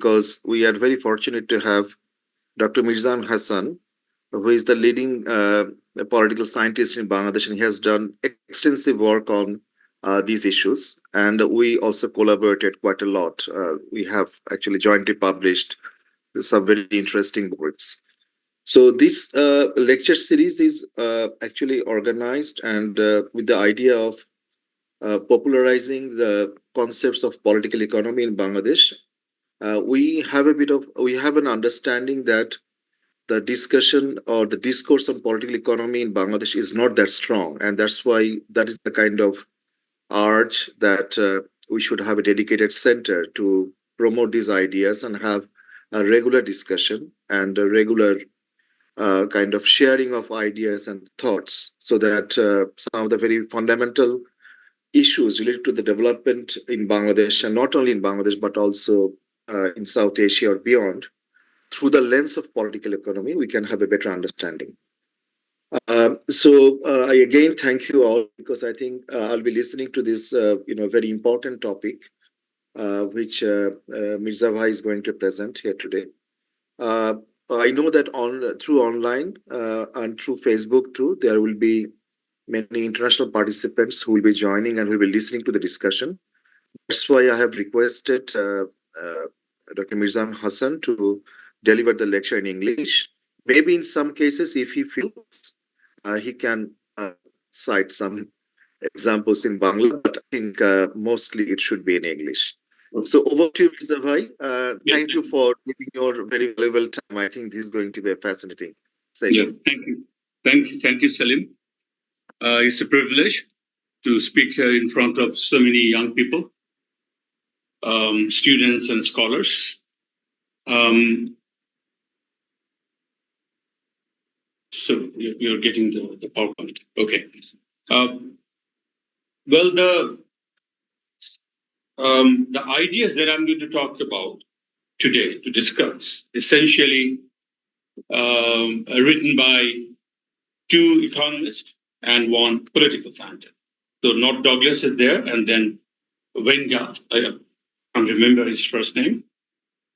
because we are very fortunate to have Dr. Mirzan Hassan, who is the leading political scientist in Bangladesh, and he has done extensive work on these issues. And we also collaborated quite a lot. We have actually jointly published some very interesting books. So this lecture series is actually organized and with the idea of popularizing the concepts of political economy in Bangladesh. We have an understanding that the discussion or the discourse on political economy in Bangladesh is not that strong, and that's why that is the kind of urge that we should have a dedicated center to promote these ideas and have a regular discussion and a regular kind of sharing of ideas and thoughts, so that some of the very fundamental issues related to the development in Bangladesh, and not only in Bangladesh but also in South Asia or beyond, through the lens of political economy, we can have a better understanding. I again thank you all, because I think I'll be listening to this very important topic which Mirza Bhai is going to present here today. I know that through online and through Facebook too, there will be many international participants who will be joining and who will be listening to the discussion. That's why I have requested Dr. Mirzan Hassan to deliver the lecture in English. Maybe in some cases, if he feels, he can cite some examples in Bangla, but I think mostly it should be in English. So over to you, Mr. Bhai. Thank you for giving your very valuable time. I think this is going to be a fascinating session. Yeah, thank you, Salim. It's a privilege to speak here in front of so many young people, students and scholars. So you're getting the PowerPoint. Okay. Well, the ideas that I'm going to talk about today, to discuss, essentially written by two economists and one political scientist. So not Douglas is there, and then Weingart, I can't remember his first name,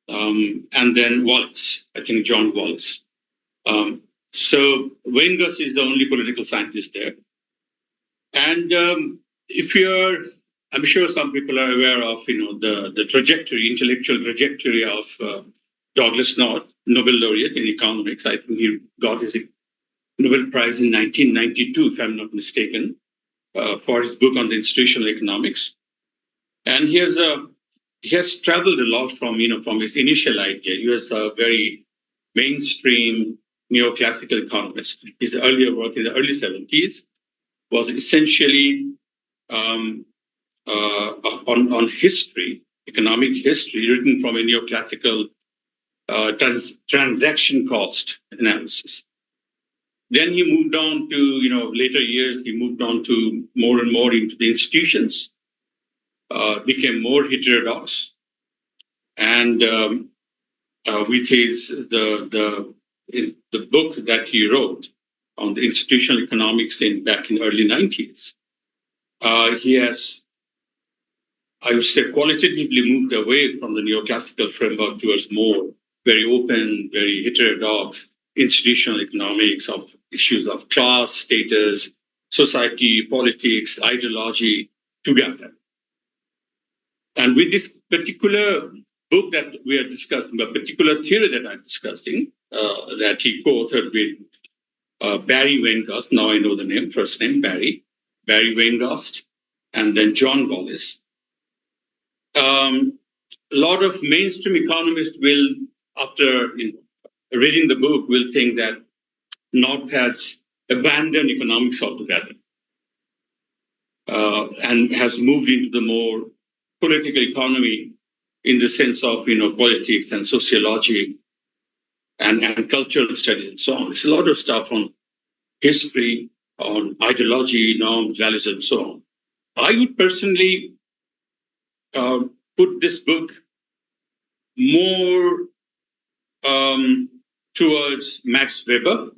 and then Wallace, I think John Wallace. So Weingart is the only political scientist there. And I'm sure some people are aware of, the trajectory, intellectual trajectory of Douglas North, Nobel laureate in economics. I think he got his Nobel Prize in 1992, if I'm not mistaken, for his book on the institutional economics. And he has traveled a lot from his initial idea. He was a very mainstream neoclassical economist. His earlier work in the early 70s was essentially on history, economic history, written from a neoclassical transaction cost analysis. Then he moved on to, later years, he moved on to more and more into the institutions, became more heterodox, and with his the book that he wrote on the institutional economics back in early 90s, he has, I would say, qualitatively moved away from the neoclassical framework towards more very open, very heterodox institutional economics of issues of class, status, society, politics, ideology together. And with this particular book that we are discussing, a particular theory that I'm discussing, that he co-authored with Barry Weingast, now I know the name, first name, Barry Weingast, and then John Wallace. A lot of mainstream economists will, after reading the book, will think that North has abandoned economics altogether and has moved into the more political economy in the sense of politics and sociology and cultural studies and so on. It's a lot of stuff on history, on ideology, norms, values, and so on. I would personally put this book more towards Max Weber,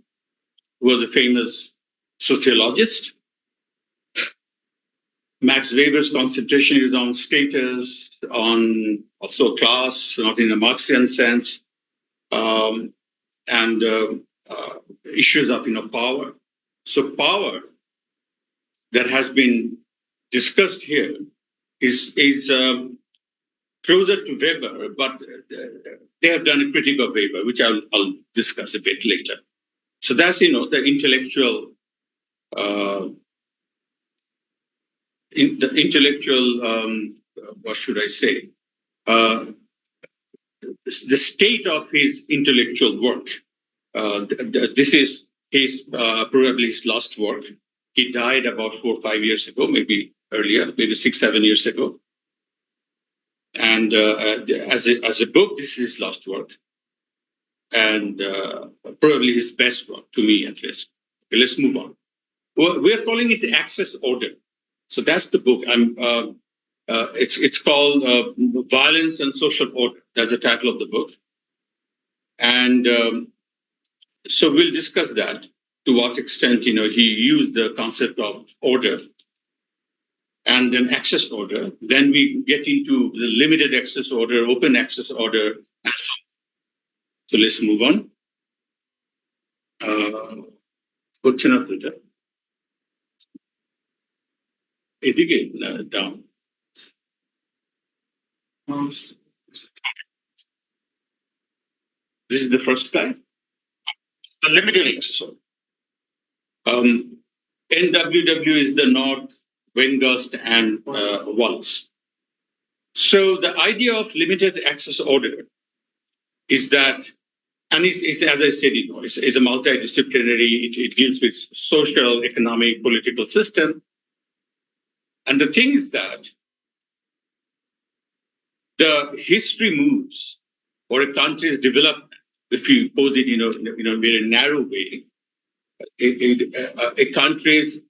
who was a famous sociologist. Max Weber's concentration is on status, on also class, not in a Marxian sense, and issues of power. So power that has been discussed here is closer to Weber, but they have done a critique of Weber, which I'll discuss a bit later. So that's the intellectual. What should I say? The state of his intellectual work. This is probably his last work. He died about 4 or 5 years ago, maybe earlier, maybe 6, 7 years ago. And as a book, this is his last work, and probably his best work, to me at least. Okay, let's move on. Well, we are calling it the Access Order. So that's the book. It's called Violence and Social Order. That's the title of the book. And so we'll discuss that, to what extent he used the concept of order and then access order. Then we get into the limited access order, open access order, and so on. So let's move on. Down. This is the first slide. The limited access order. NWW is the North, Weingast, and Wallace. So the idea of limited access order is that, and it's as I said, it's a multidisciplinary. It deals with social, economic, political system. And the thing is that the history moves, or a country's development, if you pose it in a very narrow way, a country's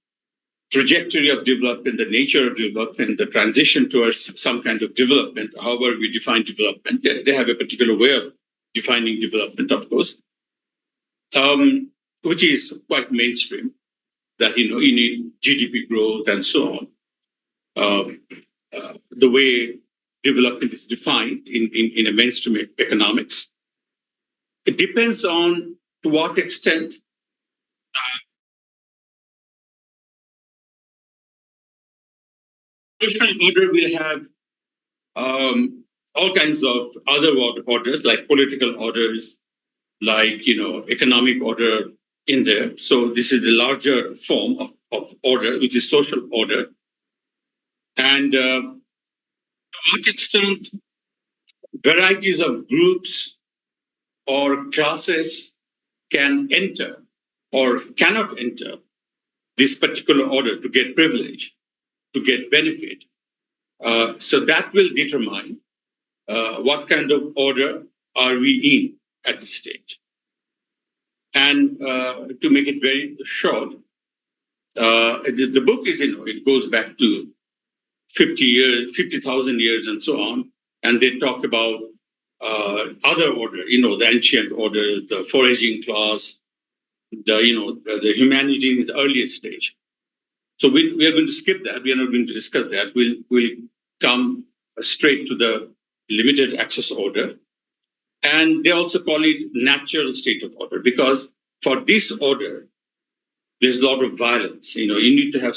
trajectory of development, the nature of development, the transition towards some kind of development, however we define development, they have a particular way of defining development, of course, which is quite mainstream, that you need GDP growth and so on. The way development is defined in a mainstream economics, it depends on to what extent traditional order will have all kinds of other orders, like political orders, like economic order in there. So this is the larger form of order, which is social order. And to what extent varieties of groups or classes can enter or cannot enter this particular order to get privilege, to get benefit. So that will determine what kind of order are we in at this stage. And to make it very short, the book is, it goes back to 50,000 years and so on. And they talk about other order, the ancient orders, the foraging class, the humanity in its earliest stage. So we are going to skip that. We are not going to discuss that. We'll come straight to the limited access order. And they also call it natural state of order, because for this order, there's a lot of violence. You need to have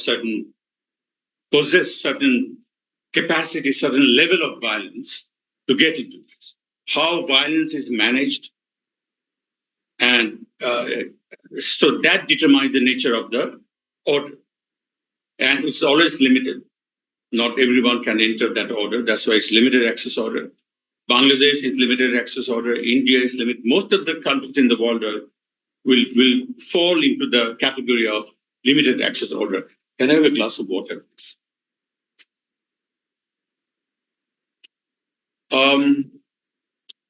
possess certain capacity, certain level of violence to get into this. How violence is managed, and so that determines the nature of the order. And it's always limited. Not everyone can enter that order. That's why it's limited access order. Bangladesh is limited access order. India is limited. Most of the countries in the world will fall into the category of limited access order. Can I have a glass of water, please?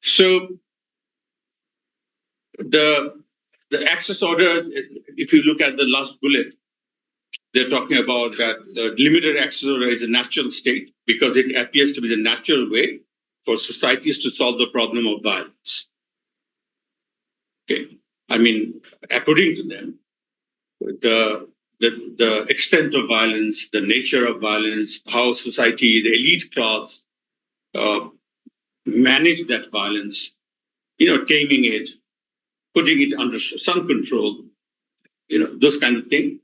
So the access order, if you look at the last bullet, they're talking about that the limited access order is a natural state because it appears to be the natural way for societies to solve the problem of violence. Okay, according to them, the extent of violence, the nature of violence, how society, the elite class, manage that violence, taming it, putting it under some control, those kind of things,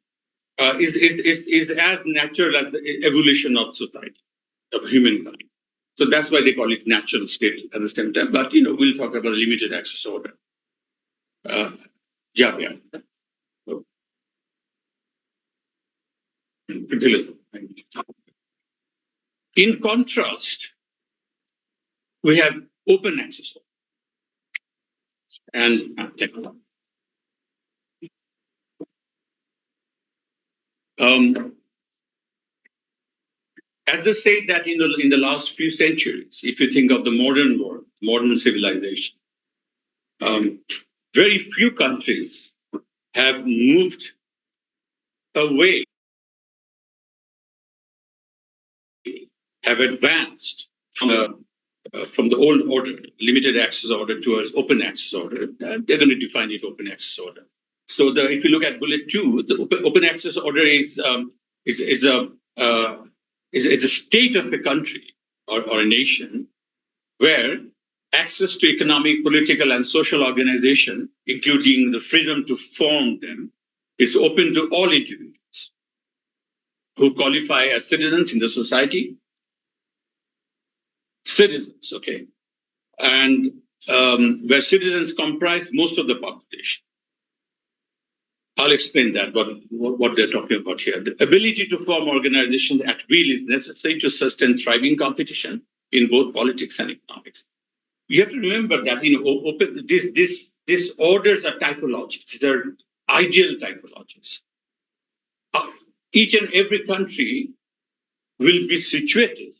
is as natural as the evolution of society, of humankind. So that's why they call it natural state at the same time. But we'll talk about limited access order. Yeah. In contrast, we have open access order. And as I said that in the last few centuries, if you think of the modern world, modern civilization, very few countries have moved away, have advanced from the old order, limited access order, towards open access order. They're going to define it open access order. So if you look at bullet 2, the open access order is a state of a country or a nation where access to economic, political, and social organization, including the freedom to form them, is open to all individuals who qualify as citizens in the society. Citizens, okay, and where citizens comprise most of the population. I'll explain that, what they're talking about here. The ability to form organizations at will is necessary to sustain thriving competition in both politics and economics. You have to remember that these orders are typologies. These are ideal typologies. Each and every country will be situated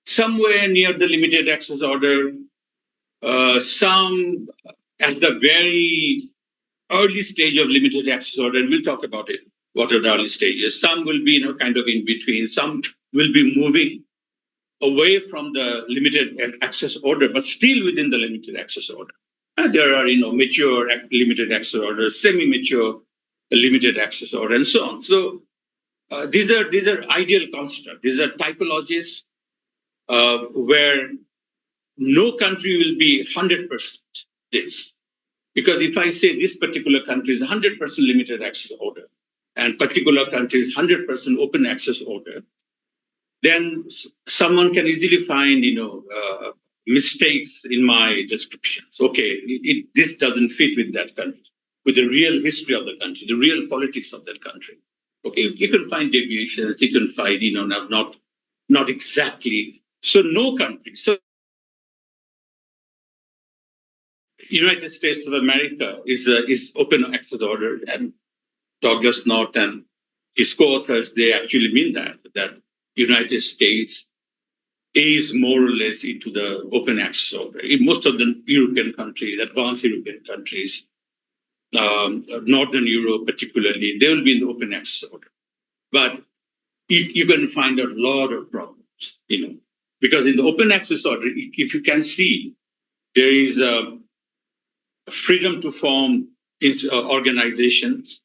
somewhere near the limited access order, some at the very early stage of limited access order, and we'll talk about it. What are the early stages? Some will be, kind of in between. Some will be moving away from the limited access order, but still within the limited access order. And there are, mature limited access orders, semi-mature limited access order, and so on. So these are ideal constructs. These are typologies where no country will be 100% this. Because if I say this particular country is 100% limited access order and particular country is 100% open access order, then someone can easily find, mistakes in my descriptions. Okay, this doesn't fit with that country, with the real history of the country, the real politics of that country. Okay, you can find deviations, you can find, not exactly. So no country. So United States of America is open access order, and Douglas North and his co-authors, they actually mean that United States is more or less into the open access order. In most of the European countries, advanced European countries, Northern Europe particularly, they will be in the open access order. But you can find a lot of problems, because in the open access order, if you can see, there is freedom to form organizations.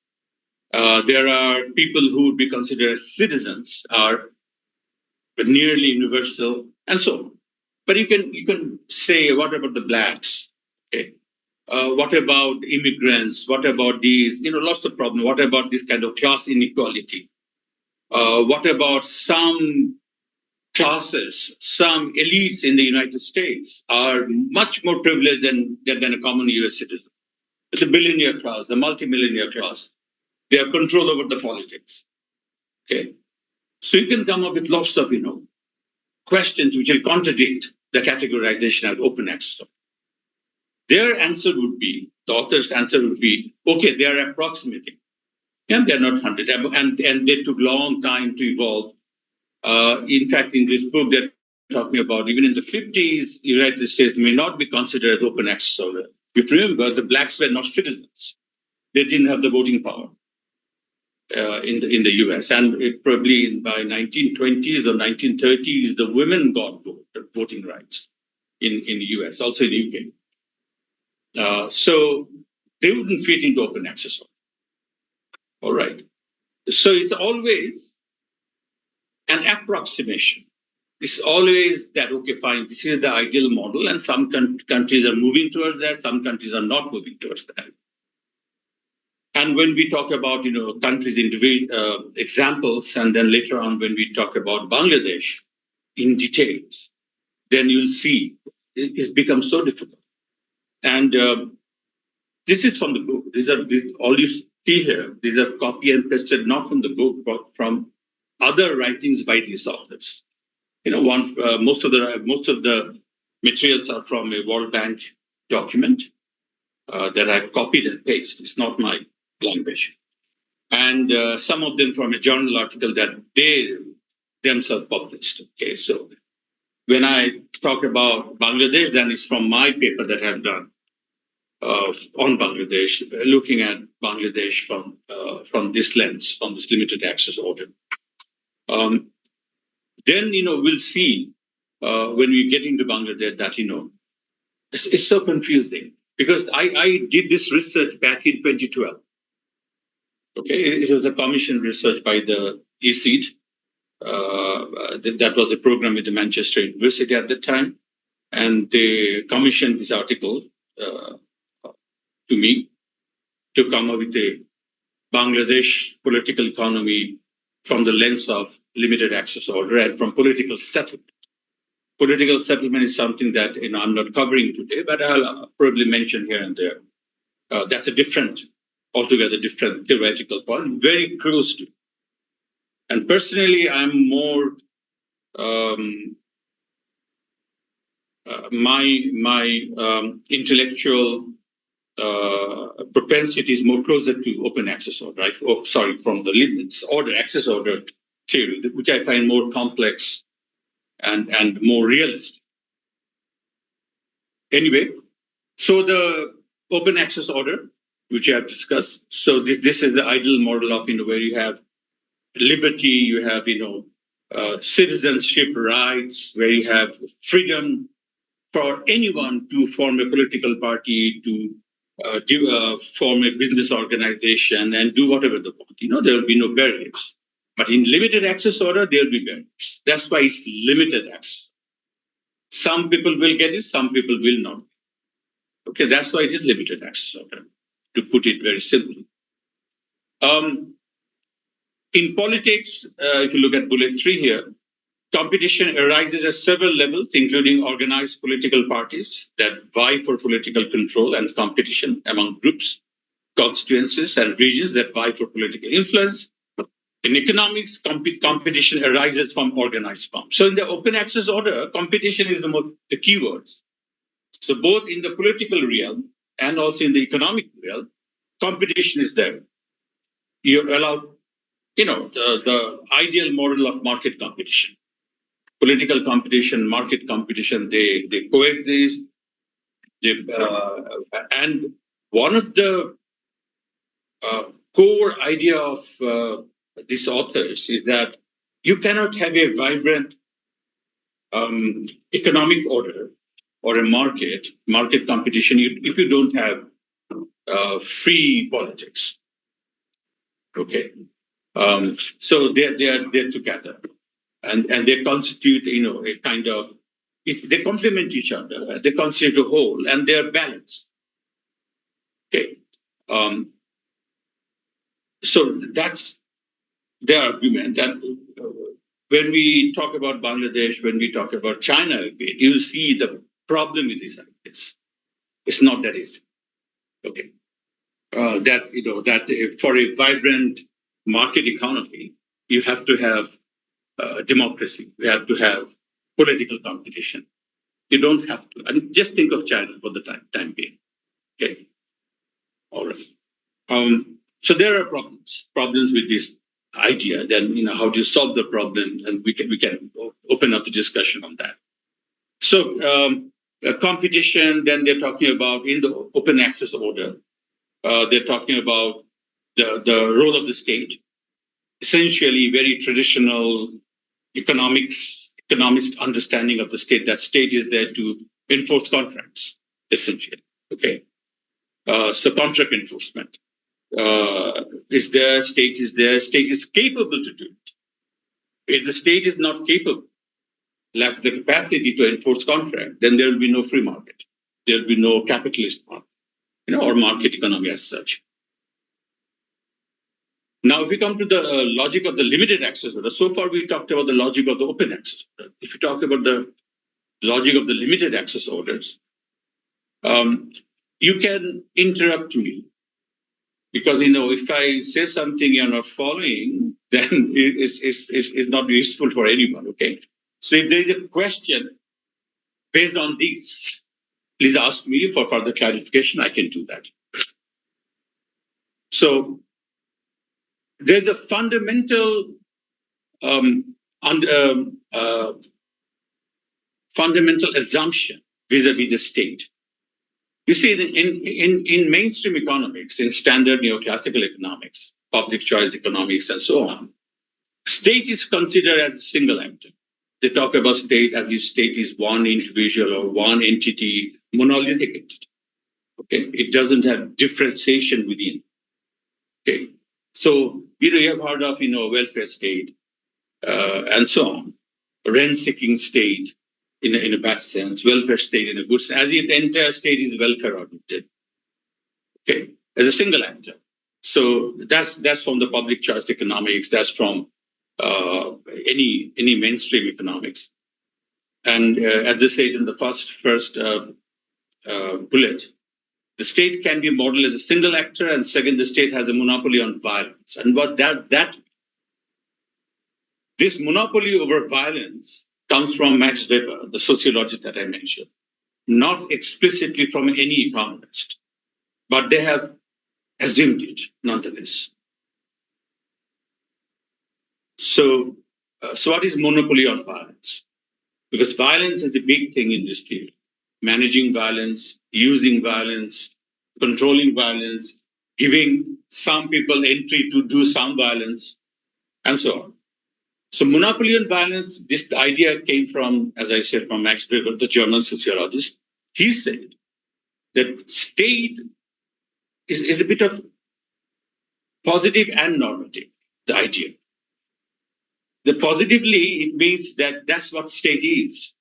There are people who would be considered as citizens, are nearly universal, and so on. But you can say, what about the blacks? Okay. What about immigrants? What about these? Lots of problems. What about this kind of class inequality? What about some classes, some elites in the United States are much more privileged than a common US citizen? The billionaire class, the multimillionaire class, they have control over the politics. Okay, so you can come up with lots of questions which will contradict the categorization as open access. Their answer would be, the author's answer would be, okay, they are approximating, and they're not 100, and they took long time to evolve. In fact, in this book, they're talking about even in the 50s, United States may not be considered as open access order. If you remember, the blacks were not citizens; they didn't have the voting power in the US, and probably by 1920s or 1930s, the women got voting rights in the US, also in the UK. So they wouldn't fit into open access order. All right. So it's always an approximation. It's always that, okay, fine, this is the ideal model, and some countries are moving towards that, some countries are not moving towards that. And when we talk about, countries individual examples, and then later on when we talk about Bangladesh in details, then you'll see it's become so difficult. And this is from the book. All you see here. These are copy and pasted, not from the book, but from other writings by these authors. Most of the materials are from a World Bank document that I've copied and pasted. It's not my language. And some of them from a journal article that they themselves published. Okay, so when I talk about Bangladesh, then it's from my paper that I've done on Bangladesh, looking at Bangladesh from this lens, from this limited access order. Then we'll see when we get into Bangladesh that it's so confusing, because I did this research back in 2012. Okay, it was a commission research by the ECID. That was a program with the Manchester University at the time, and they commissioned this article to me to come up with a Bangladesh political economy from the lens of limited access order and from political settlement. Political settlement is something that I'm not covering today, but I'll probably mention here and there. That's a altogether different theoretical point, very close to. And personally, I'm more my intellectual propensity is more closer to open access order, right? From the limits order, access order theory, which I find more complex and more realistic. Anyway, so the open access order, which I have discussed. So this is the ideal model of where you have liberty, you have citizenship rights, where you have freedom for anyone to form a political party, to form a business organization, and do whatever they want. There will be no barriers. But in limited access order, there will be barriers. That's why it's limited access. Some people will get it, some people will not. Okay, that's why it is limited access order, to put it very simply. In politics, if you look at bullet 3 here, competition arises at several levels, including organized political parties that vie for political control and competition among groups, constituencies, and regions that vie for political influence. In economics, competition arises from organized forms. So in the open access order, competition is the keywords. So both in the political realm and also in the economic realm, competition is there. You're allowed, the ideal model of market competition. Political competition, market competition, they coexist. And one of the core idea of these authors is that you cannot have a vibrant economic order or a market competition if you don't have free politics. Okay, so they're together, and they constitute a kind of they complement each other. They constitute a whole, and they're balanced. Okay, so that's their argument. And when we talk about Bangladesh, when we talk about China a bit, you'll see the problem with these ideas. It's not that easy. Okay, that for a vibrant market economy, you have to have democracy. You have to have political competition. You don't have to. And just think of China for the time being. Okay. All right. So there are problems with this idea. Then how do you solve the problem? And we can open up the discussion on that. So competition. Then they're talking about in the open access order. They're talking about the role of the state. Essentially, very traditional economist understanding of the state. That state is there to enforce contracts, essentially. Okay, so contract enforcement. is there, state is there, state is capable to do it. If the state is not capable, lacks the capacity to enforce contract, then there will be no free market. There will be no capitalist market, or market economy as such. Now, if we come to the logic of the limited access order, so far we talked about the logic of the open access order. If you talk about the logic of the limited access orders, you can interrupt me because if I say something you're not following, then it's not useful for anyone. Okay, so if there is a question based on these, please ask me for further clarification. I can do that. So there's a fundamental fundamental assumption vis-a-vis the state. You see, in mainstream economics, in standard neoclassical economics, public choice economics, and so on, state is considered as a single actor. They talk about state as if state is one individual or one entity, monolithic entity. Okay, it doesn't have differentiation within. Okay, so you have heard of welfare state and so on, rent-seeking state in a bad sense, welfare state in a good sense, as if the entire state is welfare oriented. Okay, as a single actor. So that's from the public choice economics. That's from any mainstream economics. And as I said in the first bullet, the state can be modeled as a single actor, and second, the state has a monopoly on violence. And what does that? This monopoly over violence comes from Max Weber, the sociologist that I mentioned, not explicitly from any economist, but they have assumed it nonetheless. So what is monopoly on violence? Because violence is the big thing in this field. Managing violence, using violence, controlling violence, giving some people entry to do some violence, and so on. So monopoly on violence, this idea came from, as I said, from Max Weber, the German sociologist. He said that state is a bit of positive and normative, the idea. The positively, it means that that's what state is.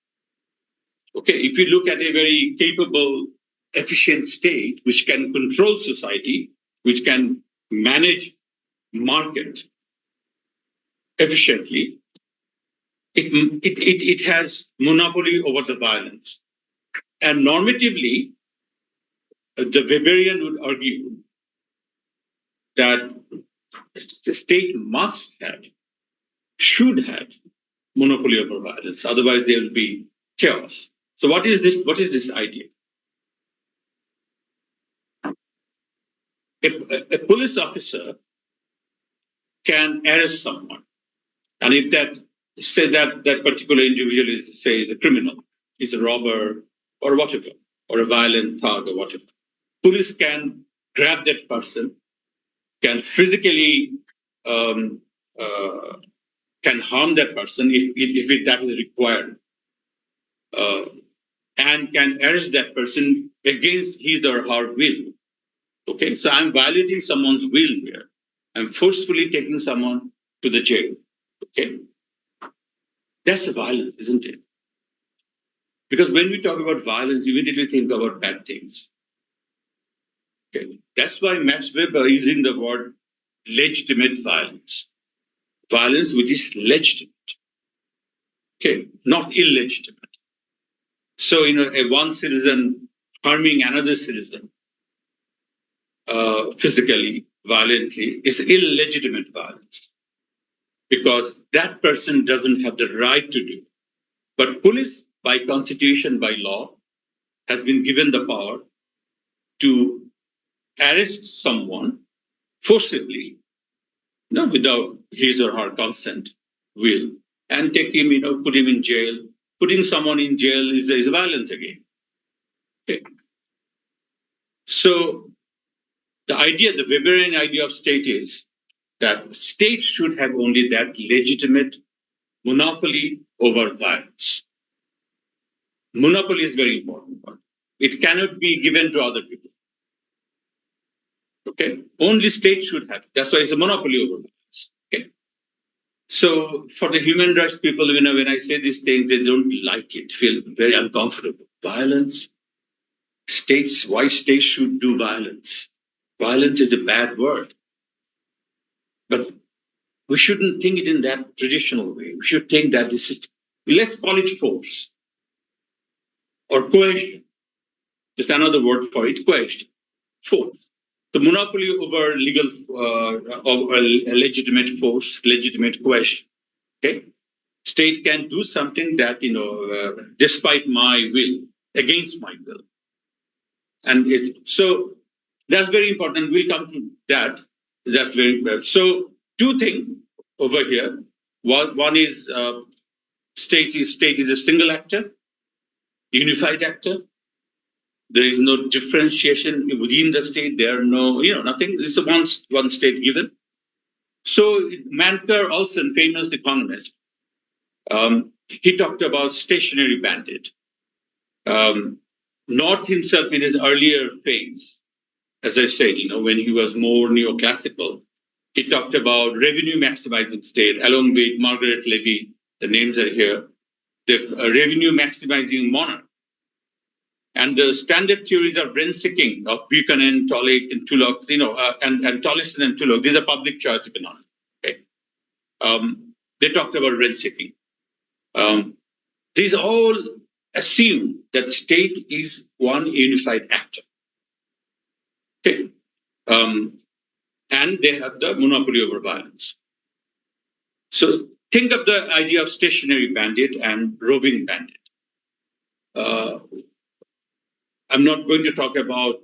Okay, if you look at a very capable, efficient state, which can control society, which can manage market efficiently, it has monopoly over the violence. And normatively, the Weberian would argue that the state should have monopoly over violence. Otherwise, there will be chaos. So what is this? What is this idea? A police officer can arrest someone, and if that particular individual is, say, a criminal, is a robber or whatever, or a violent thug or whatever, police can grab that person, can physically can harm that person if that is required, and can arrest that person against his or her will. Okay, so I'm violating someone's will here. I'm forcefully taking someone to the jail. Okay, that's violence, isn't it? Because when we talk about violence, we immediately think about bad things. Okay, that's why Max Weber is using the word legitimate violence. Violence which is legitimate. Okay, not illegitimate. So, a one citizen harming another citizen physically, violently, is illegitimate violence because that person doesn't have the right to do it. But police, by constitution, by law, has been given the power to arrest someone forcibly, without his or her consent, will, and take him, put him in jail. Putting someone in jail is violence again. Okay. So the Weberian idea of state is that state should have only that legitimate monopoly over violence. Monopoly is very important. It cannot be given to other people. Okay, only state should have. That's why it's a monopoly over violence. Okay, so for the human rights people, when I say these things, they don't like it, feel very uncomfortable. Violence, states, why states should do violence? Violence is a bad word, but we shouldn't think it in that traditional way. We should think that this is, let's call it force or coercion. Just another word for it, coercion, force. The monopoly over legal, over legitimate force, legitimate coercion. Okay, state can do something that despite my will, against my will, and so that's very important. We'll come to that. That's very well. So two things over here. One is state is a single actor, unified actor. There is no differentiation within the state. There are no, nothing. It's a one state given. So Mancur Olson, famous economist, he talked about stationary bandit. North himself in his earlier phase, as I said, when he was more neoclassical, he talked about revenue maximizing state, along with Margaret Levy, the names are here, the revenue maximizing monarch. And the standard theories of rent-seeking of Buchanan, Tollett, and Tulloch, and Tollison and Tulloch, these are public choice economics. Okay? They talked about rent-seeking. These all assume that the state is one unified actor. Okay? And they have the monopoly over violence. So think of the idea of stationary bandit and roving bandit. I'm not going to talk about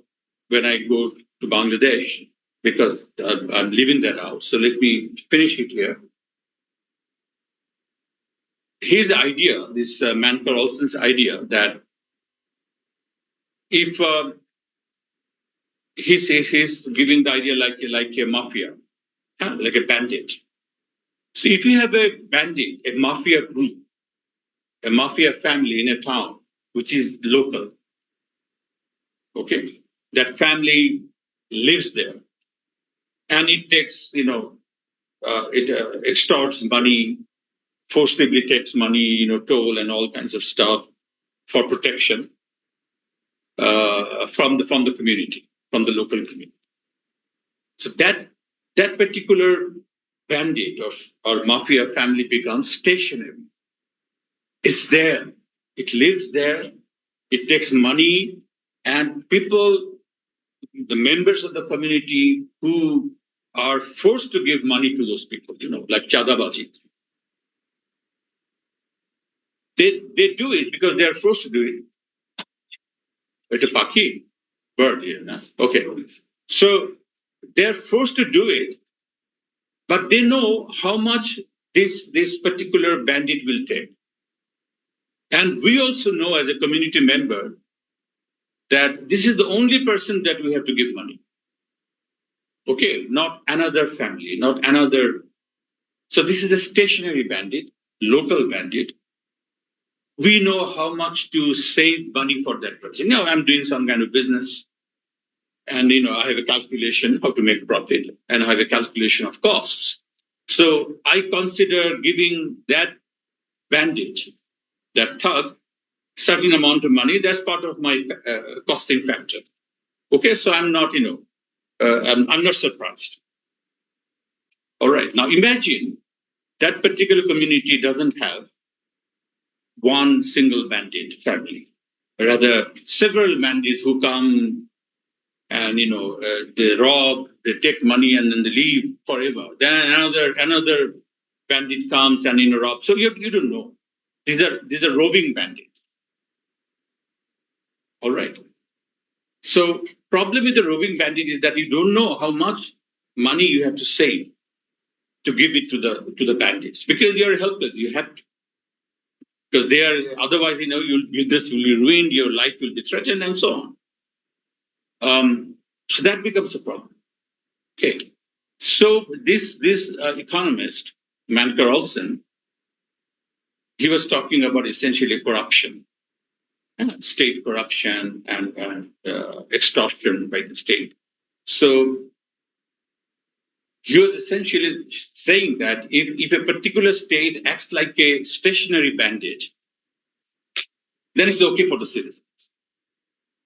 when I go to Bangladesh because I'm leaving that out. So let me finish it here. His idea, this Mancur Olson's idea, that if he's giving the idea like a mafia, like a bandit. So if you have a bandit, a mafia group, a mafia family in a town, which is local, okay, that family lives there, and it takes, it extorts money, forcibly takes money, toll and all kinds of stuff for protection from the community, from the local community. So that particular bandit or mafia family becomes stationary. It's there. It lives there. It takes money, and people, the members of the community who are forced to give money to those people, like Chadabaji. They do it because they are forced to do it. It's a paki bird here. Okay. So they're forced to do it, but they know how much this particular bandit will take. And we also know as a community member that this is the only person that we have to give money. Okay, not another family, not another. So this is a stationary bandit, local bandit. We know how much to save money for that person. I'm doing some kind of business, and I have a calculation how to make profit, and I have a calculation of costs. So I consider giving that bandit, that thug, certain amount of money. That's part of my costing factor. Okay, so I'm not, I'm not surprised. All right, now imagine that particular community doesn't have one single bandit family, rather several bandits who come and they rob, they take money, and then they leave forever. Then another bandit comes and robs. So you don't know. These are roving bandits. All right. So problem with the roving bandit is that you don't know how much money you have to save to give it to the bandits, because you're helpless. You have to, because they are otherwise you'll be ruined. Your life will be threatened, and so on. So that becomes a problem. Okay. So this economist, Mancur Olson, he was talking about essentially corruption, state corruption and extortion by the state. So He was essentially saying that if a particular state acts like a stationary bandit, then it's okay for the citizens.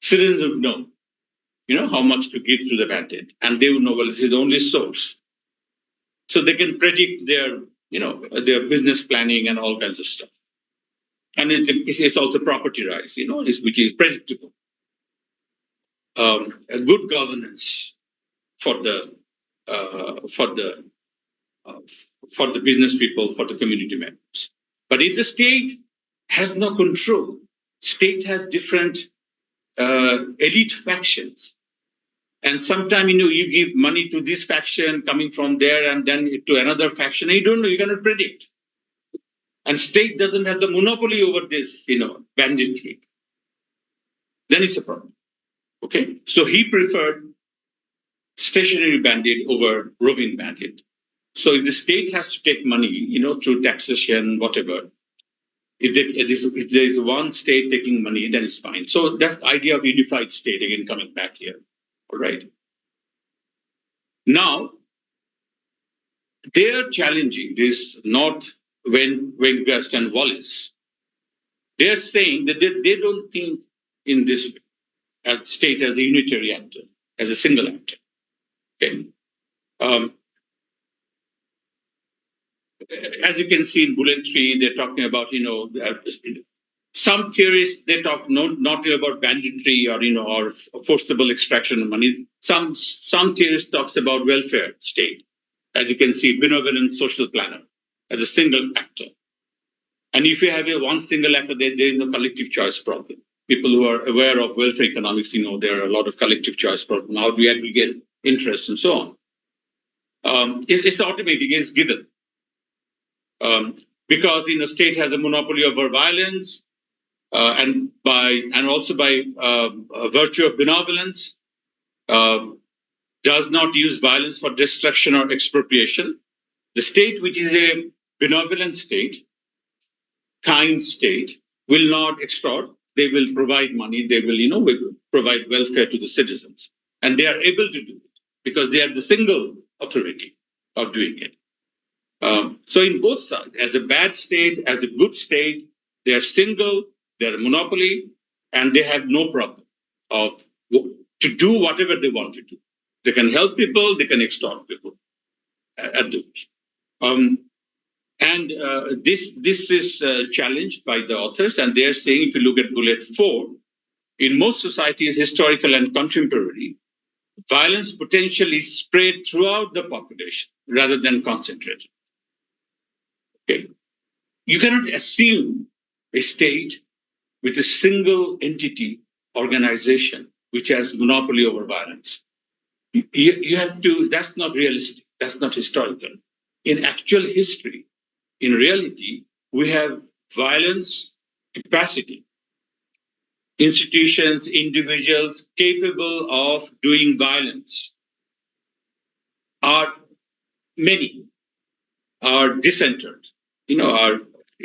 Citizens would know, how much to give to the bandit, and they would know, well, this is the only source. So they can predict their business planning and all kinds of stuff. And it's also property rights, which is predictable. A good governance for the for the for the business people, for the community members. But if the state has no control, state has different elite factions. And sometimes, you give money to this faction coming from there and then to another faction, and you don't know, you cannot predict. And state doesn't have the monopoly over this, banditry. Then it's a problem. Okay. So he preferred stationary bandit over roving bandit. So if the state has to take money, through taxation, whatever, if there is one state taking money, then it's fine. So that idea of unified state, again, coming back here. All right. Now, they are challenging this, not Weingast and Wallace. They're saying that they don't think in this way, as state as a unitary actor, as a single actor. Okay. As you can see in Bullet 3, they're talking about, some theorists, they talk not about banditry or forcible extraction of money. Some theorists talks about welfare state. As you can see, benevolent social planner as a single actor. And if you have one single actor, there is no collective choice problem. People who are aware of welfare economics, there are a lot of collective choice problems. How do we aggregate interest and so on? It's automatic, it's given. Because state has a monopoly over violence, and also by virtue of benevolence, does not use violence for destruction or expropriation. The state, which is a benevolent state, kind state, will not extort. They will provide money. They will, provide welfare to the citizens, and they are able to do it because they are the single authority of doing it. So in both sides, as a bad state, as a good state, they are single, they are a monopoly, and they have no problem to do whatever they want to do. They can help people, they can extort people at the this is challenged by the authors, and they're saying, if you look at Bullet 4, in most societies, historical and contemporary, violence potential is spread throughout the population rather than concentrated. Okay. You cannot assume a state with a single entity organization which has monopoly over violence. You have to, that's not realistic, that's not historical. In actual history, in reality, we have violence capacity. Institutions, individuals capable of doing violence are many, are decentered, are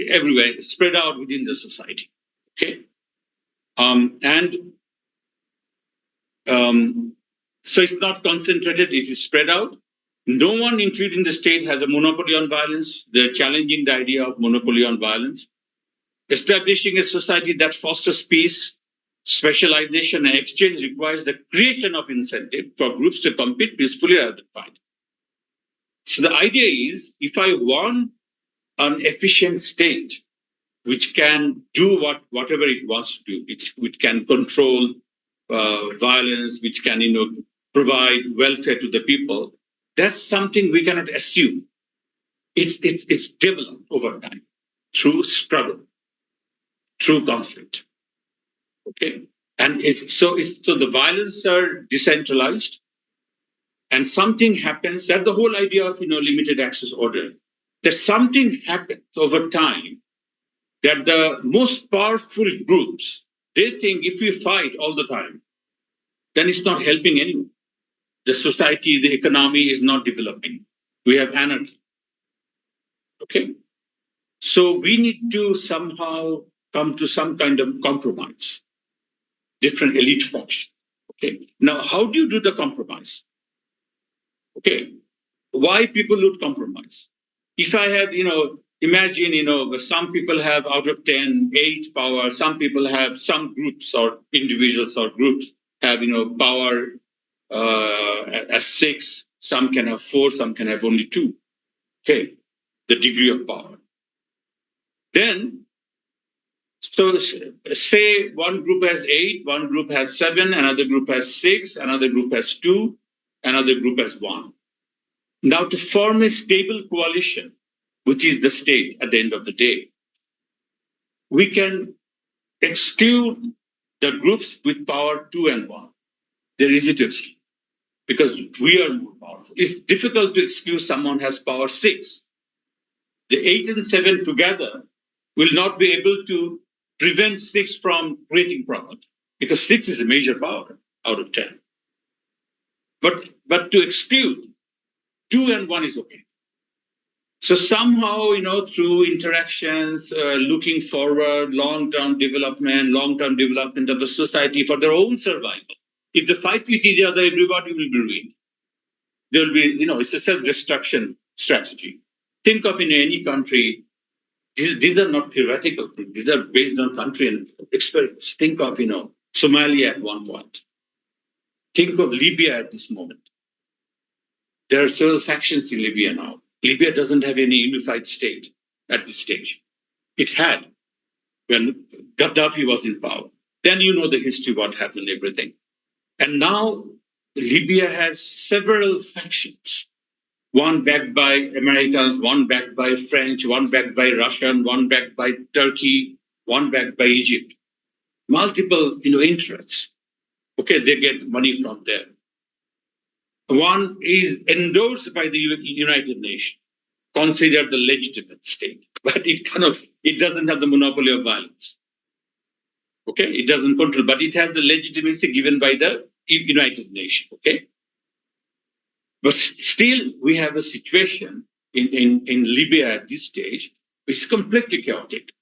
everywhere, spread out within the society. Okay. So it's not concentrated, it is spread out. No one, including the state, has a monopoly on violence. They're challenging the idea of monopoly on violence. Establishing a society that fosters peace, specialization, and exchange requires the creation of incentive for groups to compete peacefully rather than fight. So the idea is, if I want an efficient state which can do whatever it wants to do, which can control violence, which can provide welfare to the people, that's something we cannot assume. It's developed over time through struggle, through conflict. Okay, and so the violence are decentralized, and something happens. That's the whole idea of limited access order. That something happens over time that the most powerful groups, they think if we fight all the time, then it's not helping anyone. The society, the economy is not developing. We have anarchy. Okay. So we need to somehow come to some kind of compromise. Different elite factions. Okay. Now, how do you do the compromise? Okay. why people would compromise. If I have, imagine, some people have out of 10, 8 power, some people have, some groups or individuals or groups have, power as 6, some can have 4, some can have only 2. Okay, the degree of power. Then, so say one group has 8, one group has 7, another group has 6, another group has 2, another group has 1. Now, to form a stable coalition, which is the state at the end of the day, we can exclude the groups with power 2 and 1. They're easy to exclude because we are more powerful. It's difficult to exclude someone who has power 6. The 8 and 7 together will not be able to prevent 6 from creating problems because 6 is a major power out of 10. But to exclude 2 and 1 is okay. So somehow, through interactions, looking forward, long-term development of the society for their own survival. If they fight with each other, everybody will be ruined. There will be, it's a self-destruction strategy. Think of in any country, these are not theoretical things. These are based on country and experience. Think of, Somalia at one point. Think of Libya at this moment. There are several factions in Libya now. Libya doesn't have any unified state at this stage. It had when Gaddafi was in power. Then you know the history, what happened, everything. And now Libya has several factions. One backed by Americans, one backed by French, one backed by Russian, one backed by Turkey, one backed by Egypt. Multiple, interests. Okay, they get money from there. One is endorsed by the United Nations, considered the legitimate state, but it doesn't have the monopoly of violence. Okay, it doesn't control, but it has the legitimacy given by the United Nations. Okay, but still we have a situation in Libya at this stage which is completely chaotic.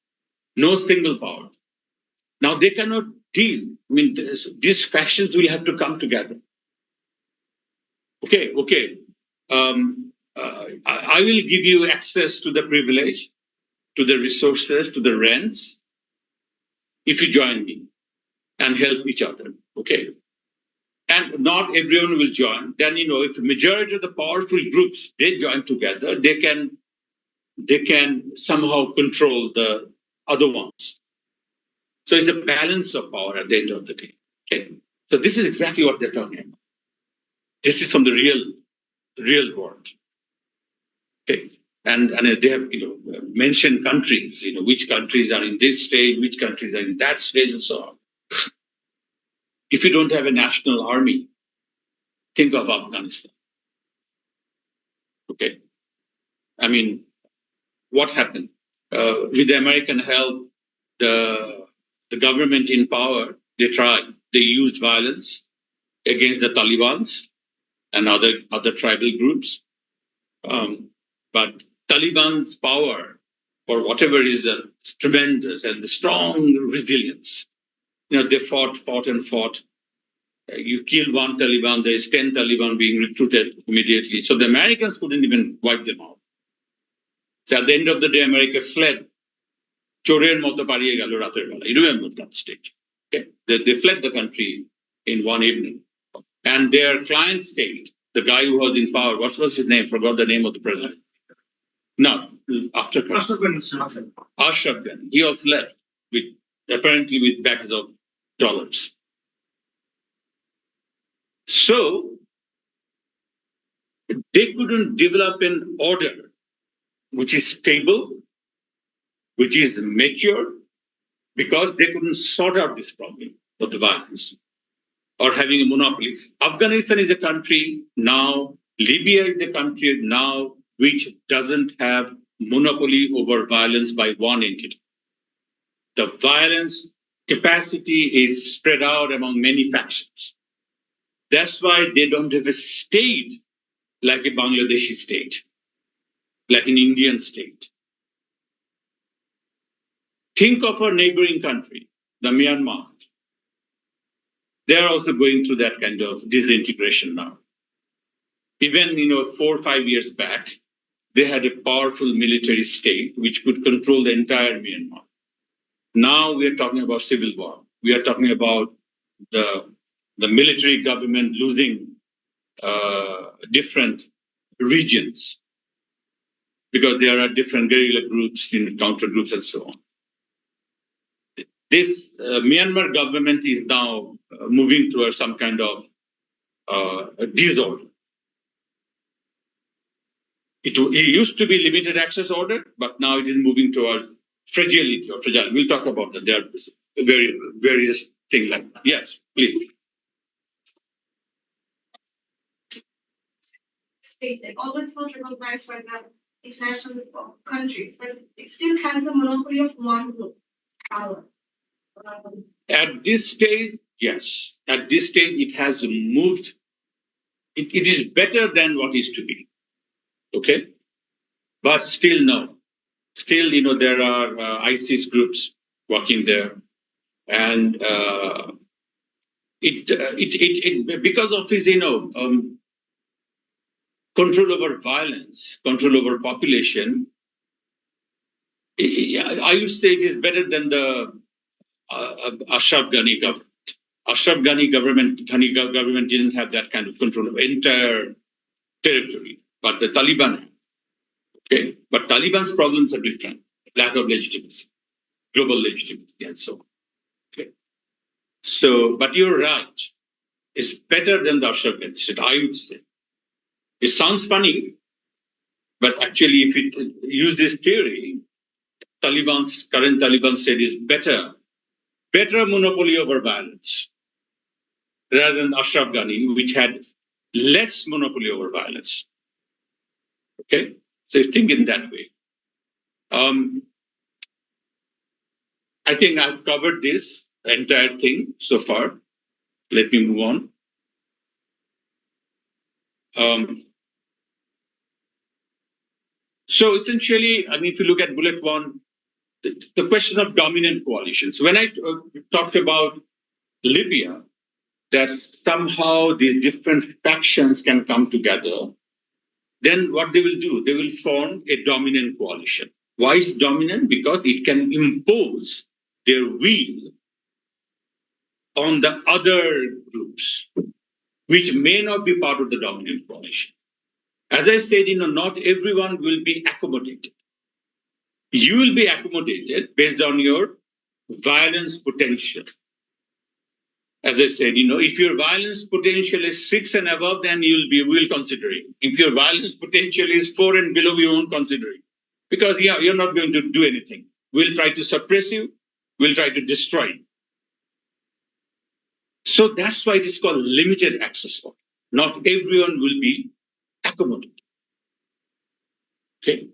No single power. Now they cannot deal. I mean, these factions will have to come together. Okay. I will give you access to the privilege, to the resources, to the rents, if you join me and help each other. Okay. And not everyone will join. Then, if the majority of the powerful groups, they join together, they can somehow control the other ones. So it's a balance of power at the end of the day. Okay. So this is exactly what they're talking about. This is from the real world. Okay. And they have mentioned countries, which countries are in this stage, which countries are in that stage, and so on. If you don't have a national army, think of Afghanistan. Okay. I mean, what happened? With the American help, the government in power, they tried. They used violence against the Talibans and other tribal groups. But Taliban's power, for whatever reason, is tremendous and the strong resilience. They fought. You kill one Taliban, there's 10 Taliban being recruited immediately. So the Americans couldn't even wipe them out. So at the end of the day, America fled. You remember that stage. Okay? They fled the country in one evening. And their client state, the guy who was in power, what was his name? Forgot the name of the president. No, after Ashraf Ghani. He also left, apparently with bags of dollars. So they couldn't develop an order which is stable, which is mature, because they couldn't sort out this problem of the violence or having a monopoly. Afghanistan is a country now, Libya is a country now which doesn't have monopoly over violence by one entity. The violence capacity is spread out among many factions. That's why they don't have a state like a Bangladeshi state, like an Indian state. Think of our neighboring country, the Myanmar. They're also going through that kind of disintegration now. Even 4 or 5 years back, they had a powerful military state which could control the entire Myanmar. Now we are talking about civil war. We are talking about the military government losing different regions because there are different guerrilla groups, counter groups, and so on. This Myanmar government is now moving towards some kind of disorder. It used to be limited access order, but now it is moving towards fragility or fragile. We'll talk about that. There are various things like that. Yes, please. State, although it's not recognized by the international countries, but it still has the monopoly of one group power. At this stage, yes. At this stage, it has moved. It is better than what is to be. Okay? But still, no. Still, there are ISIS groups working there. And it because of his, control over violence, control over population, I would say it is better than the Ashraf Ghani government. Ashraf Ghani government didn't have that kind of control of entire territory, but the Taliban have. Okay, but Taliban's problems are different: lack of legitimacy, global legitimacy, and so on. Okay, so but you're right; it's better than the Ashraf Ghani state, I would say. It sounds funny, but actually, if you use this theory, current Taliban state is better monopoly over violence rather than Ashraf Ghani, which had less monopoly over violence. Okay, so you think in that way. I think I've covered this entire thing so far. Let me move on. So essentially, if you look at bullet one, the question of dominant coalitions. When I talked about Libya, that somehow these different factions can come together, then what they will do, they will form a dominant coalition. Why is dominant? Because it can impose their will on the other groups, which may not be part of the dominant coalition. As I said, not everyone will be accommodated. You will be accommodated based on your violence potential. As I said, if your violence potential is 6 and above, then we'll consider it. If your violence potential is 4 and below, we won't consider it. Because you're not going to do anything. We'll try to suppress you. We'll try to destroy you. So that's why it is called limited access order. Not everyone will be accommodated. Okay.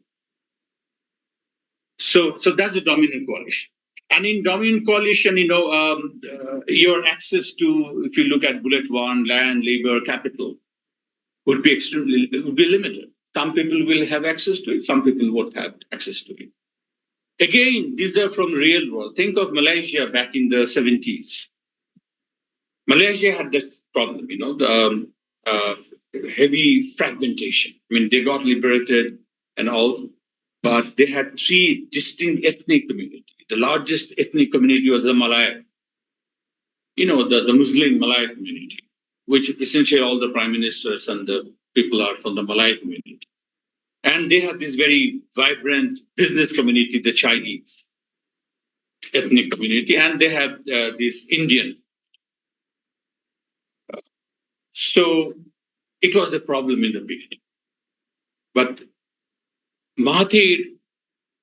So that's a dominant coalition. And in dominant coalition, your access to, if you look at bullet one, land, labor, capital, would be limited. Some people will have access to it, some people won't have access to it. Again, these are from real world. Think of Malaysia back in the 70s. Malaysia had this problem, the heavy fragmentation. They got liberated and all, but they had 3 distinct ethnic communities. The largest ethnic community was the Malay, the Muslim Malay community, which essentially all the prime ministers and the people are from the Malay community. And they had this very vibrant business community, the Chinese ethnic community, and they have this Indian. So it was a problem in the beginning. But Mahathir,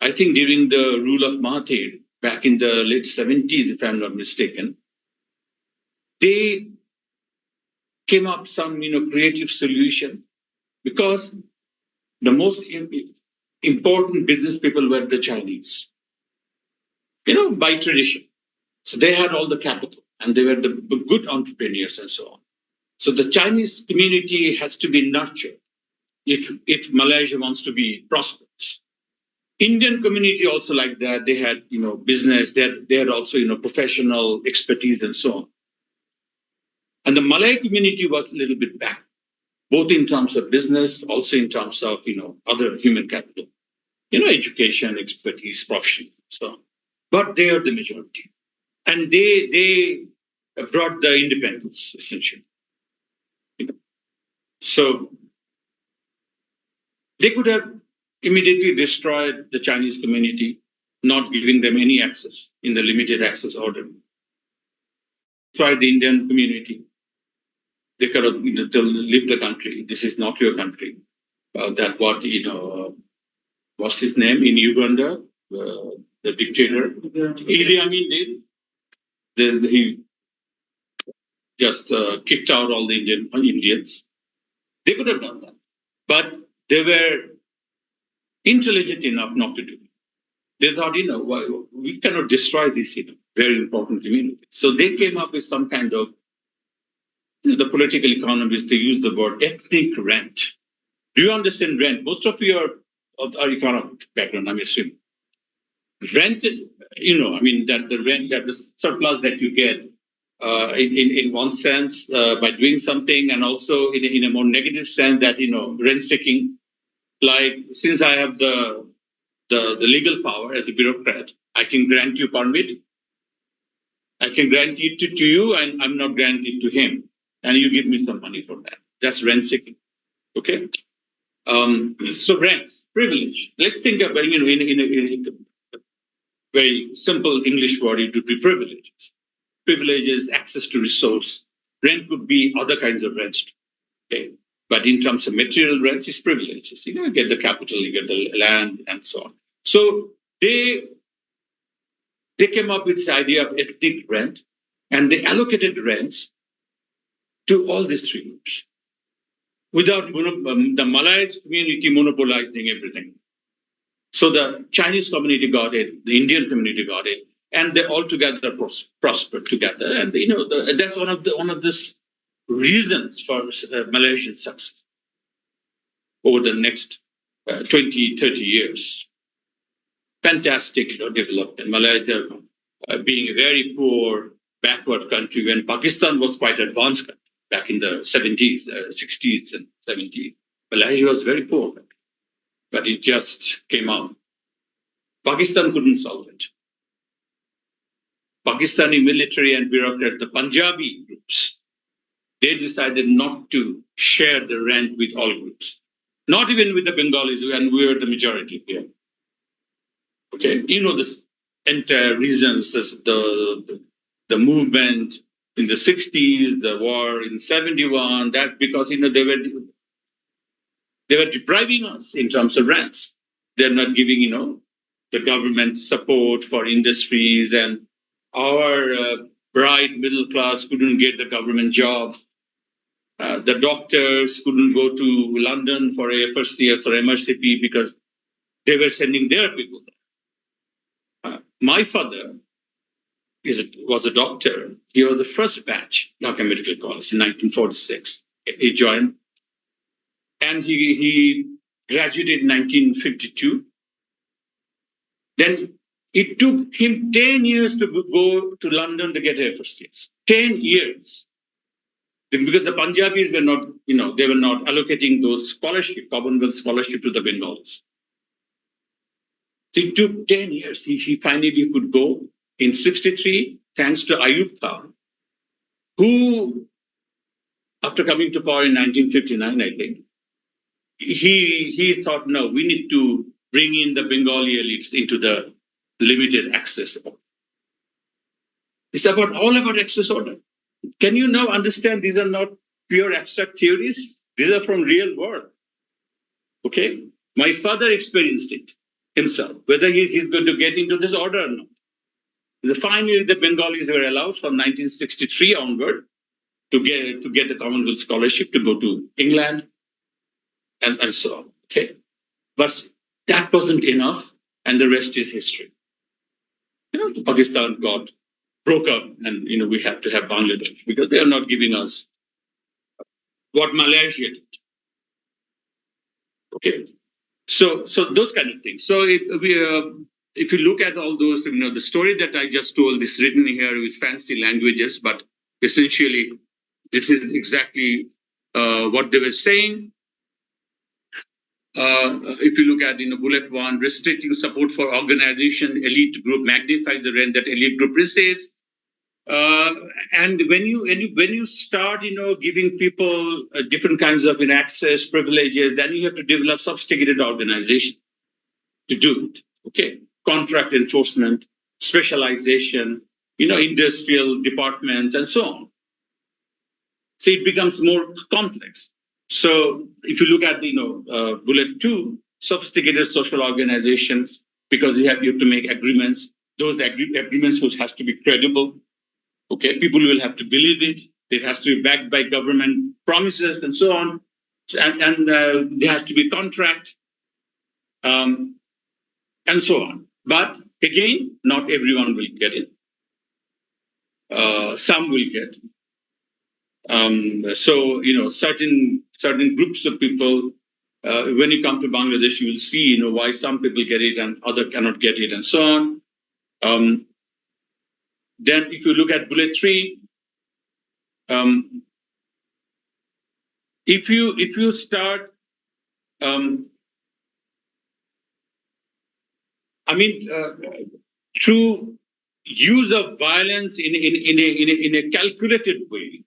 I think during the rule of Mahathir, back in the late 70s, if I'm not mistaken, they came up some creative solution, because the most important business people were the Chinese, by tradition. So they had all the capital and they were the good entrepreneurs and so on. So the Chinese community has to be nurtured if Malaysia wants to be prosperous. Indian community also like that. They had, business. They had also, professional expertise and so on. And the Malay community was a little bit back. both in terms of business, also in terms of, other human capital, education, expertise, profession, so on. But they are the majority. And they brought the independence, essentially. So they could have immediately destroyed the Chinese community, not giving them any access in the limited access order. Destroyed the Indian community. They could have leave the country. This is not your country. That what, what's his name in Uganda? The dictator, Idi Amin did. Then he just kicked out all the Indians. They could have done that. But they were intelligent enough not to do it. They thought, we cannot destroy this very important community. So they came up with some kind of, the political economists, they use the word ethnic rent. Do you understand rent? Most of you are economic background, I'm assuming. Rent, that the rent, that the surplus that you get in one sense by doing something, and also in a more negative sense that, rent seeking. Like, since I have the legal power as a bureaucrat, I can grant you permit. I can grant it to you, and I'm not granting it to him, and you give me some money for that. That's rent seeking. Okay. So rent privilege. Let's think about in a very simple English word. It would be privileges. Privileges, access to resource. Rent could be other kinds of rents. Okay. But in terms of material rents, it's privileges. You get the capital, you get the land, and so on. So they came up with this idea of ethnic rent, and they allocated rents to all these three groups without the Malay community monopolizing everything. So the Chinese community got it, the Indian community got it, and they all together prospered together. And that's one of the reasons for Malaysian success over the next 20, 30 years. Fantastic development. Malaysia being a very poor, backward country when Pakistan was quite advanced country back in the 70s, 60s and 70s. Malaysia was very poor, but it just came out. Pakistan couldn't solve it. Pakistani military and bureaucrats, the Punjabi groups, they decided not to share the rent with all groups, not even with the Bengalis, and we were the majority here. Okay, the entire reasons, the movement in the 60s, the war in 71, that because they were depriving us in terms of rents. They're not giving the government support for industries, and our bright middle class couldn't get the government job. The doctors couldn't go to London for a first year for MRCP because they were sending their people there. My father was a doctor. He was the first batch Dhaka Medical College in 1946. He joined, and he graduated in 1952. Then it took him 10 years to go to London to get a first year. 10 years. Because the Punjabis were not, they were not allocating those scholarship, Commonwealth scholarship to the Bengalis. So it took 10 years. He finally could go in 63, thanks to Ayub Khan, who, after coming to power in 1959, I think, he thought, no, we need to bring in the Bengali elites into the limited access order. It's all about access order. Can you now understand these are not pure abstract theories? These are from real world. Okay? My father experienced it himself, whether he's going to get into this order or not. Finally, the Bengalis were allowed from 1963 onward to get the Commonwealth scholarship to go to England and so on. Okay? But that wasn't enough, and the rest is history. Pakistan broke up, and we had to have Bangladesh because they are not giving us what Malaysia did. Okay, so those kind of things. So if you look at all those, the story that I just told is written here with fancy languages, but essentially this is exactly what they were saying. If you look at bullet one, restricting support for organization, elite group magnifies the rent that elite group receives. And when you start giving people different kinds of access privileges, then you have to develop sophisticated organization to do it. Okay, contract enforcement, specialization, industrial departments, and so on. So it becomes more complex. So if you look at bullet two, sophisticated social organizations, because you have to make agreements. Those agreements which has to be credible. Okay, people will have to believe it. It has to be backed by government promises and so on, and there has to be contract, and so on. But again, not everyone will get it. Some will get. So certain groups of people. When you come to Bangladesh, you will see why some people get it and others cannot get it, and so on. Then, if you look at bullet three, if you start, through use of violence in a calculated way,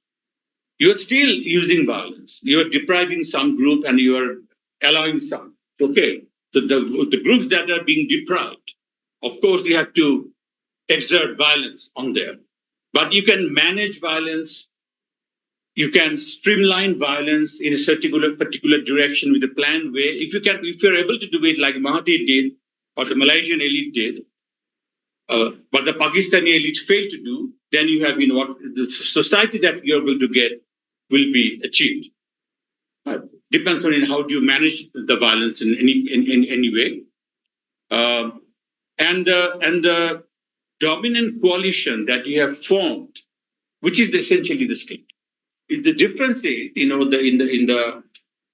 you are still using violence. You are depriving some group and you are allowing some. Okay, so the groups that are being deprived, of course, you have to exert violence on them, but you can manage violence. You can streamline violence in a particular direction with a planned way. If you're able to do it like Mahathir did, or the Malaysian elite did, but the Pakistani elite failed to do, then you have what the society that you're going to get will be achieved. Depends on how do you manage the violence in any way. And the dominant coalition that you have formed, which is essentially the state. The difference is, in the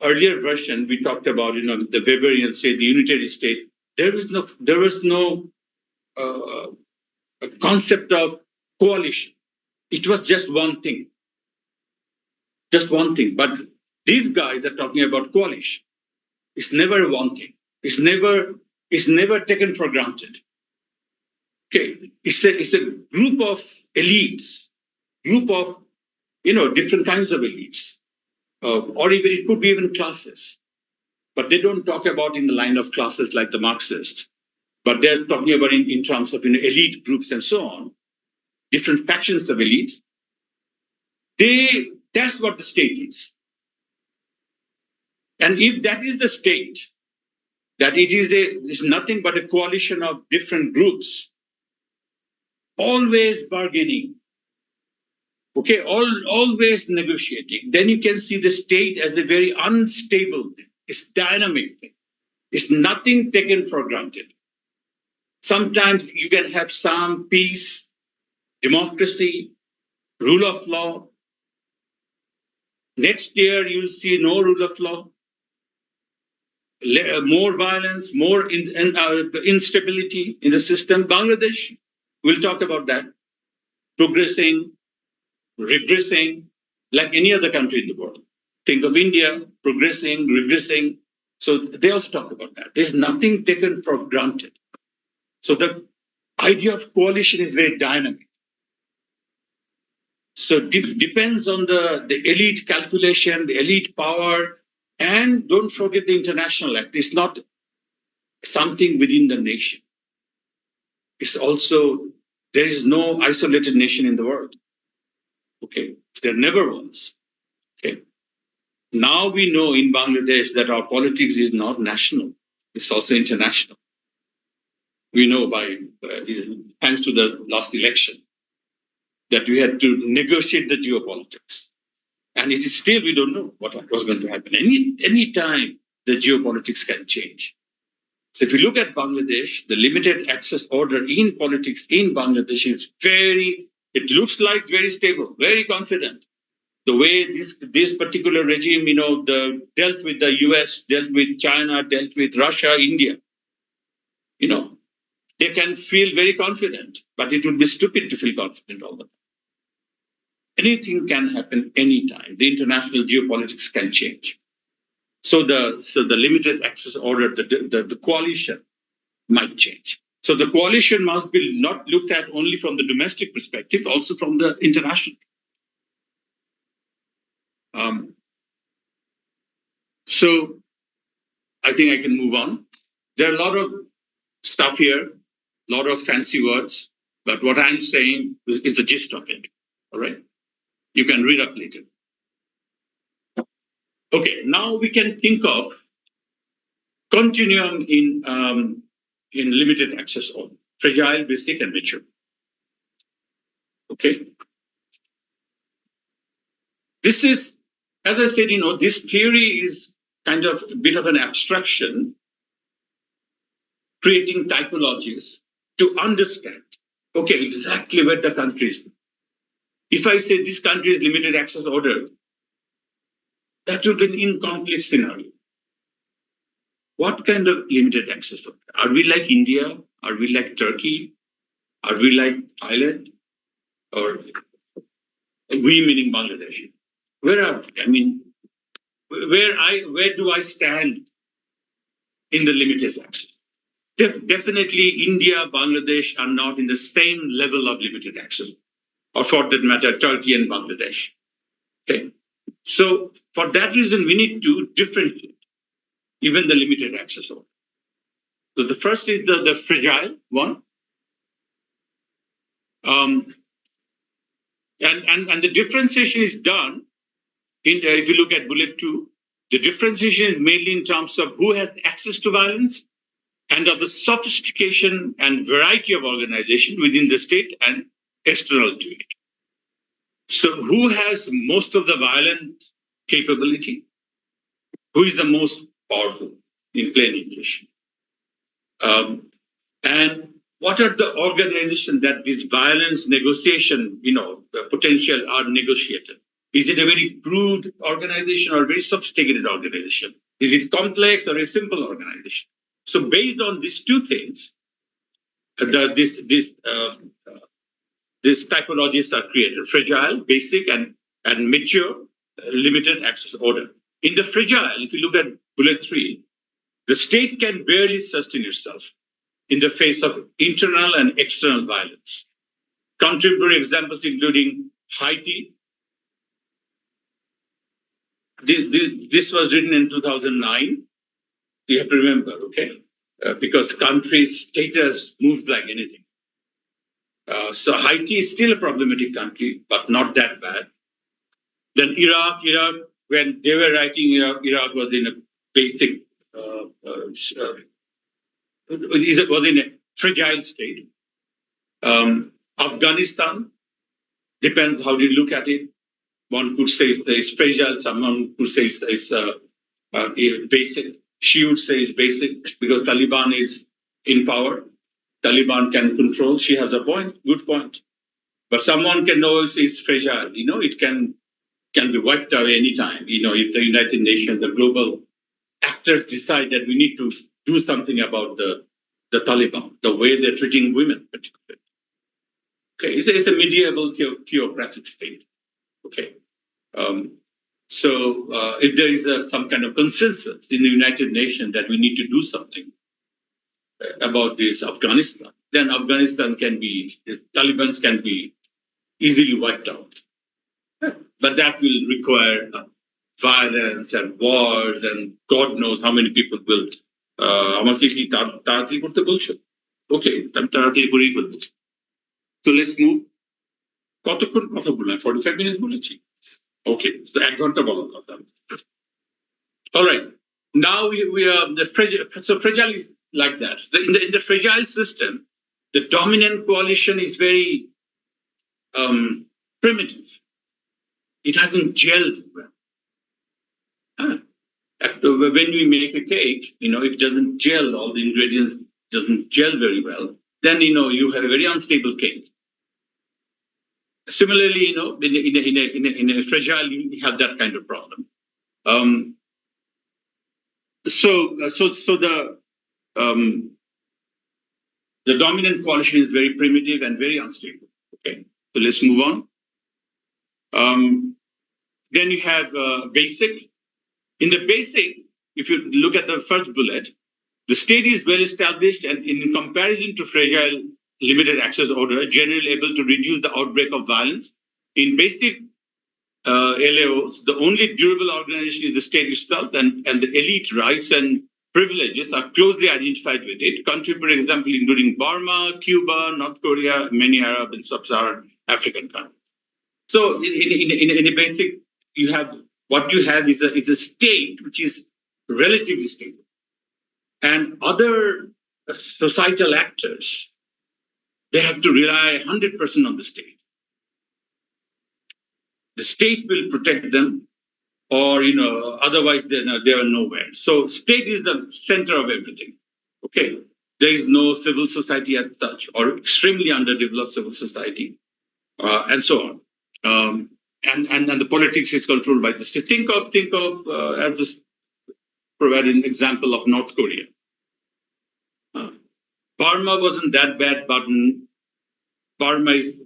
earlier version we talked about, the Weberian state, the unitary state. There was no concept of coalition. It was just one thing. But these guys are talking about coalition. It's never one thing. It's never taken for granted. Okay, it's a group of elites, group of different kinds of elites, or even it could be even classes. But they don't talk about in the line of classes like the Marxists. But they're talking about in terms of elite groups and so on, different factions of elites. That's what the state is. And if that is the state, that it is nothing but a coalition of different groups, always bargaining, okay, always negotiating, then you can see the state as a very unstable thing. It's dynamic thing. It's nothing taken for granted. Sometimes you can have some peace, democracy, rule of law. Next year, you'll see no rule of law, more violence, more instability in the system. Bangladesh, we'll talk about that, progressing, regressing, like any other country in the world. Think of India, progressing, regressing. So they also talk about that. There's nothing taken for granted. So the idea of coalition is very dynamic. So depends on the elite calculation, the elite power, and don't forget the international act. It's not something within the nation. It's also, there is no isolated nation in the world. Okay, there never was. Okay, now we know in Bangladesh that our politics is not national; it's also international. We know by thanks to the last election that we had to negotiate the geopolitics. And it is still, we don't know what was going to happen. Any time the geopolitics can change. So if you look at Bangladesh, the limited access order in politics in Bangladesh is it looks like very stable, very confident. The way this particular regime, dealt with the US, dealt with China, dealt with Russia, India, they can feel very confident, but it would be stupid to feel confident all the time. anything can happen anytime. The international geopolitics can change. So the limited access order, the coalition might change. So the coalition must be not looked at only from the domestic perspective, also from the international. So I think I can move on. There are a lot of stuff here, a lot of fancy words, but what I'm saying is the gist of it. All right, you can read up later. Okay, now we can think of continuum in limited access order: fragile, basic, and mature. Okay, this is, as I said, this theory is kind of a bit of an abstraction, creating typologies to understand, okay, exactly where the country is. If I say this country is limited access order, that would be an incomplete scenario. What kind of limited access order? Are we like India? Are we like Turkey? Are we like Thailand? Or we meaning Bangladesh? Where are we? I mean, where do I stand in the limited access? Definitely India, Bangladesh are not in the same level of limited access, or for that matter, Turkey and Bangladesh. Okay. So for that reason, we need to differentiate even the limited access order. So the first is the fragile one. And the differentiation is done if you look at bullet 2, the differentiation is mainly in terms of who has access to violence and of the sophistication and variety of organization within the state and external to it. So who has most of the violent capability? Who is the most powerful, in plain English? And what are the organizations that this violence negotiation, potential are negotiated? Is it a very crude organization or a very sophisticated organization? Is it complex or a simple organization? So based on these two things, these typologies are created: fragile, basic, and mature, limited access order. In the fragile, if you look at bullet 3, the state can barely sustain itself in the face of internal and external violence. Contemporary examples including Haiti. This was written in 2009. You have to remember, okay? Because country's status moves like anything. So Haiti is still a problematic country, but not that bad. Then Iraq, when they were writing Iraq was in a basic, was in a fragile state. Afghanistan, depends how you look at it. One could say it's fragile, someone could say it's basic. She would say it's basic because Taliban is in power. Taliban can control. She has a point, good point. But someone can know it's fragile. It can be wiped away anytime. If the United Nations, the global actors decide that we need to do something about the Taliban, the way they're treating women, particularly. Okay, it's a medieval theocratic state. Okay. So if there is some kind of consensus in the United Nations that we need to do something about this Afghanistan, then Afghanistan the Taliban can be easily wiped out. But that will require violence and wars, and God knows how many people will. Okay, so let's move. কতক্ষণ কথা বললাম 45 minutes বলেছি okay so 1 ঘন্টা বলার কথা all right now we are fragile like that in the fragile system the dominant coalition is very primitive. It hasn't gelled well. When we make a cake, if it doesn't gel, all the ingredients doesn't gel very well, then you have a very unstable cake. Similarly, in a fragile, you have that kind of problem. So the dominant coalition is very primitive and very unstable. Okay, so let's move on. Then you have basic. In the basic, if you look at the first bullet, the state is well established and in comparison to fragile limited access order, generally able to reduce the outbreak of violence. In basic LAOs, the only durable organization is the state itself, and the elite rights and privileges are closely identified with it. Countries, for example, including Burma, Cuba, North Korea, many Arab and sub-Saharan African countries. So in a basic, you have what you have is a state which is relatively stable. And other societal actors, they have to rely 100% on the state. The state will protect them, or otherwise they are nowhere. So state is the center of everything. Okay, there is no civil society as such, or extremely underdeveloped civil society, and so on. And the politics is controlled by the state. Think of as this provide an example of North Korea. Burma wasn't that bad, but Burma is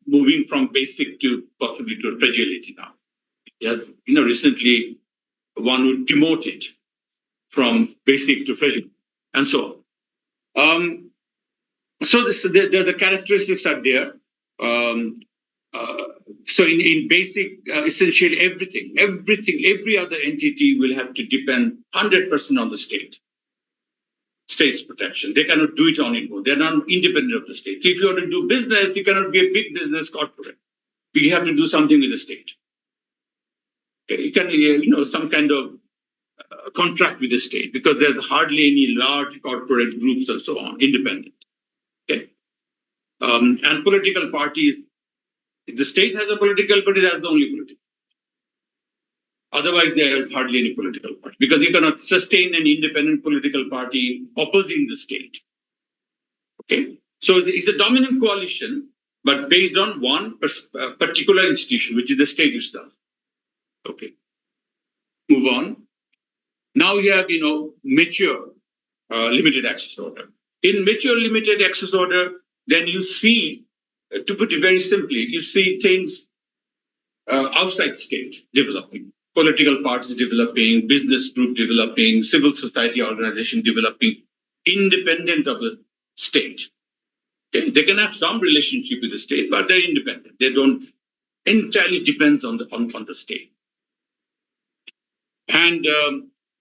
moving from basic to possibly to fragility now. Yes, recently one would demote it from basic to fragile, and so on. So the characteristics are there. So in basic, essentially every other entity will have to depend 100% on the state's protection. They cannot do it on its own. They're not independent of the state. So if you want to do business, you cannot be a big business corporate. You have to do something with the state. Okay, you can, some kind of contract with the state, because there's hardly any large corporate groups and so on, independent. Okay, and political parties. The state has a political party, that's the only political. Otherwise, there are hardly any political party, because you cannot sustain an independent political party opposing the state. Okay, so it's a dominant coalition, but based on one particular institution, which is the state itself. Okay, move on. Now you have, mature limited access order. In mature limited access order, then you see, to put it very simply, you see things outside state developing, political parties developing, business group developing, civil society organization developing, independent of the state. Okay? They can have some relationship with the state, but they're independent. They don't entirely depend on the state. And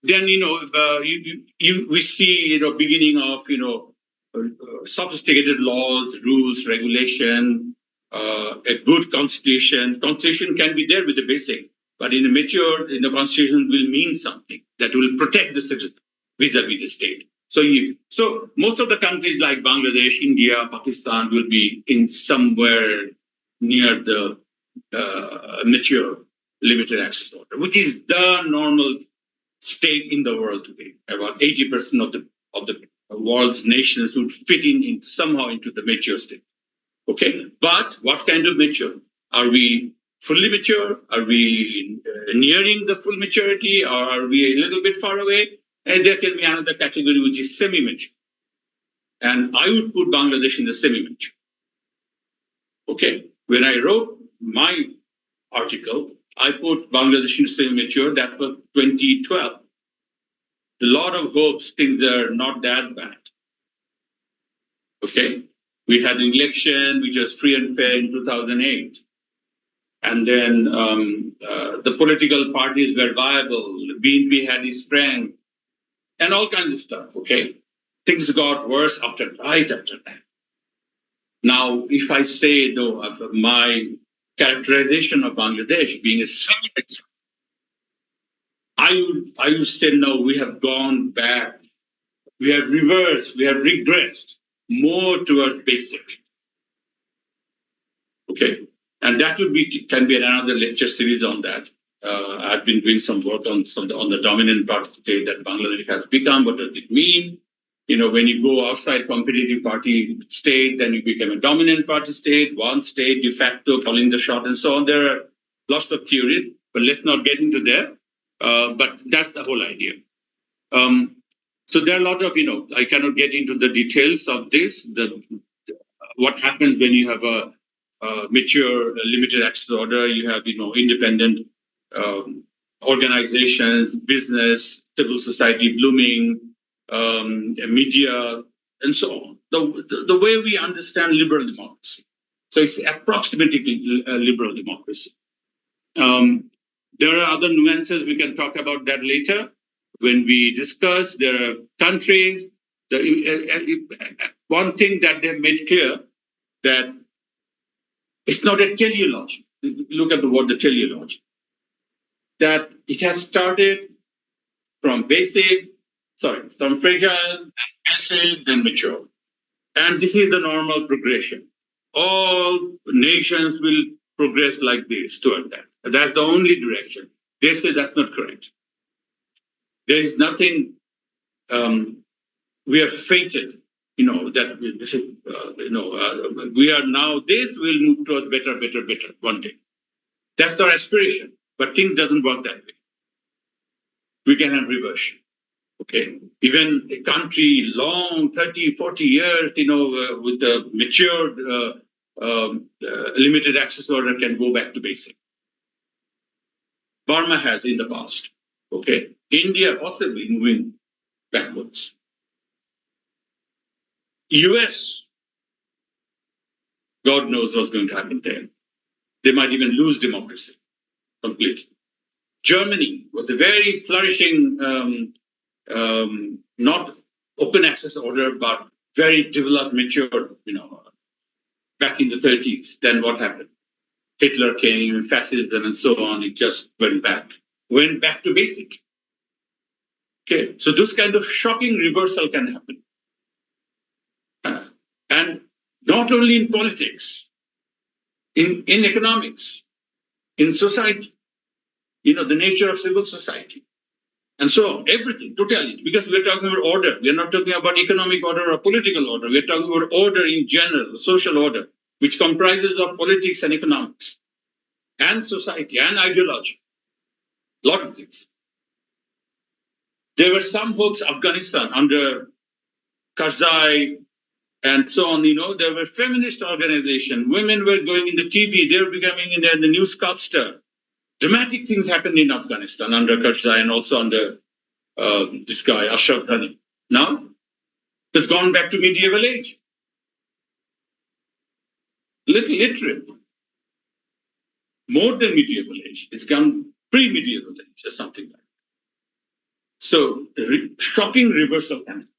then we see beginning of sophisticated laws, rules, regulation, a good constitution. Constitution can be there with the basic, but in a mature, the constitution will mean something that will protect the citizen vis-a-vis the state. So most of the countries like Bangladesh, India, Pakistan will be in somewhere near the mature limited access order, which is the normal state in the world today. About 80% of the world's nations would fit in somehow into the mature state. Okay, but what kind of mature? Are we fully mature? Are we nearing the full maturity, or are we a little bit far away? And there can be another category which is semi-mature. And I would put Bangladesh in the semi-mature. Okay, when I wrote my article, I put Bangladesh in semi-mature. That was 2012. A lot of hopes, things are not that bad. Okay, we had an election which was free and fair in 2008. And then the political parties were viable. BNP had its strength and all kinds of stuff. Okay, things got worse right after that. Now, if I say, my characterization of Bangladesh being a semi-mature, I would say, no, we have gone back. We have reversed, we have regressed more towards basic. Okay, and that can be another lecture series on that. I've been doing some work on the dominant party state that Bangladesh has become. What does it mean? When you go outside competitive party state, then you become a dominant party state, one state de facto calling the shot, and so on. There are lots of theories, but let's not get into there. But that's the whole idea. So there are a lot of, I cannot get into the details of this. What happens when you have a mature limited access order. You have, independent organizations, business, civil society blooming, media, and so on. The way we understand liberal democracy. So it's approximately liberal democracy. There are other nuances. We can talk about that later when we discuss. There are countries. One thing that they've made clear that it's not a teleology. Look at the word, the teleology. That it has started from from fragile, then basic, then mature. And this is the normal progression. All nations will progress like this toward that. That's the only direction. They say that's not correct. There is nothing, we are fated, that we are now this, will move towards better one day. That's our aspiration. But things doesn't work that way. We can have reversion. Okay. Even a country long 30, 40 years, with a matured limited access order can go back to basic. Burma has in the past. Okay. India possibly moving backwards. US, God knows what's going to happen there. They might even lose democracy completely. Germany was a very flourishing, not open access order, but very developed, mature, back in the 30s. Then what happened? Hitler came, fascism, and so on. It just went back to basic. Okay, so this kind of shocking reversal can happen. And not only in politics, in economics, in society, the nature of civil society. And so everything, totality, because we're talking about order. We're not talking about economic order or political order. We're talking about order in general, social order, which comprises of politics and economics and society and ideology. A lot of things. There were some hopes, Afghanistan under Karzai and so on, there were feminist organizations. Women were going in the TV. They were becoming in the newscaster. Dramatic things happened in Afghanistan under Karzai and also under this guy, Ashraf Ghani. Now, it's gone back to medieval age. Literally. More than medieval age. It's gone pre-medieval age or something like that. So, shocking reversal can happen.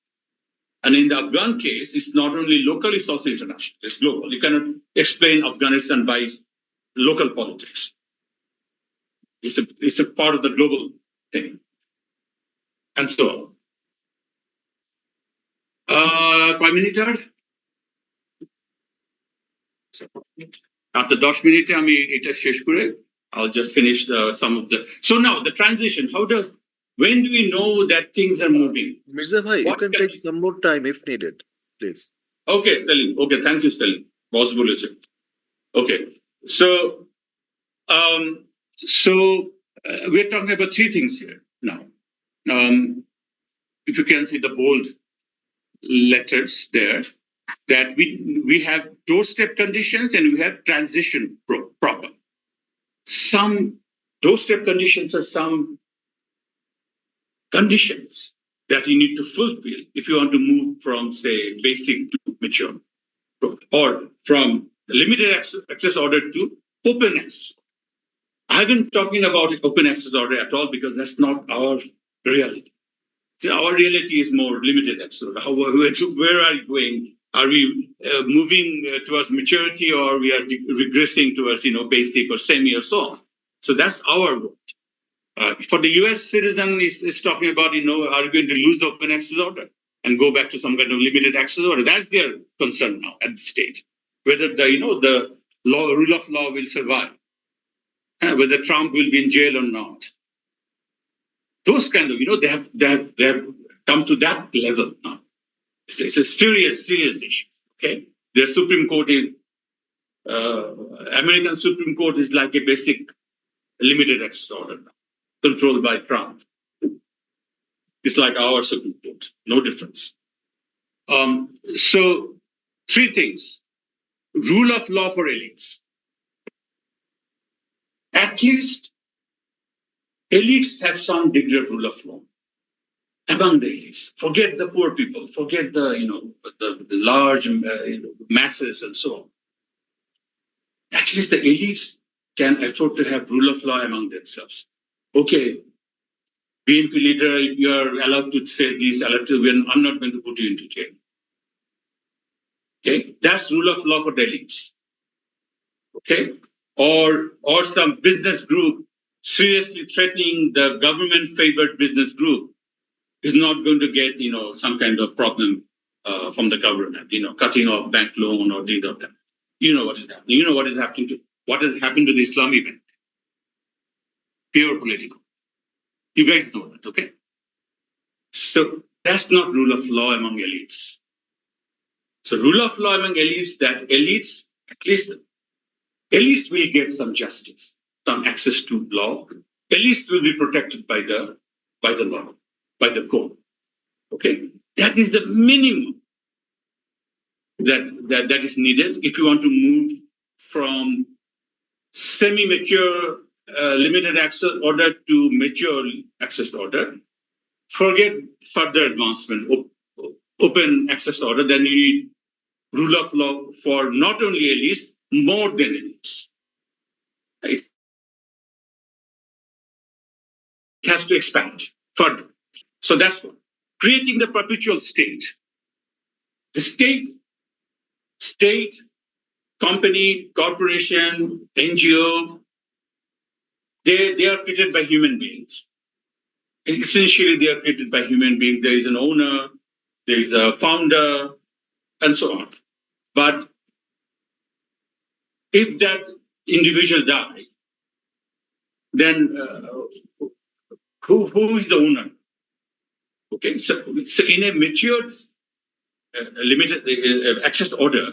And in the Afghan case, it's not only local, it's also international. It's global. You cannot explain Afghanistan by local politics. It's a part of the global thing. And so on. কয় minute আর after 10 minutes আমি এটা শেষ করে I'll just finish some of the. So now the transition. When do we know that things are moving? Mirza Bhai, you can take some more time if needed, please. Okay, Stalin. Okay, thank you, Stalin. Boss বলেছে. Okay, so we're talking about three things here now. If you can see the bold letters there, that we have doorstep conditions and we have transition problem. Some doorstep conditions are some conditions that you need to fulfill if you want to move from, say, basic to mature, or from limited access order to open access. I haven't talking about open access order at all because that's not our reality. See, our reality is more limited access order. Where are you going? Are we moving towards maturity, or we are regressing towards, basic or semi or so on? So that's our world. For the US citizen, is talking about, are we going to lose the open access order and go back to some kind of limited access order? That's their concern now at this stage. Whether the rule of law will survive, whether Trump will be in jail or not. Those kind of, they have come to that level now. It's a serious issue. Okay, their Supreme Court is American Supreme Court is like a basic limited access order now, controlled by Trump. It's like our Supreme Court, no difference. So, three things rule of law for elites. At least elites have some degree of rule of law among the elites. Forget the poor people, forget the large masses and so on. At least the elites can afford to have rule of law among themselves. Okay, BNP leader, if you are allowed to say this, I'm not going to put you into jail. Okay, that's rule of law for the elites. Okay, or some business group seriously threatening the government-favored business group is not going to get some kind of problem from the government, cutting off bank loan or this or that. You know what is happening. You know what has happened to the Islamic Bank. Pure political. You guys know that, okay? So that's not rule of law among elites. So rule of law among elites, that elites, at least elites will get some justice, some access to law. Elites will be protected by the law, by the court. Okay, that is the minimum that is needed if you want to move from semi-mature limited access order to mature access order. Forget further advancement, open access order. Then you need rule of law for not only elites, more than elites. Right? It has to expand further. So that's what. Creating the perpetual state. The state, company, corporation, NGO, they are created by human beings. And essentially, they are created by human beings. There is an owner, there is a founder, and so on. But if that individual dies, then who is the owner? Okay, so in a matured limited access order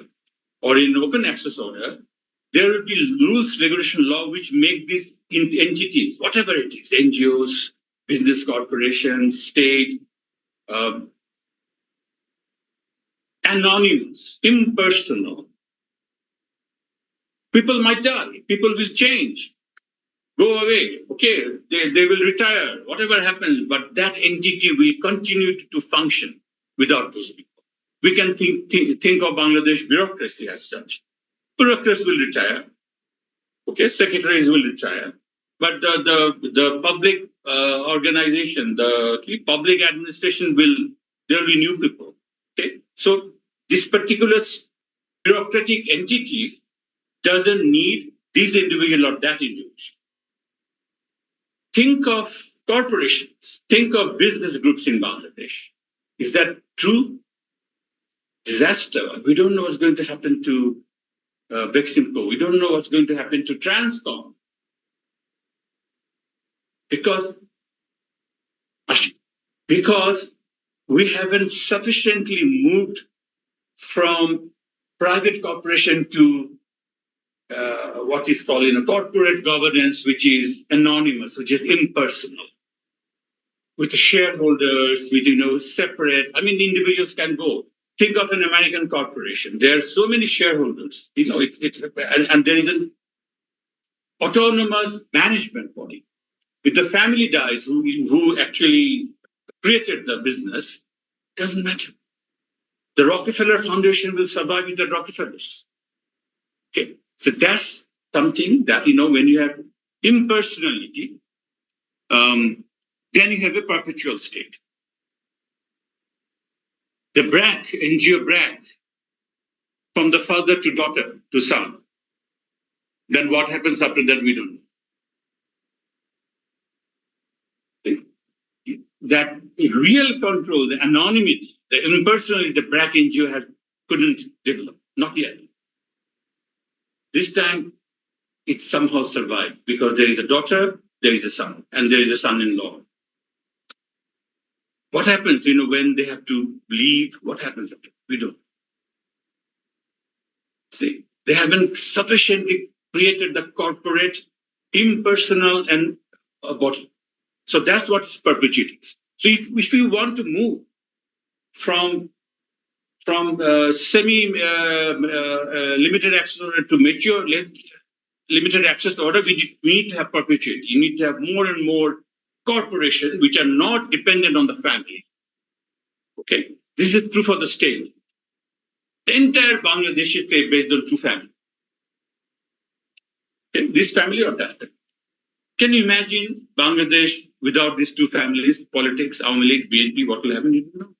or in open access order, there will be rules, regulation, law which make these entities, whatever it is, NGOs, business corporations, state, anonymous, impersonal. People might die, people will change, go away, okay, they will retire, whatever happens, but that entity will continue to function without those people. We can think of Bangladesh bureaucracy as such. Bureaucrats will retire, okay, secretaries will retire, but the public organization, the public administration there will be new people, okay? So this particular bureaucratic entity doesn't need this individual or that individual. Think of corporations, think of business groups in Bangladesh. Is that true? Disaster. We don't know what's going to happen to Beximco. We don't know what's going to happen to Transcom. Because we haven't sufficiently moved from private corporation to what is called corporate governance, which is anonymous, which is impersonal, with the shareholders, with separate. I mean, individuals can go. Think of an American corporation. There are so many shareholders, and there is an autonomous management body. If the family dies, who actually created the business, doesn't matter. The Rockefeller Foundation will survive with the Rockefellers. Okay, so that's something that when you have impersonality, then you have a perpetual state. The NGO brag from the father to daughter to son. Then what happens after that, we don't know. That real control, the anonymity, the impersonality, the BRAC NGO couldn't develop, not yet. This time, it somehow survived because there is a daughter, there is a son, and there is a son-in-law. What happens, when they have to leave? What happens after? We don't. See, they haven't sufficiently created the corporate, impersonal, and body. So that's what is perpetuating. So if we want to move from from semi-limited access order to mature limited access order, we need to have perpetuity. You need to have more and more corporations which are not dependent on the family. Okay, this is true for the state. The entire Bangladeshi state based on two families. Okay, this family or that family. Can you imagine Bangladesh without these two families, politics, Awami League, BNP, what will happen? You don't know.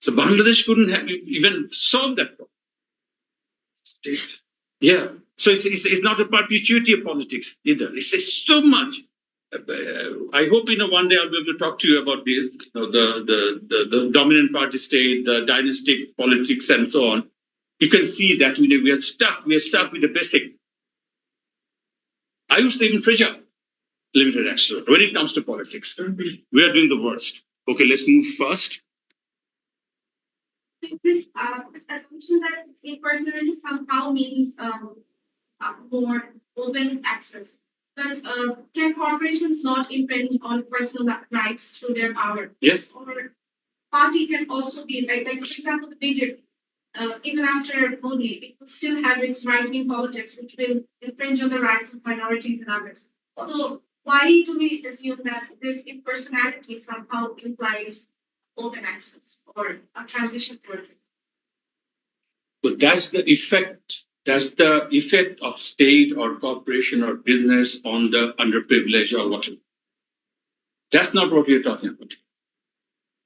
So Bangladesh couldn't have even solve that problem. State. Yeah. So it's not a perpetuity of politics either. It's so much. I hope one day I'll be able to talk to you about this, the dominant party state, the dynastic politics, and so on. You can see that we are stuck. We are stuck with the basic. I used to even pressure limited access when it comes to politics. We are doing the worst. Okay, let's move first. This assumption that impersonality somehow means more open access. But can corporations not infringe on personal rights through their power? Yes. Or party can also be like for example, the BJP. Even after Modi, it will still have its right-wing politics, which will infringe on the rights of minorities and others. So why do we assume that this impersonality somehow implies open access or a transition towards it? But that's the effect. That's the effect of state or corporation or business on the underprivileged or whatever. That's not what we're talking about.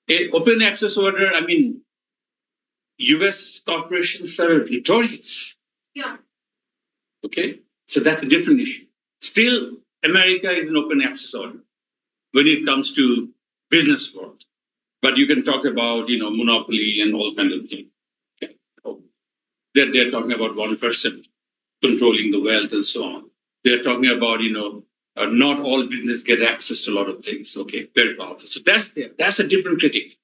A open access order, I mean, US corporations are notorious. Yeah. Okay? So that's a different issue. Still, America is an open access order when it comes to business world. But you can talk about, monopoly and all kinds of things. Okay? They're talking about one person controlling the wealth and so on. They're talking about, not all business get access to a lot of things. Okay, very powerful. So that's a different critique.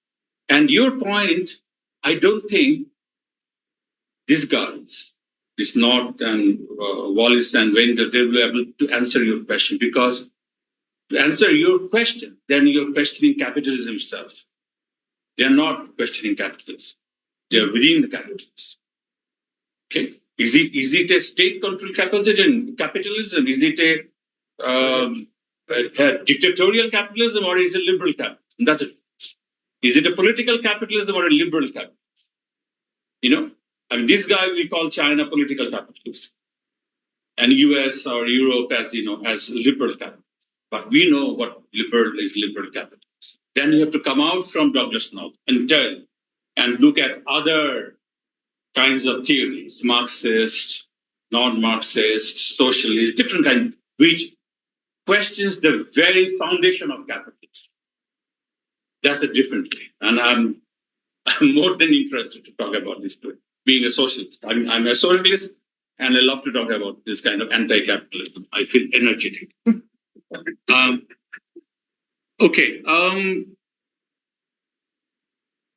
And your point, I don't think these guys, this North and Wallace and Wenger, they will be able to answer your question, because to answer your question, then you're questioning capitalism itself. They're not questioning capitalism. They're within the capitalism. Okay, is it a state-controlled capitalism? Is it a dictatorial capitalism, or is it liberal capitalism? That's it. Is it a political capitalism or a liberal capitalism? This guy we call China political capitalism, and US or Europe as liberal capitalism. But we know what liberal capitalism. Then you have to come out from Douglas North and look at other kinds of theories, Marxist, non-Marxist, socialist, different kinds, which questions the very foundation of capitalism. That's a different thing. And I'm more than interested to talk about this too. Being a socialist. I'm a socialist, and I love to talk about this kind of anti-capitalism. I feel energetic. Okay.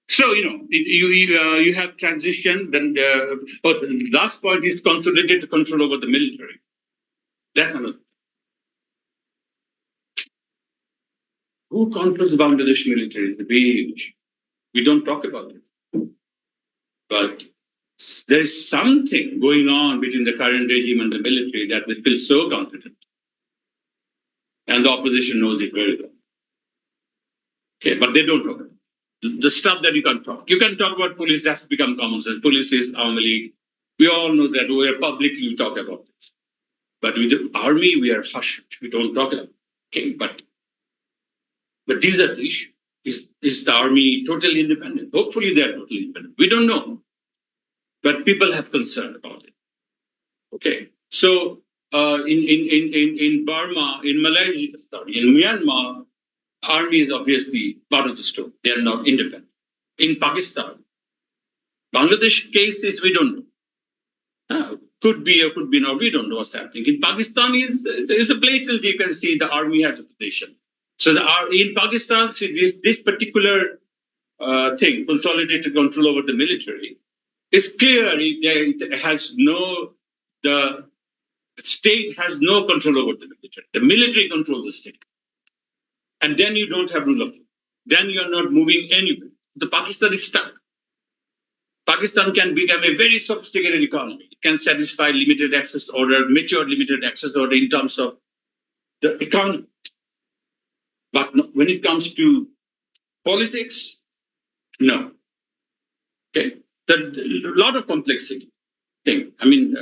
So, you have transition, then the last point is consolidated control over the military. That's another. Who controls Bangladesh military is a big issue. We don't talk about it. But there is something going on between the current regime and the military that we feel so confident. And the opposition knows it very well. Okay, but they don't talk about it. The stuff that you can talk. You can talk about police, that's become common sense. Police is Awami League. We all know that we are publicly we talk about this. But with the army, we are hushed. We don't talk about it. Okay, but these are the issue. Is the army totally independent? Hopefully they are totally independent. We don't know. But people have concern about it. Okay. So in Burma, in Malaysia, in Myanmar, army is obviously part of the story. They are not independent. In Pakistan, Bangladesh cases, we don't know. Could be or could be not. We don't know what's happening. In Pakistan, there is a blatant, you can see the army has a position. So in Pakistan, see this particular thing, consolidated control over the military, it's clear the state has no control over the military. The military controls the state. And then you don't have rule of law. Then you're not moving anywhere. The Pakistan is stuck. Pakistan can become a very sophisticated economy. It can satisfy limited access order, mature limited access order in terms of the economy. But when it comes to politics, no. Okay, there's a lot of complexity thing. I mean,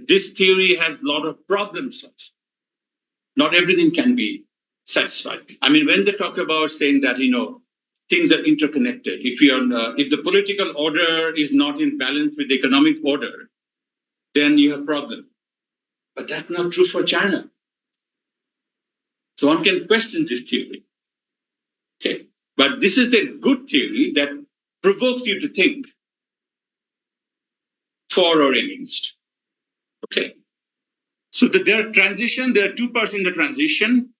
this theory has a lot of problems. Not everything can be satisfied. I mean, when they talk about saying that things are interconnected, if the political order is not in balance with the economic order, then you have problem. But that's not true for China. So one can question this theory. Okay, but this is a good theory that provokes you to think for or against. Okay. So there are two parts in the transition.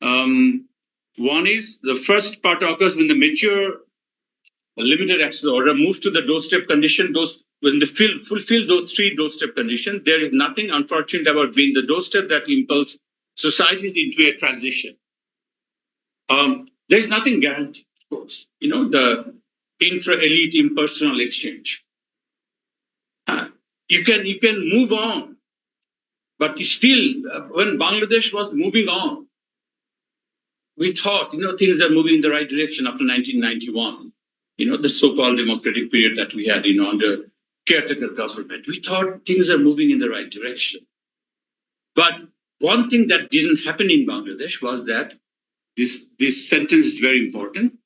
One is the first part occurs when the mature limited access order moves to the doorstep condition. When they fulfill those three doorstep conditions, there is nothing unfortunate about being the doorstep that impels societies into a transition. There is nothing guaranteed, of course. The intra-elite impersonal exchange. You can move on, but still, when Bangladesh was moving on, we thought, things are moving in the right direction after 1991. The so-called democratic period that we had, under caretaker government. We thought things are moving in the right direction. But one thing that didn't happen in Bangladesh was that this sentence is very important.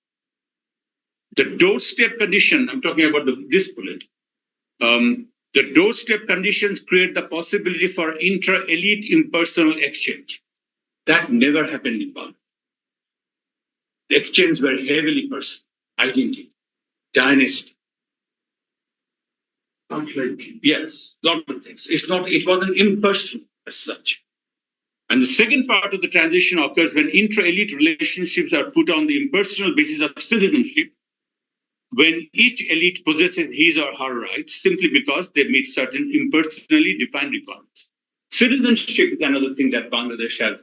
The doorstep condition, I'm talking about this bullet, the doorstep conditions create the possibility for intra-elite impersonal exchange. That never happened in Bangladesh. The exchange were heavily personal, identity, dynasty. Yes, a lot of things. It wasn't impersonal as such. And the second part of the transition occurs when intra-elite relationships are put on the impersonal basis of citizenship, when each elite possesses his or her rights simply because they meet certain impersonally defined requirements. Citizenship is another thing that Bangladesh has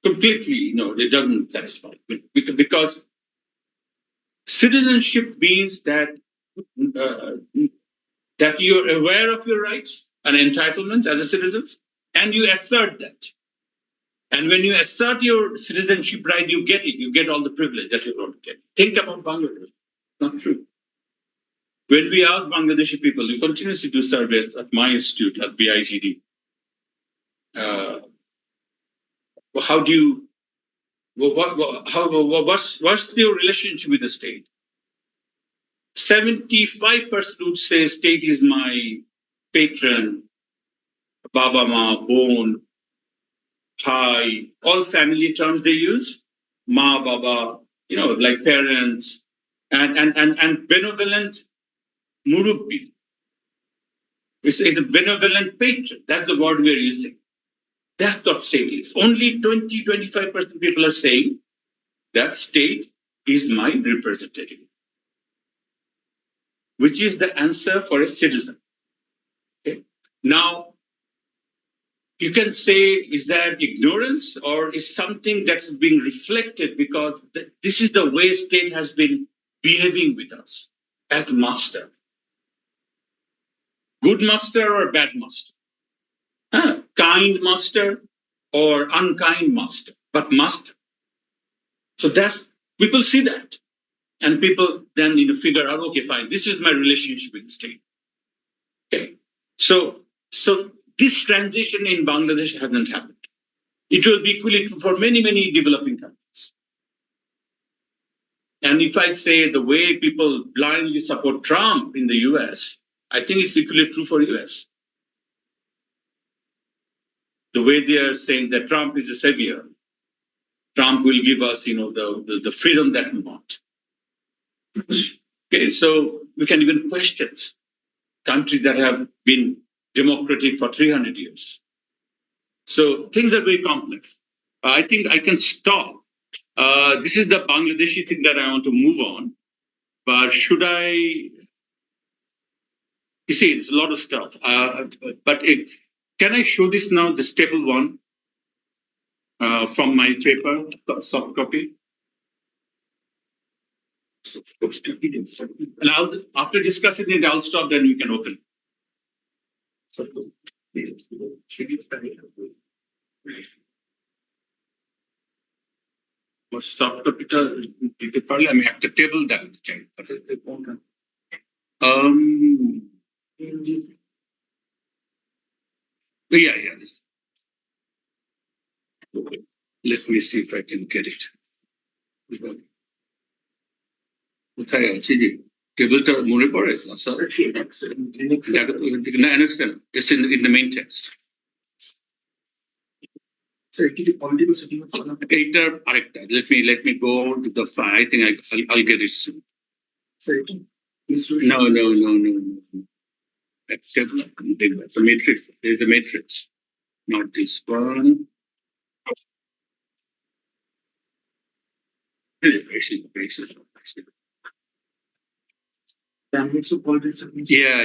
completely, it doesn't satisfy. Because citizenship means that you're aware of your rights and entitlements as a citizen, and you assert that. And when you assert your citizenship right, you get it. You get all the privilege that you're going to get. Think about Bangladesh. Not true. When we ask Bangladeshi people, we continuously do surveys at my institute at BIGD. What's your relationship with the state? 75% would say state is my patron, Baba Ma, Bon, Bhai, all family terms they use, Ma, Baba, like parents, and benevolent Murubbi. It's a benevolent patron. That's the word we're using. That's what state is. Only 20-25% people are saying that state is my representative, which is the answer for a citizen. Okay? Now, you can say, is that ignorance or is something that's being reflected because this is the way state has been behaving with us as master? Good master or bad master? Kind master or unkind master? But master. So people see that. And people then figure out, okay, fine, this is my relationship with the state. Okay. So this transition in Bangladesh hasn't happened. It will be equally true for many, many developing countries. And if I say the way people blindly support Trump in the US, I think it's equally true for US. The way they are saying that Trump is a savior, Trump will give us, the freedom that we want. Okay, so we can even question countries that have been democratic for 300 years. So things are very complex. I think I can stop. This is the Bangladeshi thing that I want to move on. But should I? You see, it's a lot of stuff. But can I show this now, this table one from my paper, soft copy? Now, after discussing it, I'll stop, then we can open. সফটওয়্যারটা দিতে পারলে আমি একটা table দেখাতে চাই। Yeah. Let me see if I can get it. কোথায় আছে যে টেবিলটা মনে পড়ে? It's in the main text. Eighter arekta. Let me go to the file. I think I'll get it soon. No. The matrix. There's a matrix. Not this one. Yeah.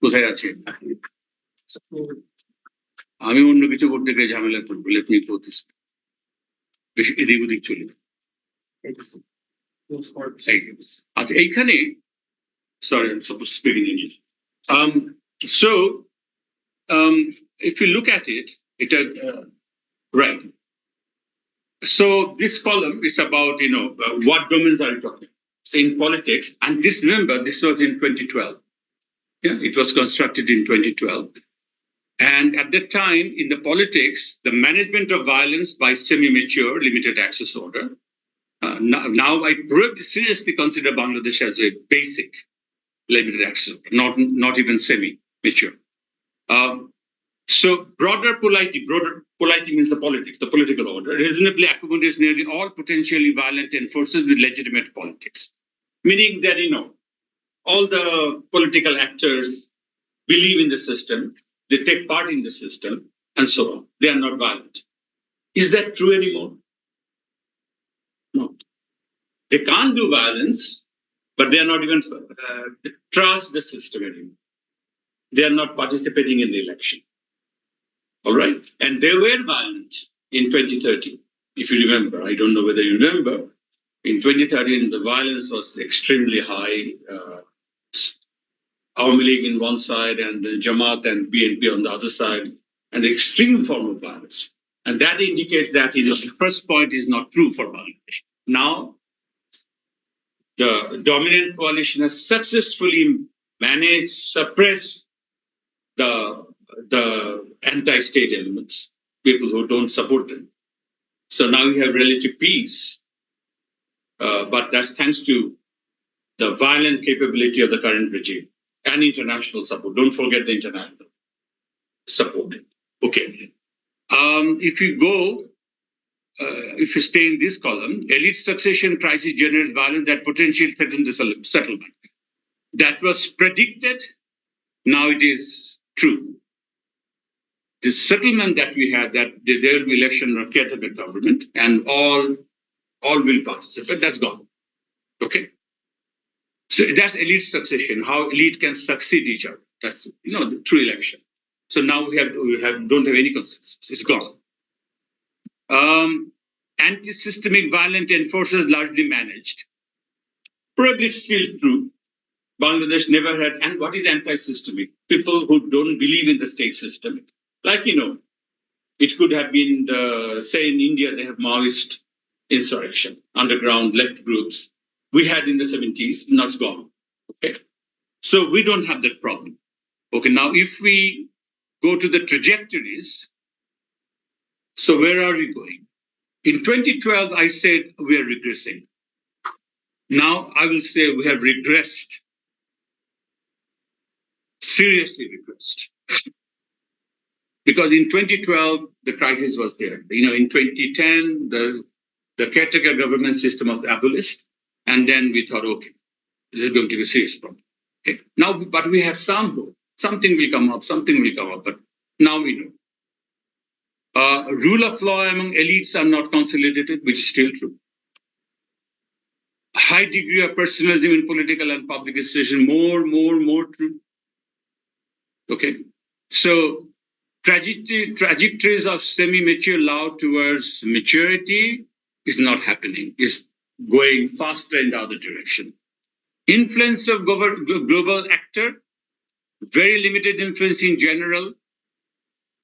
কোথায় আছে? আমি অন্য কিছু করতে গেলে ঝামেলা করবো। Let me go this. বেশি এদিক ওদিক চলে। আচ্ছা, এইখানে sorry, I'm supposed to speak in English. So if you look at it, right. So this column is about, what domains are you talking in politics? And remember, this was in 2012. Yeah, it was constructed in 2012. And at that time, in the politics, the management of violence by semi-mature limited access order. Now I seriously consider Bangladesh as a basic limited access order, not even semi-mature. So broader polity means the politics, the political order, reasonably accommodates nearly all potentially violent enforcers with legitimate politics. Meaning that, all the political actors believe in the system, they take part in the system, and so on. They are not violent. Is that true anymore? No. They can't do violence, but they are not even trust the system anymore. They are not participating in the election. All right? And they were violent in 2013, if you remember. I don't know whether you remember. In 2013, the violence was extremely high. Awami League in one side and the Jamaat and BNP on the other side, an extreme form of violence. And that indicates that, the first point is not true for Bangladesh. Now, the dominant coalition has successfully managed, suppressed the anti-state elements, people who don't support them. So now we have relative peace, but that's thanks to the violent capability of the current regime and international support. Don't forget the international support. Okay. If you stay in this column, elite succession crisis generates violence that potentially threatens the settlement. That was predicted. Now it is true. The settlement that we had, that there will be election of caretaker government and all will participate, that's gone. Okay. So that's elite succession, how elite can succeed each other. That's, the true election. So now we don't have any consensus. It's gone. Anti-systemic violent enforcers largely managed. Probably still true. Bangladesh never had, and what is anti-systemic? People who don't believe in the state system. Like, it could have been say in India, they have Maoist insurrection, underground left groups. We had in the 70s, now it's gone. Okay. So we don't have that problem. Okay, now if we go to the trajectories, so where are we going? In 2012, I said we are regressing. Now I will say we have regressed, seriously regressed. Because in 2012, the crisis was there. In 2010, the caretaker government system was abolished. And then we thought, okay, this is going to be a serious problem. Okay. Now, but we have some hope. Something will come up, but now we know. Rule of law among elites are not consolidated, which is still true. High degree of personalism in political and public institutions, more true. Okay. So trajectories of semi-mature law towards maturity is not happening, is going faster in the other direction. Influence of global actor, very limited influence in general.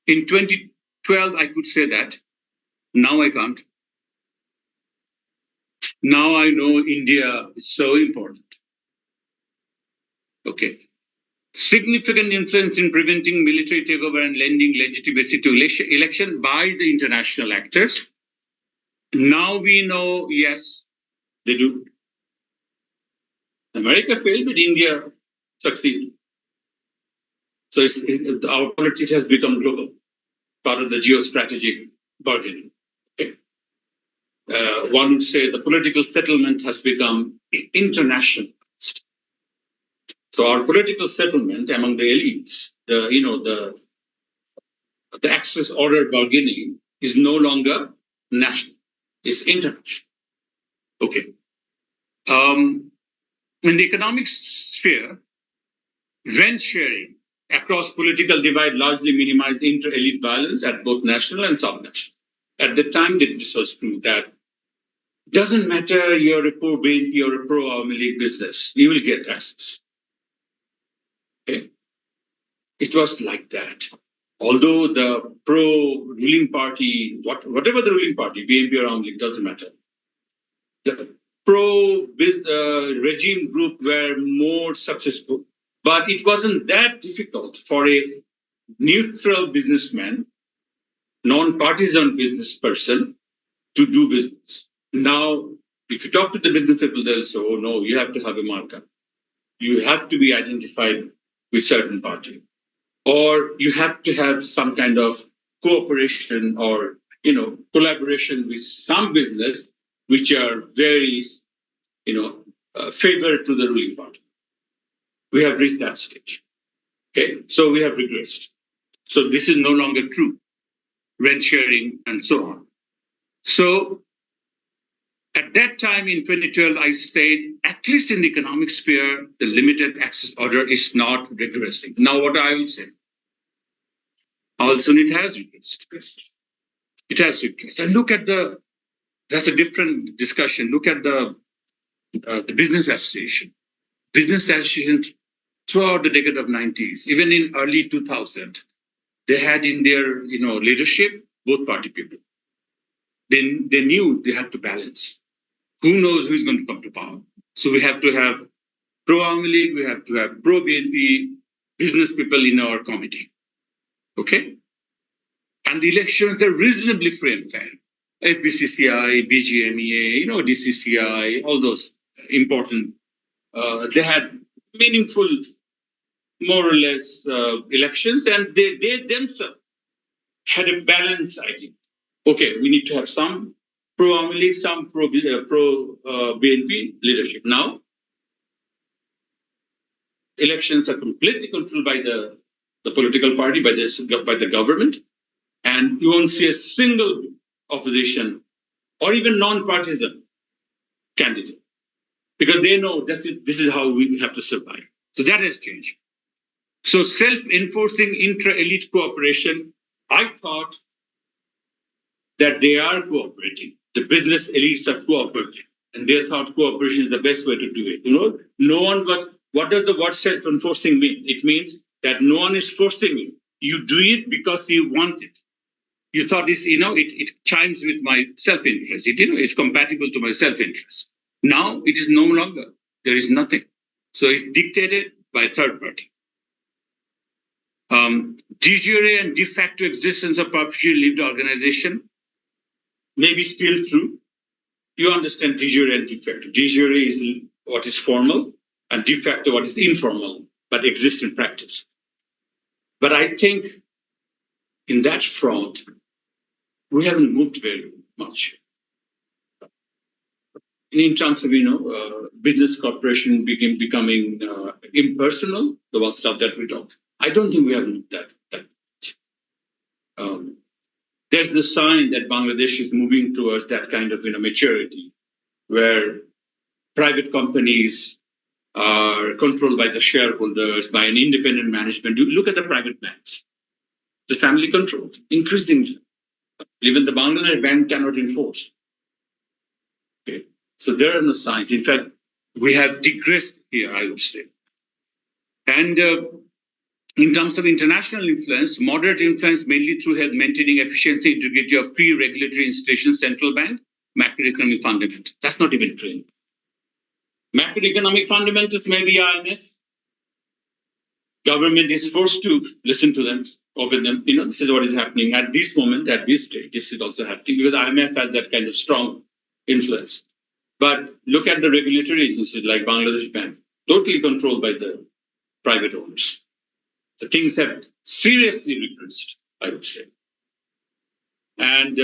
In 2012, I could say that. Now I can't. Now I know India is so important. Okay. Significant influence in preventing military takeover and lending legitimacy to election by the international actors. Now we know, yes, they do. America failed, but India succeeded. So our politics has become global, part of the geostrategic bargaining. Okay. One would say the political settlement has become international. So our political settlement among the elites, the access order bargaining is no longer national; it's international. Okay. In the economic sphere, rent sharing across political divide largely minimized inter-elite violence at both national and sub-national. At the time, this was true that doesn't matter you're a pro BNP or a pro Awami League business, you will get access. Okay. It was like that. Although the pro-ruling party, whatever the ruling party, BNP or Awami League, doesn't matter. The pro-regime group were more successful. But it wasn't that difficult for a neutral businessman, non-partisan business person to do business. Now, if you talk to the business people, they'll say, oh no, you have to have a markup. You have to be identified with certain party. Or you have to have some kind of cooperation or collaboration with some business which are very favored to the ruling party. We have reached that stage. Okay, so we have regressed. So this is no longer true. Rent sharing and so on. So at that time in 2012, I said, at least in the economic sphere, the limited access order is not regressing. Now what I will say, also it has regressed. It has regressed. And look at that's a different discussion. Look at the business association. Business associations throughout the decade of 90s, even in early 2000, they had in their leadership both party people. They knew they had to balance. Who knows who's going to come to power? So we have to have pro-Awami League, we have to have pro-BNP business people in our committee. Okay? And the elections are reasonably free and fair. APCCI, BGMEA, DCCI, all those important. They had meaningful, more or less, elections, and they themselves had a balanced idea. Okay, we need to have some pro-Awami League, some pro-BNP leadership. Now, elections are completely controlled by the political party, by the government, and you won't see a single opposition or even non-partisan candidate because they know this is how we have to survive. So that has changed. So self-enforcing intra-elite cooperation, I thought that they are cooperating. The business elites are cooperating. And they thought cooperation is the best way to do it. No one was, what does the word self-enforcing mean? It means that no one is forcing you. You do it because you want it. You thought this, it chimes with my self-interest. It's compatible to my self-interest. Now it is no longer. There is nothing. So it's dictated by a third party. De jure and de facto existence of perpetually lived organization may be still true. You understand de jure and de facto. De jure is what is formal, and de facto what is informal, but exists in practice. But I think in that front, we haven't moved very much. In terms of business cooperation becoming impersonal, the one stuff that we talk. I don't think we have moved that much. There's the sign that Bangladesh is moving towards that kind of maturity, where private companies are controlled by the shareholders, by an independent management. You look at the private banks, the family controlled, increasingly. Even the Bangladesh bank cannot enforce. Okay. So there are no signs. In fact, we have digressed here, I would say. And in terms of international influence, moderate influence mainly through maintaining efficiency, integrity of pre-regulatory institutions, central bank, macroeconomic fundamentals. That's not even true. Macroeconomic fundamentals may be IMF. Government is forced to listen to them, obey them. This is what is happening at this moment, at this stage. This is also happening because IMF has that kind of strong influence. But look at the regulatory agencies like Bangladesh Bank, totally controlled by the private owners. The things have seriously regressed, I would say. And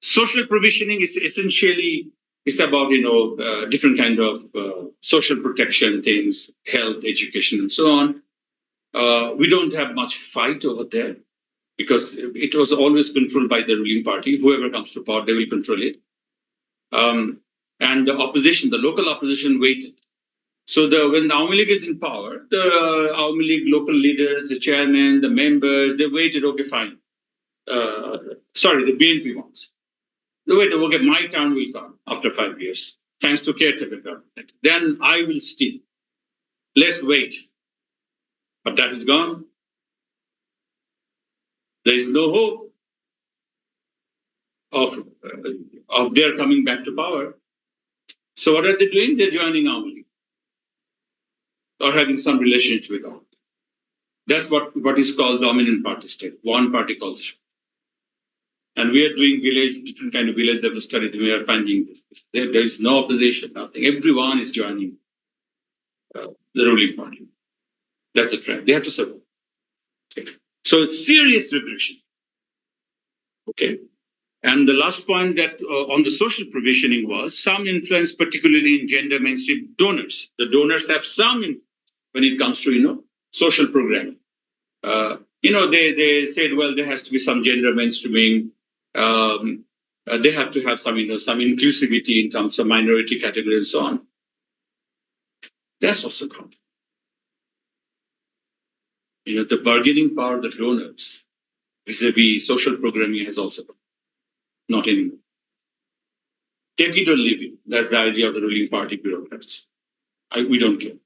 social provisioning is essentially, it's about, different kind of social protection things, health, education, and so on. We don't have much fight over there because it was always controlled by the ruling party. Whoever comes to power, they will control it. And the opposition, the local opposition waited. So when the Awami League is in power, the Awami League local leaders, the chairman, the members, they waited, okay, fine. The BNP ones. They waited, okay, my turn will come after 5 years, thanks to caretaker government. Then I will steal. Let's wait. But that is gone. There is no hope of their coming back to power. So what are they doing? They're joining Awami League or having some relationship with Awami. That's what is called dominant party state, one party culture. And we are doing different kind of village level studies. We are finding this. There is no opposition, nothing. Everyone is joining the ruling party. That's the trend. They have to survive. Okay. So serious regression. Okay. And the last point that on the social provisioning was some influence, particularly in gender mainstream donors. The donors have some influence when it comes to, social programming. They said, well, there has to be some gender mainstreaming. They have to have some inclusivity in terms of minority category and so on. That's also gone. The bargaining power of the donors vis-a-vis social programming has also gone. Not anymore. Take it or leave it. That's the idea of the ruling party bureaucrats. We don't care.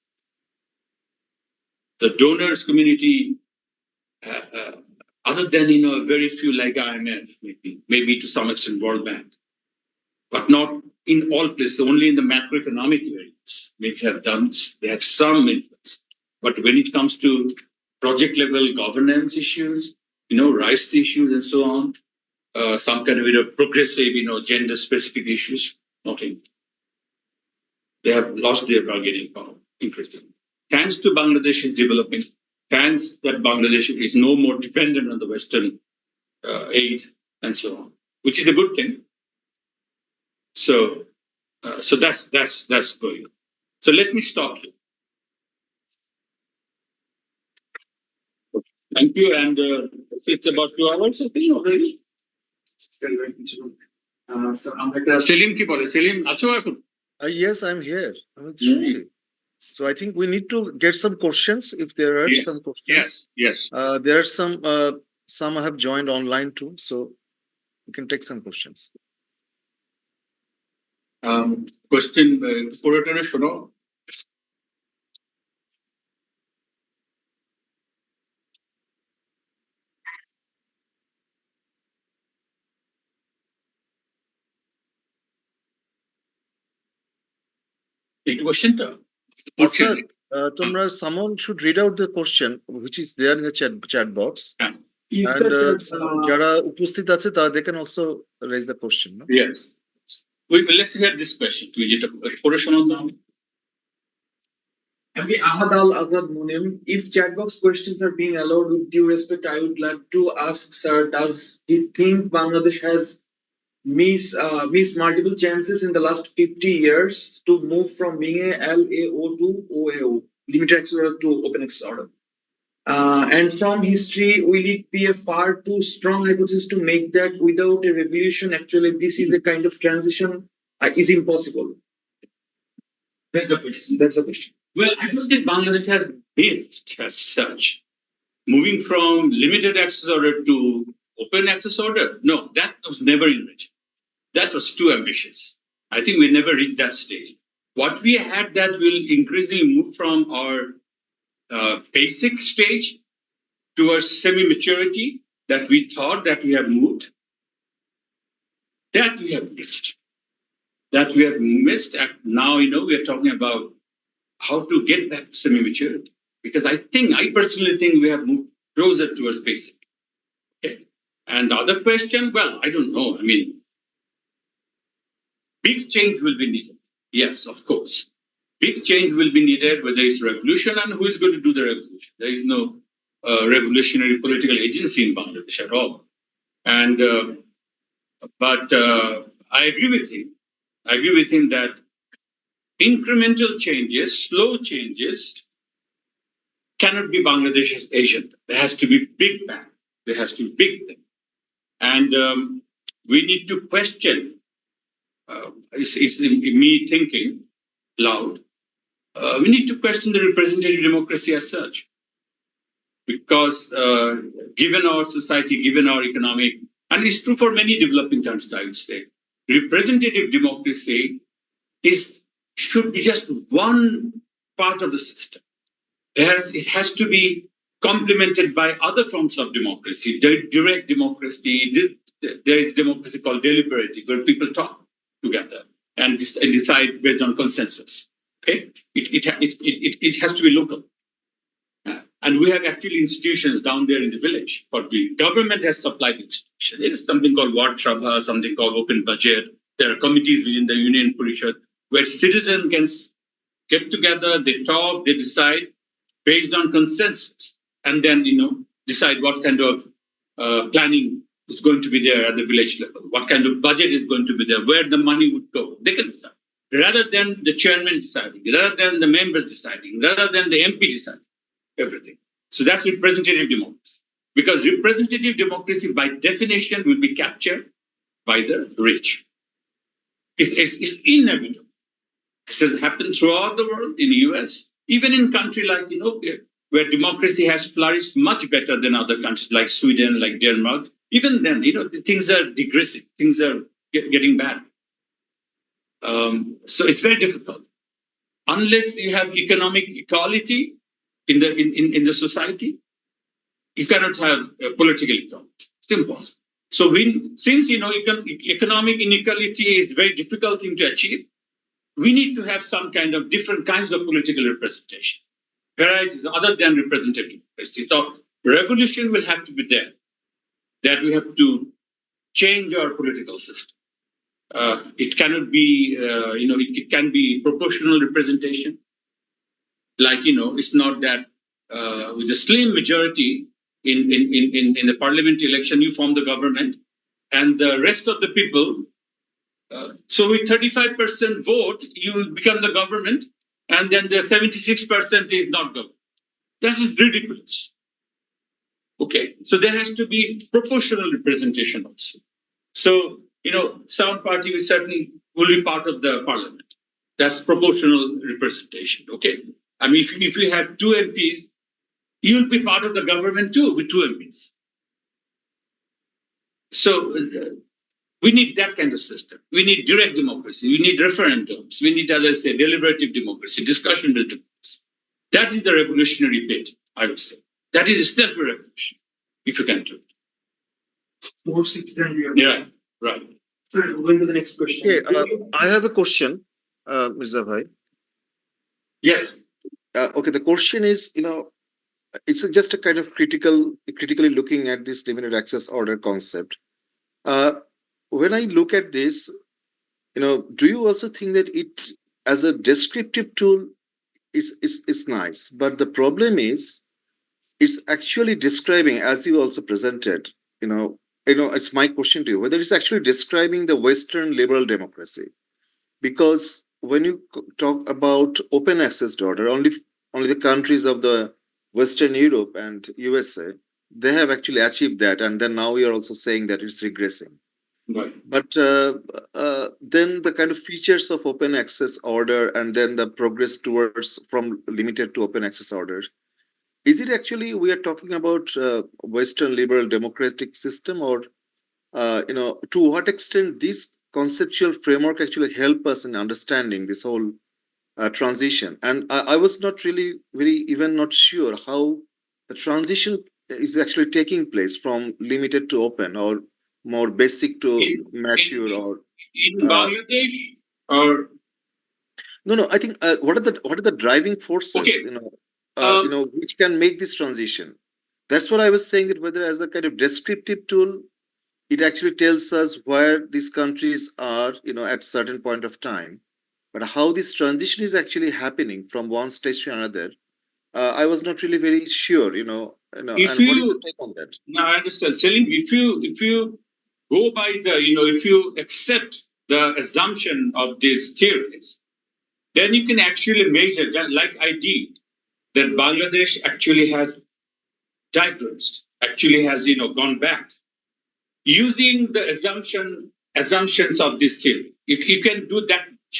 The donors community, other than very few like IMF, maybe to some extent World Bank, but not in all places. Only in the macroeconomic areas they have some influence. But when it comes to project level governance issues, rights issues and so on, some kind of progressive, gender specific issues, nothing. They have lost their bargaining power. Interesting. Thanks to Bangladesh's developing, thanks that Bangladesh is no more dependent on the Western aid and so on, which is a good thing. So that's going on. So let me stop here. Thank you. And it's about 2 hours, I think, already. Selim ki bole? Selim, acho এখন? Yes, I'm here. So I think we need to get some questions if there are some questions. Yes. There are some have joined online too, so we can take some questions. Question, Puratora Shono. Take a question. Someone should read out the question which is there in the chat box. Yeah. And যারা উপস্থিত আছে they can also raise the question. No? Yes. Let's hear this question. Ahad Al-Azad Munim, if chatbox questions are being allowed, with due respect, I would like to ask, sir, does he think Bangladesh has missed multiple chances in the last 50 years to move from being a LAO to OAO, limited access order to open access order? And from history, will it be a far too strong hypothesis to make that without a revolution, actually, this is a kind of transition is impossible? That's the question. That's the question. Well, I don't think Bangladesh has missed as such. Moving from limited access order to open access order, no, that was never in vision. That was too ambitious. I think we never reached that stage. What we had that will increasingly move from our basic stage towards semi-maturity that we thought that we have moved, that we have missed. That we have missed, and now we are talking about how to get back to semi-maturity. Because I personally think we have moved closer towards basic. Okay. And the other question, well, I don't know. I mean, big change will be needed. Yes, of course. Big change will be needed, whether it's revolution, and who is going to do the revolution? There is no revolutionary political agency in Bangladesh at all. And but I agree with him. I agree with him that incremental changes, slow changes, cannot be Bangladesh's agenda. There has to be big bang. There has to be big thing. And we need to question, it's me thinking loud, we need to question the representative democracy as such. Because given our society, given our economic, and it's true for many developing countries, I would say, representative democracy should be just one part of the system. It has to be complemented by other forms of democracy, direct democracy. There is democracy called deliberative, where people talk together and decide based on consensus. Okay, it has to be local. And we have actually institutions down there in the village. But the government has supplied institutions. There is something called Ward Sabha, something called Open Budget. There are committees within the Union Parishad where citizens can get together, they talk, they decide based on consensus, and then decide what kind of planning is going to be there at the village level, what kind of budget is going to be there, where the money would go. They can decide, rather than the chairman deciding, rather than the members deciding, rather than the MP deciding everything. So that's representative democracy. Because representative democracy, by definition, will be captured by the rich. It's inevitable. This has happened throughout the world, in the US, even in countries like where democracy has flourished much better than other countries like Sweden, like Denmark. Even then, things are digressing, things are getting bad. So it's very difficult. Unless you have economic equality in the society, you cannot have political equality. It's impossible. So since economic inequality is very difficult thing to achieve, we need to have some kind of different kinds of political representation, varieties other than representative democracy. So revolution will have to be there. That we have to change our political system. It cannot be, it can be proportional representation. Like, it's not that with a slim majority in the parliamentary election, you form the government, and the rest of the people, so with 35% vote, you become the government, and then the 76% is not government. This is ridiculous. Okay, so there has to be proportional representation also. So, Sound Party will certainly be part of the parliament. That's proportional representation. Okay, I mean, if you have two MPs, you'll be part of the government too with two MPs. So we need that kind of system. We need direct democracy. We need referendums. We need, as I say, deliberative democracy, discussion-based democracy. That is the revolutionary bit, I would say. That is itself a revolution, if you can do it. More citizenry. Yeah, right. So going to the next question. Okay, I have a question, Mirza Bhai. Yes. Okay, the question is, it's just a kind of critically looking at this limited access order concept. When I look at this, do you also think that it, as a descriptive tool, is nice? But the problem is, it's actually describing, as you also presented, it's my question to you, whether it's actually describing the Western liberal democracy. Because when you talk about open access order, only the countries of the Western Europe and USA, they have actually achieved that. And then now we are also saying that it's regressing. Right. But then the kind of features of open access order and then the progress towards from limited to open access order, is it actually we are talking about Western liberal democratic system, or to what extent this conceptual framework actually help us in understanding this whole transition. And I was not really very even not sure how the transition is actually taking place from limited to open or more basic to mature or in uh, Bangladesh or no, I think what are the driving forces, okay. Uh, which can make this transition. That's what I was saying, that whether as a kind of descriptive tool, it actually tells us where these countries are, at certain point of time, but how this transition is actually happening from one stage to another. I was not really very sure, if and what is your you take on that? now I understand, Selim, if you go by the if you accept the assumption of these theories, then you can actually measure, like I did, that Bangladesh actually has digressed, actually has gone back using the assumptions of this theory. You can do that much.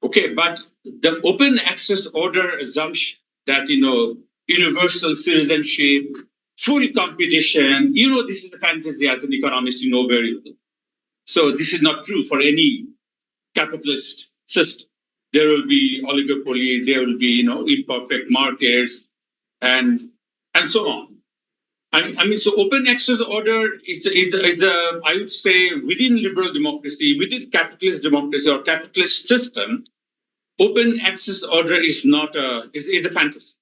Okay, but the open access order assumption that universal citizenship, full competition, this is a fantasy as an economist, very well. So this is not true for any capitalist system. There will be oligopoly, there will be imperfect markets, and so on. I mean, so open access order is a I would say within liberal democracy, within capitalist democracy or capitalist system, open access order is not is a fantasy.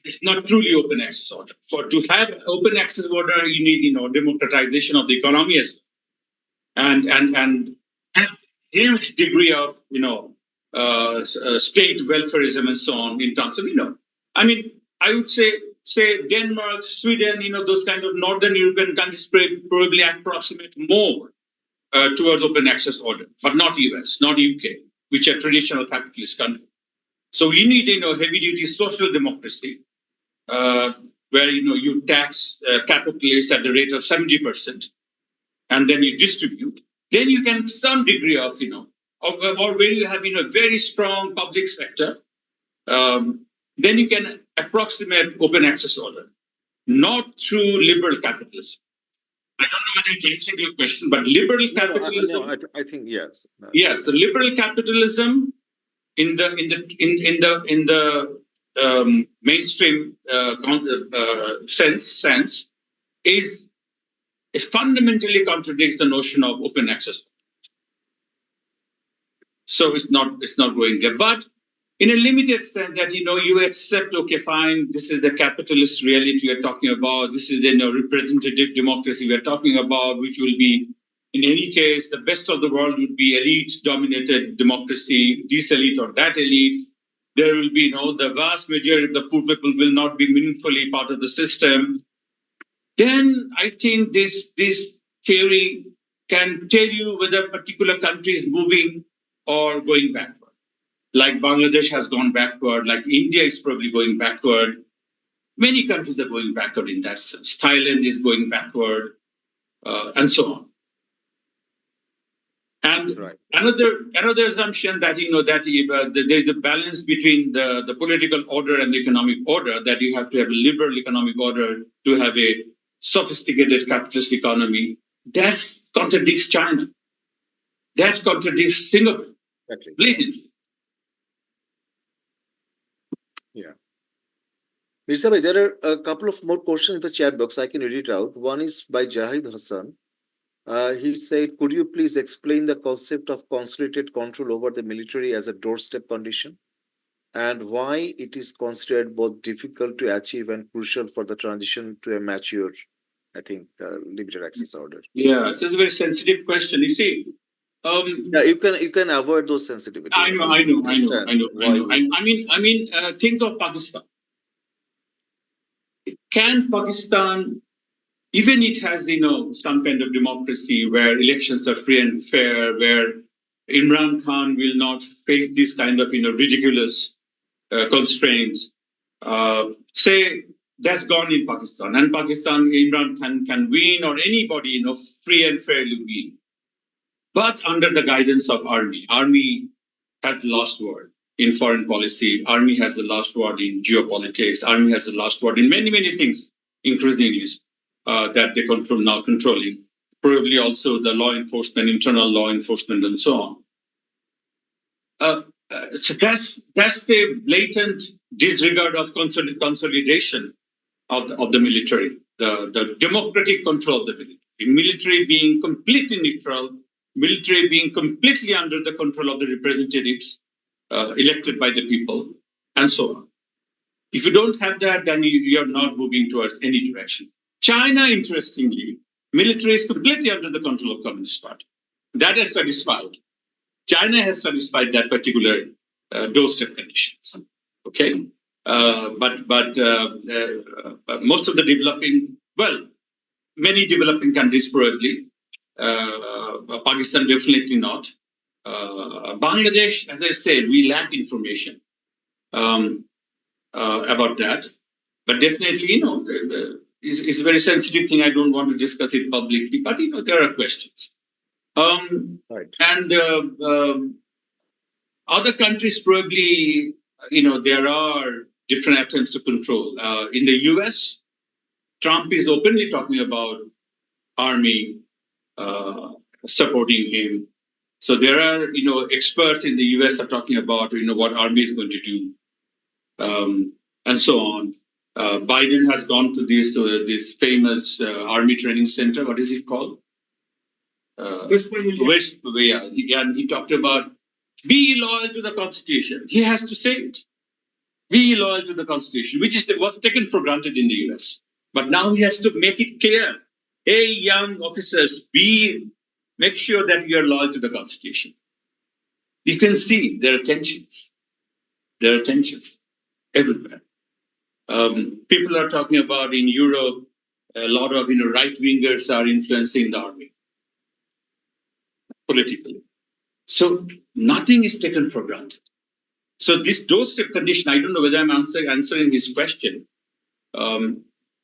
It's not truly open access order. For to have open access order, you need democratization of the economy as well, and have huge degree of state welfareism and so on in terms of I mean, I would say Denmark, Sweden, those kind of northern European countries probably approximate more towards open access order, but not US, not UK, which are traditional capitalist countries. So we need heavy duty social democracy, where you tax capitalists at the rate of 70%, and then you distribute. Then you can some degree of or where you have very strong public sector. Then you can approximate open access order, not through liberal capitalism. I don't know whether I answered your question, but liberal capitalism. I think yes. Yes, the liberal capitalism in the mainstream sense is it fundamentally contradicts the notion of open access. So it's not going there, but in a limited sense that you accept, okay, fine, this is the capitalist reality we're talking about, this is the representative democracy we're talking about, which will be in any case the best of the world would be elite dominated democracy, this elite or that elite. There will be the vast majority of the poor people will not be meaningfully part of the system. Then I think this theory can tell you whether a particular country is moving or going backward. Like Bangladesh has gone backward, like India is probably going backward. Many countries are going backward in that sense. Thailand is going backward, and so on. And Right. another assumption that there's a balance between the political order and the economic order, that you have to have a liberal economic order to have a sophisticated capitalist economy. That contradicts China. That contradicts Singapore. Exactly. Blatantly. Yeah. Mirza bhai, there are a couple of more questions in the chat box. I can read it out. One is by Jahid Hassan. He said, could you please explain the concept of consolidated control over the military as a doorstep condition, and why it is considered both difficult to achieve and crucial for the transition to a mature, I think, limited access order? Yeah, it's a very sensitive question. You see, Yeah, you can avoid those sensitivities. I mean, think of Pakistan. Can Pakistan, even it has some kind of democracy where elections are free and fair, where Imran Khan will not face this kind of ridiculous constraints. Say that's gone in Pakistan, and Pakistan Imran Khan can win, or anybody free and fairly win. But under the guidance of army has the last word in foreign policy. Army has the last word in geopolitics. Army has the last word in many things, including that they controlling. probably also the law enforcement, internal law enforcement, and so on. So that's the blatant disregard of consolidation of the military, the democratic control of the military being completely neutral, military being completely under the control of the representatives elected by the people, and so on. If you don't have that, then you're not moving towards any direction. China, interestingly, military is completely under the control of Communist Party. That is satisfied. China has satisfied that particular doorstep conditions. Okay, but most of the many developing countries probably, Pakistan definitely not. Bangladesh, as I said, we lack information about that, but definitely, it's a very sensitive thing. I don't want to discuss it publicly, but there are questions. Right. And other countries probably, there are different attempts to control. In the US, Trump is openly talking about army supporting him. So there are, experts in the US are talking about, what army is going to do, and so on. Biden has gone to this famous army training center. What is it called? West Virginia. And he talked about be loyal to the Constitution. He has to say it. Be loyal to the Constitution, which was taken for granted in the US. But now he has to make it clear. Hey, young officers, make sure that you are loyal to the Constitution. You can see there are tensions. There are tensions everywhere. People are talking about in Europe, a lot of right wingers are influencing the army politically. So nothing is taken for granted. So this doorstep condition, I don't know whether I'm answering his question.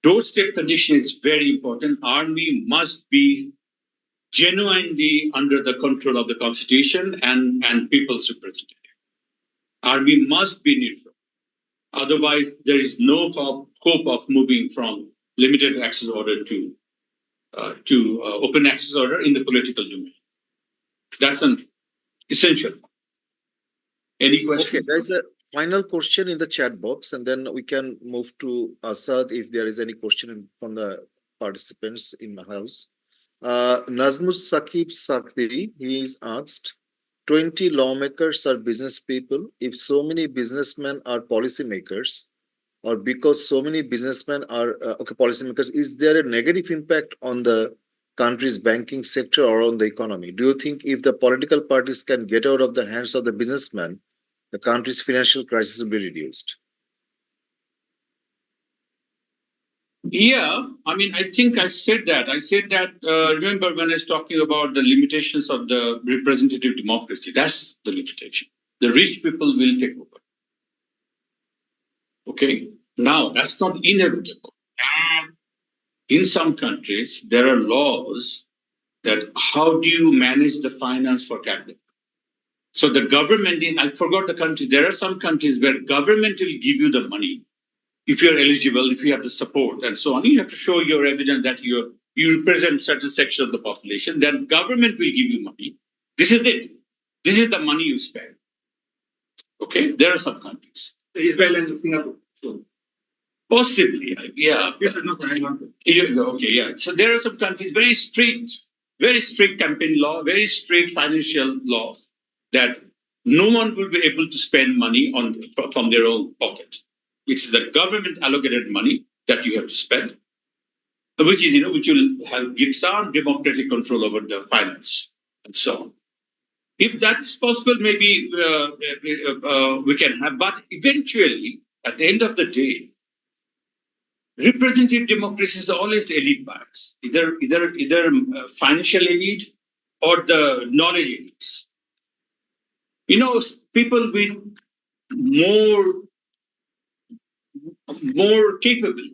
Doorstep condition is very important. Army must be genuinely under the control of the Constitution and people's representative. Army must be neutral. Otherwise, there is no hope of moving from limited access order to open access order in the political domain. That's an essential. Any question? Okay, there's a final question in the chat box, and then we can move to Asad if there is any question from the participants in the house. Nazmus Sakib Sakdi, he is asked, 20 lawmakers are business people. If so many businessmen are policymakers, or because so many businessmen are policymakers, is there a negative impact on the country's banking sector or on the economy? Do you think if the political parties can get out of the hands of the businessmen, the country's financial crisis will be reduced? Yeah, I think I said that. Remember when I was talking about the limitations of the representative democracy? That's the limitation. The rich people will take over. Okay, now that's not inevitable. And in some countries, there are laws that how do you manage the finance for capital? So the government, I forgot the countries, there are some countries where government will give you the money if you're eligible, if you have the support and so on. You have to show your evidence that you represent certain section of the population, then government will give you money. This is it. This is the money you spend. Okay, there are some countries. Israel and Singapore. Possibly, yeah. Yes, no, I want to. Okay, yeah. So there are some countries, very strict campaign law, very strict financial law, that no one will be able to spend money from their own pocket. It's the government allocated money that you have to spend, which will give some democratic control over the finance and so on. If that is possible, maybe we can have. But eventually, at the end of the day, representative democracy is always elite bias, either financial elite or the knowledge elites. People with more capable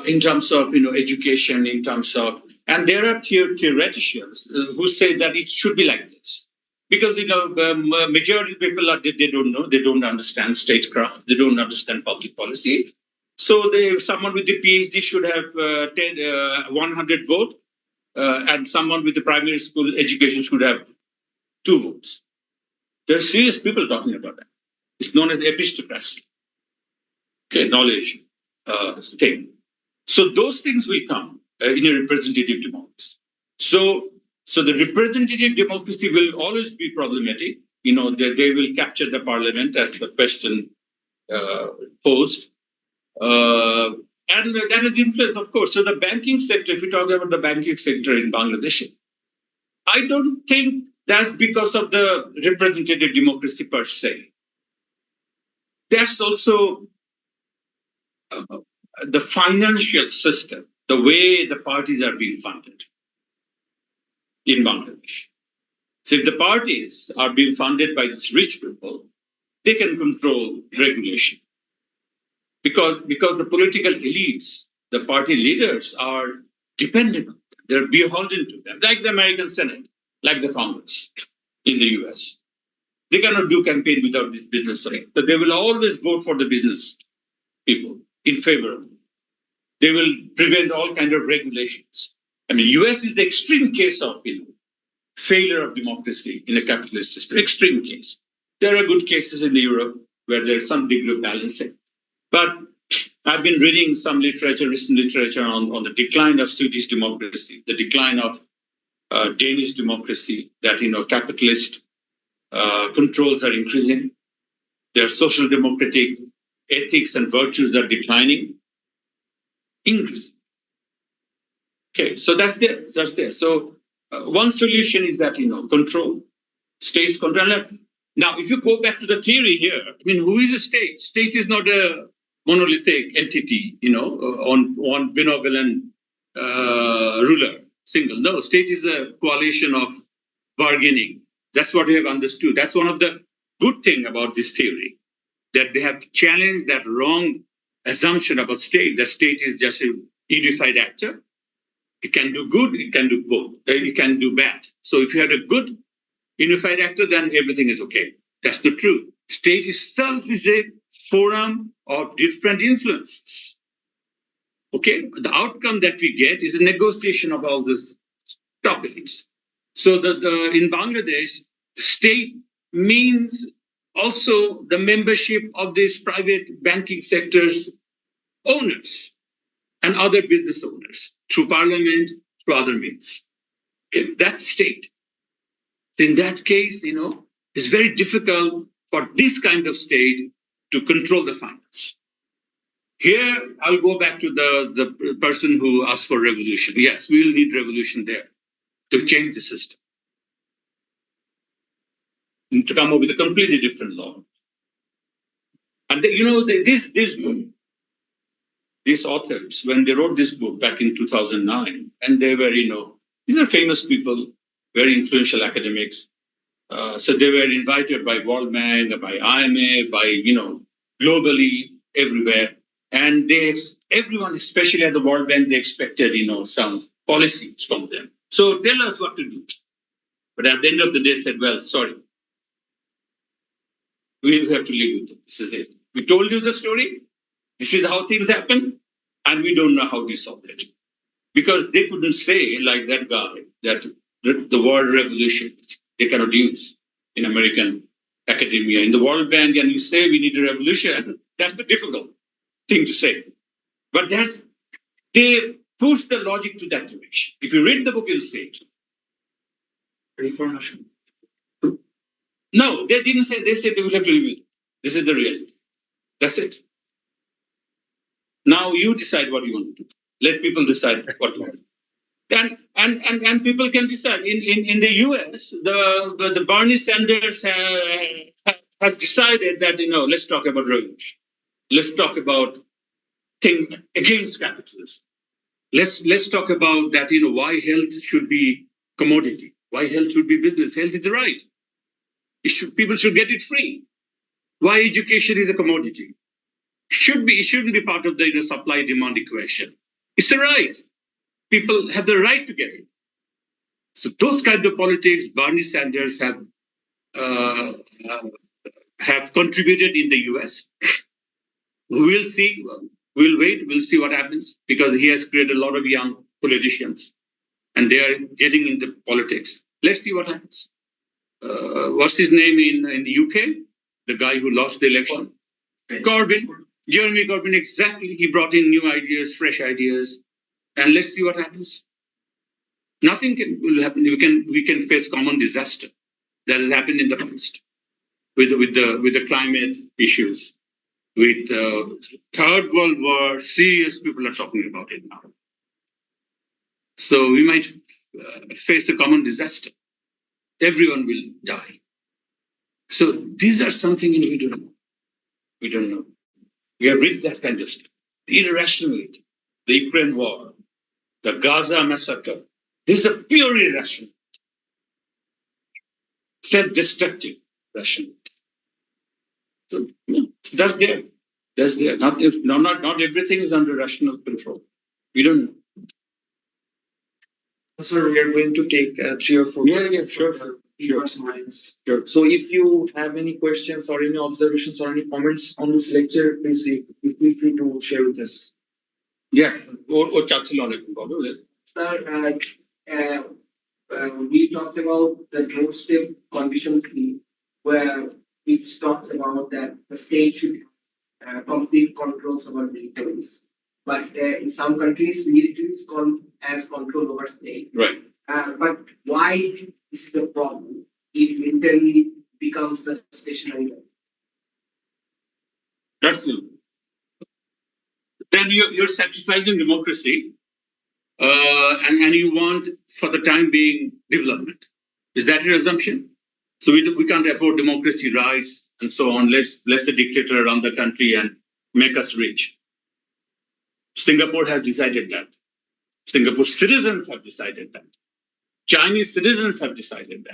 in terms of education, in terms of, and there are theoreticians who say that it should be like this, because the majority of people they don't know, they don't understand statecraft, they don't understand public policy. So someone with a PhD should have 100 votes, and someone with a primary school education should have 2 votes. There are serious people talking about that. It's known as epistocracy. Okay, knowledge thing. So those things will come in a representative democracy. So the representative democracy will always be problematic. They will capture the parliament as the question posed. And that is influence, of course. So the banking sector, if we talk about the banking sector in Bangladesh, I don't think that's because of the representative democracy per se. That's also the financial system, the way the parties are being funded in Bangladesh. So if the parties are being funded by these rich people, they can control regulation. Because the political elites, the party leaders are dependent on them. They're beholden to them, like the American Senate, like the Congress in the US. They cannot do campaign without this business side. So they will always vote for the business people in favor of them. They will prevent all kind of regulations. I mean, US is the extreme case of failure of democracy in a capitalist system. Extreme case. There are good cases in Europe where there's some degree of balancing. But I've been reading some literature, recent literature on the decline of Swedish democracy, the decline of Danish democracy, that capitalist controls are increasing. Their social democratic ethics and virtues are declining, increasing. Okay, so that's there. So one solution is that control, states control. Now, if you go back to the theory here, I mean, who is a state? State is not a monolithic entity, on one benevolent ruler, single. No, state is a coalition of bargaining. That's what we have understood. That's one of the good thing about this theory, that they have challenged that wrong assumption about state. The state is just a unified actor. It can do good, it can do both, it can do bad. So if you had a good unified actor, then everything is okay. That's not true. State itself is a forum of different influences. Okay, the outcome that we get is a negotiation of all these topics. So in Bangladesh, state means also the membership of these private banking sectors owners and other business owners through parliament, through other means. Okay, that's state. So in that case, it's very difficult for this kind of state to control the finance. Here, I'll go back to the person who asked for revolution. Yes, we will need revolution there to change the system, and to come up with a completely different law. And these authors, when they wrote this book back in 2009, and they were, these are famous people, very influential academics. So they were invited by World Bank, by IMF, by, globally, everywhere. And everyone, especially at the World Bank, they expected, some policies from them. So tell us what to do. But at the end of the day, said, well, sorry, we have to live with it. This is it. We told you the story. This is how things happen. And we don't know how to solve it. Because they couldn't say, like that guy, that the word revolution, they cannot use in American academia. In the World Bank, and you say we need a revolution, that's the difficult thing to say. But they push the logic to that direction. If you read the book, you'll see it. Reformation. No, they didn't say, they said they will have to live with it. This is the reality. That's it. Now you decide what you want to do. Let people decide what you want to do. And people can decide. In the US, the Bernie Sanders has decided that, let's talk about revolution. Let's talk about things against capitalism. Let's talk about that, why health should be commodity, why health should be business. Health is a right. People should get it free. Why education is a commodity. It shouldn't be part of the supply-demand equation. It's a right. People have the right to get it. So those kind of politics, Bernie Sanders have contributed in the US. We'll see. We'll wait. We'll see what happens, because he has created a lot of young politicians. and they are getting into politics. Let's see what happens. What's his name in the UK? The guy who lost the election? Corbyn. Jeremy Corbyn, exactly. He brought in new ideas, fresh ideas, and let's see what happens. Nothing will happen. We can face common disaster that has happened in the past with the climate issues, with Third World War. Serious people are talking about it now. So we might face a common disaster. Everyone will die. So these are something we don't know. We don't know. We have read that kind of stuff. Irrationality, the Ukraine war, the Gaza massacre. This is a pure irrational, self-destructive rationality. So that's there. That's there. Not everything is under rational control. We don't know. Sir, we are going to take 3 or 4 Yeah, sure. viewers' minds. Sure. So if you have any questions or any observations or any comments on this lecture, please feel free to share with us. Yeah. Or Sir, we talked about the doorstep condition fee, where it talks about that the state should complete controls over militaries. But in some countries, militaries has control over state. Right. But why this is a problem if military becomes the stationary government? That's good. Then you're sacrificing democracy, and you want, for the time being, development. Is that your assumption? So we can't afford democracy, rights, and so on. Let's the dictator run the country and make us rich. Singapore has decided that. Singapore citizens have decided that. Chinese citizens have decided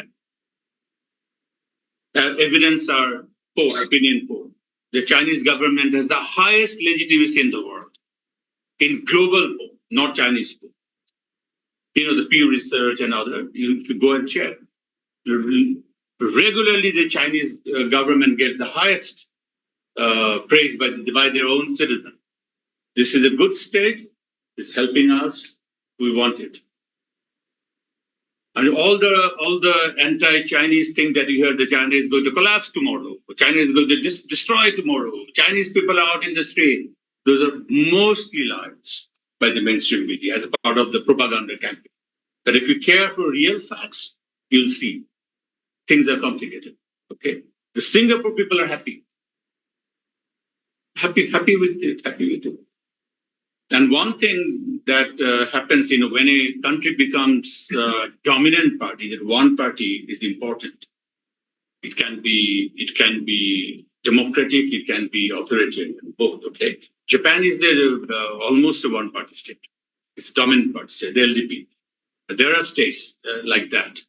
that. Evidence are poor, opinion poor. The Chinese government has the highest legitimacy in the world, in global poll, not Chinese poll. The Pew Research and other, if you go and check, regularly the Chinese government gets the highest praise by their own citizens. This is a good state, it's helping us, we want it. And all the anti-Chinese thing that you hear, the China is going to collapse tomorrow, China is going to destroy tomorrow, Chinese people are out in the street, those are mostly lies by the mainstream media as a part of the propaganda campaign. But if you care for real facts, you'll see things are complicated. Okay, the Singapore people are happy with it. And one thing that happens, when a country becomes dominant party, that one party is important. It can be democratic, it can be authoritarian, both. Okay, Japan is almost a one-party state. It's a dominant party state, the LDP. There are states like that.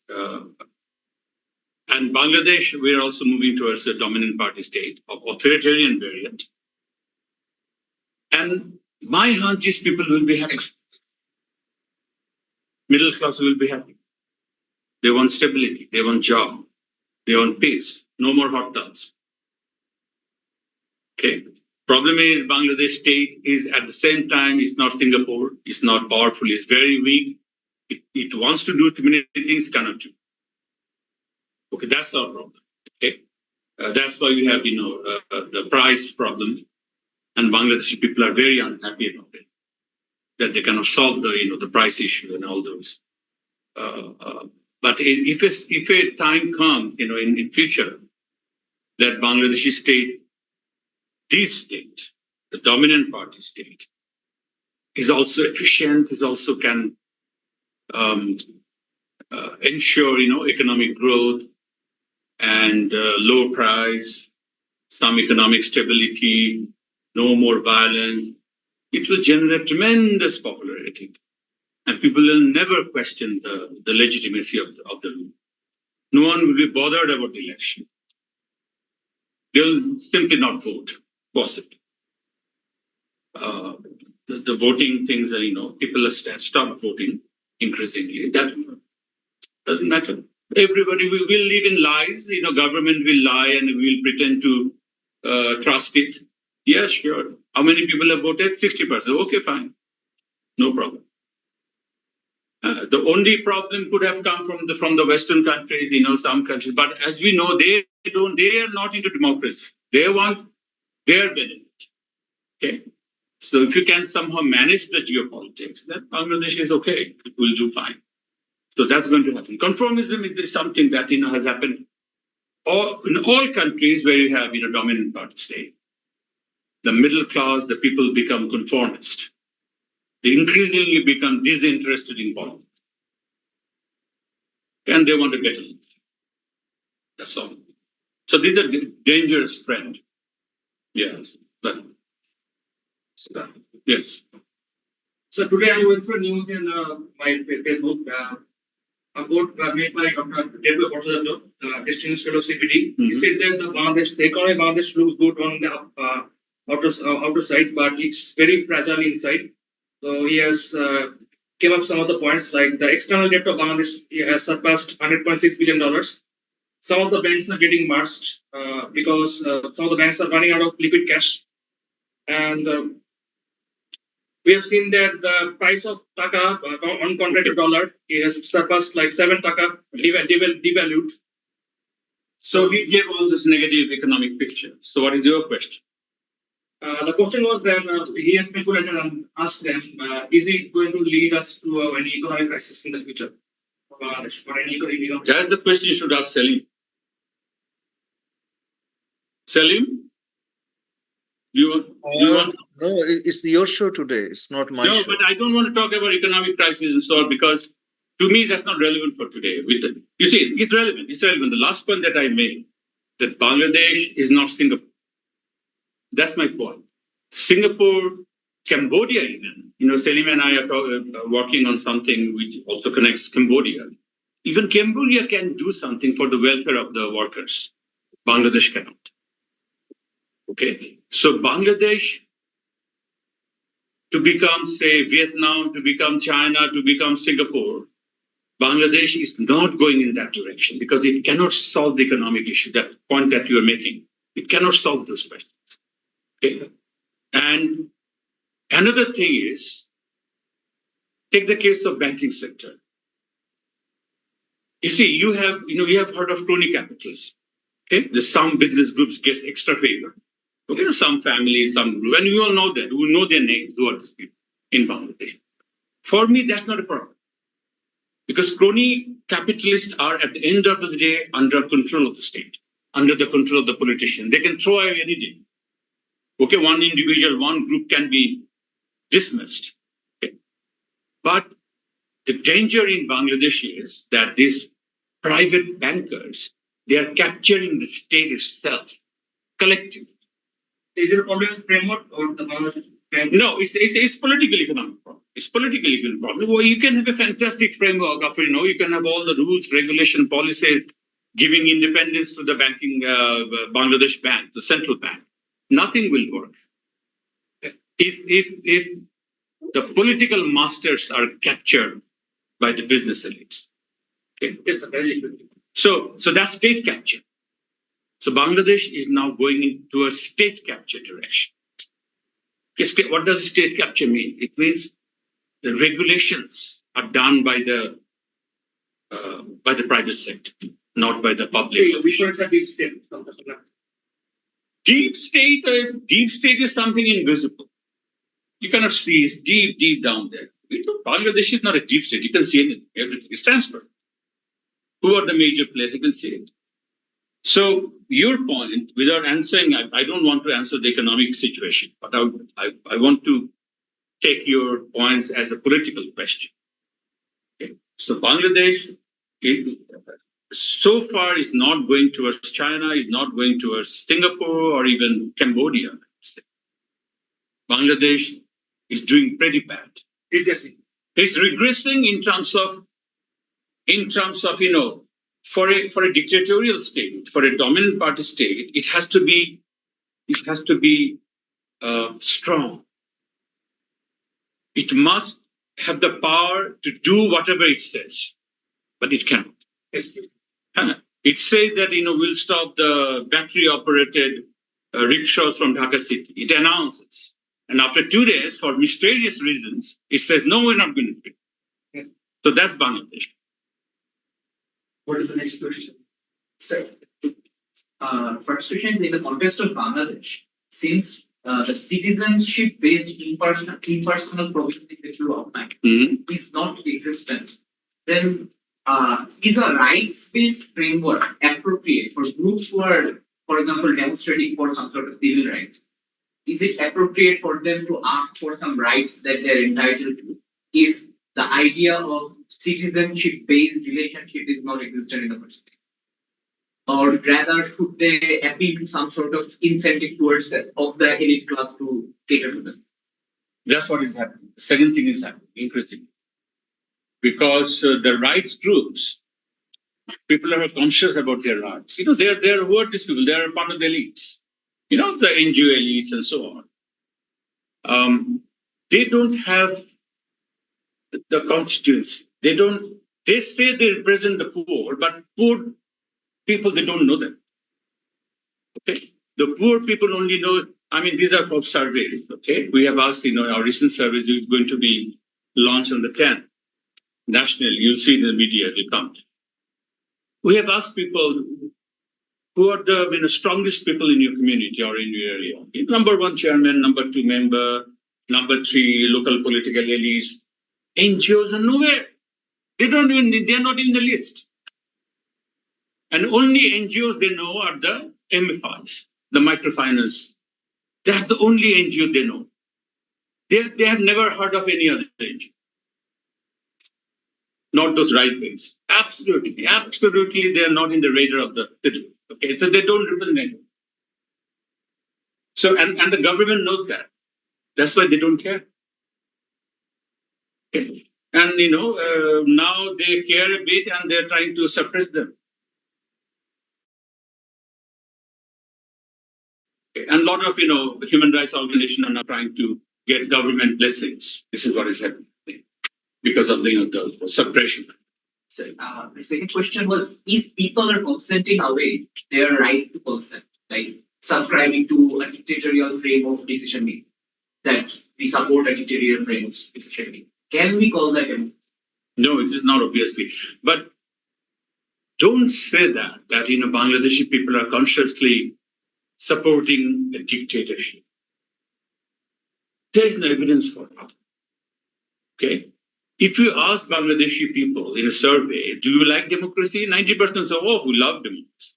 And Bangladesh, we're also moving towards a dominant party state of authoritarian variant. And my hunch is people will be happy. Middle class will be happy. They want stability, they want job, they want peace, no more hot tubs. Okay. Problem is Bangladesh state is at the same time, it's not Singapore, it's not powerful, it's very weak. It wants to do too many things, cannot do. Okay, that's our problem. Okay, that's why we have the price problem, and Bangladeshi people are very unhappy about it, that they cannot solve the price issue and all those. But if a time comes, in future, that Bangladeshi state, this state, the dominant party state, is also efficient, is also can ensure economic growth and low price, some economic stability, no more violence, it will generate tremendous popularity. And people will never question the legitimacy of the rule. No one will be bothered about the election. They will simply not vote, possibly. The voting things are, people have stopped voting increasingly. That doesn't matter. Everybody will live in lies. Government will lie and will pretend to trust it. Yes, sure. How many people have voted? 60%. Okay, fine. No problem. The only problem could have come from the Western countries, some countries. But as we know, they are not into democracy. They want their benefit. Okay. So if you can somehow manage the geopolitics, then Bangladesh is okay. It will do fine. So that's going to happen. Conformism is something that has happened in all countries where you have dominant party state. The middle class, the people become conformist. They increasingly become disinterested in politics. And they want a better life. That's all. So these are dangerous trends. Yes. Yes. So today I went through news in my Facebook about made by Dr. Deborah Portado, distinguished fellow CPD. He said that the economy of Bangladesh looks good on the outer side, but it's very fragile inside. So he has came up some of the points like the external debt of Bangladesh has surpassed $100.6 billion. Some of the banks are getting merged because some of the banks are running out of liquid cash, and we have seen that the price of taka, uncontracted dollar, has surpassed like 7 taka, devalued. So he gave all this negative economic picture. So what is your question? The question was then he has speculated and asked them, is it going to lead us to any economic crisis in the future for Bangladesh? For any economic? That's the question you should ask Salim. Salim? You want? No, it's your show today. It's not my show. No, but I don't want to talk about economic crisis and so on because to me that's not relevant for today. You see, it's relevant. It's relevant. The last point that I made, that Bangladesh is not Singapore. That's my point. Singapore, Cambodia even, Salim and I are working on something which also connects Cambodia. Even Cambodia can do something for the welfare of the workers. Bangladesh cannot. Okay, so Bangladesh, to become, say, Vietnam, to become China, to become Singapore, Bangladesh is not going in that direction because it cannot solve the economic issue, that point that you are making. It cannot solve those questions. Okay, and another thing is, take the case of banking sector. You see, you have heard of crony capitalism. Okay, some business groups get extra favor. Okay, some families, some group, and you all know that. We know their names, who are these people in Bangladesh. For me, that's not a problem. Because crony capitalists are at the end of the day under control of the state, under the control of the politician. They can throw away any day. Okay, one individual, one group can be dismissed. Okay. But the danger in Bangladesh is that these private bankers, they are capturing the state itself, collectively. Is it a problem with framework or the Bangladesh? No, it's political economic problem. It's political economic problem. Well, you can have a fantastic framework of, you can have all the rules, regulation, policies, giving independence to the banking Bangladesh bank, the central bank. Nothing will work. If the political masters are captured by the business elites. Okay? So that's state capture. So Bangladesh is now going into a state capture direction. Okay, what does state capture mean? It means the regulations are done by the private sector, not by the public. We should have deep state. Deep state is something invisible. You cannot see. It's deep down there. Bangladesh is not a deep state. You can see anything. Everything is transparent. Who are the major players? You can see it. So your point, without answering, I don't want to answer the economic situation, but I want to take your points as a political question. Okay. So Bangladesh, so far is not going towards China, is not going towards Singapore or even Cambodia. Bangladesh is doing pretty bad. Regressing. It's regressing in terms of for a dictatorial state, for a dominant party state, it has to be strong. It must have the power to do whatever it says, but it cannot. It says that we'll stop the battery-operated rickshaws from Dhaka city. It announces, and after 2 days, for mysterious reasons, it says no, we're not going to do it. So that's Bangladesh. What is the next question? So, first question is in the context of Bangladesh, since the citizenship-based impersonal provision that you outlined is not existent, then is a rights-based framework appropriate for groups who are, for example, demonstrating for some sort of civil rights? Is it appropriate for them to ask for some rights that they're entitled to if the idea of citizenship-based relationship is not existent in the first place? Or rather, should they appeal to some sort of incentive towards the elite class to cater to them? That's what is happening. The second thing is happening, interesting. Because the rights groups, people are conscious about their rights. You know, they're who are these people? They are part of the elites. You know, the NGO elites and so on. They don't have the constituency. They say they represent the poor, but poor people, they don't know them. Okay? The poor people only know, I mean, these are called surveys, okay? We have asked, our recent survey is going to be launched on the 10th, nationally. You'll see in the media, it will come. We have asked people who are the strongest people in your community or in your area. Number one chairman, number two member, number three local political elites. NGOs are nowhere. They're not in the list. And only NGOs they know are the MFIs, the microfinance. That's the only NGO they know. They have never heard of any other NGO. Not those right-wings. Absolutely, they are not in the radar of the citizen. Okay, so they don't represent. So, and the government knows that. That's why they don't care. Okay. And now they care a bit, and they're trying to suppress them. Okay. And a lot of human rights organizations are now trying to get government blessings. This is what is happening because of the suppression. So, the second question was, if people are consenting away their right to consent, like subscribing to a dictatorial frame of decision making, that we support a dictatorial frame of decision making, can we call that democracy? No, it is not, obviously. But don't say that Bangladeshi people are consciously supporting a dictatorship. There is no evidence for that. Okay? If you ask Bangladeshi people in a survey, do you like democracy? 90% say, oh, we love democracy.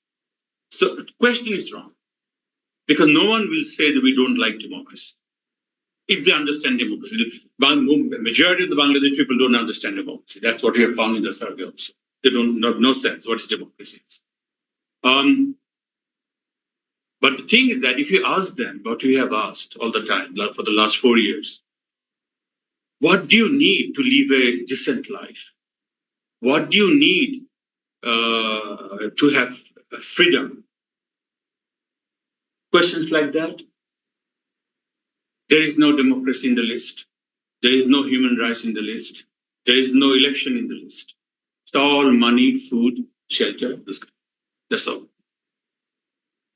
So the question is wrong. Because no one will say that we don't like democracy. If they understand democracy. The majority of the Bangladeshi people don't understand democracy. That's what we have found in the survey also. They don't have no sense what is democracy is. But the thing is that if you ask them what we have asked all the time for the last 4 years, what do you need to live a decent life? What do you need to have freedom? Questions like that. There is no democracy in the list. There is no human rights in the list. There is no election in the list. It's all money, food, shelter. That's all.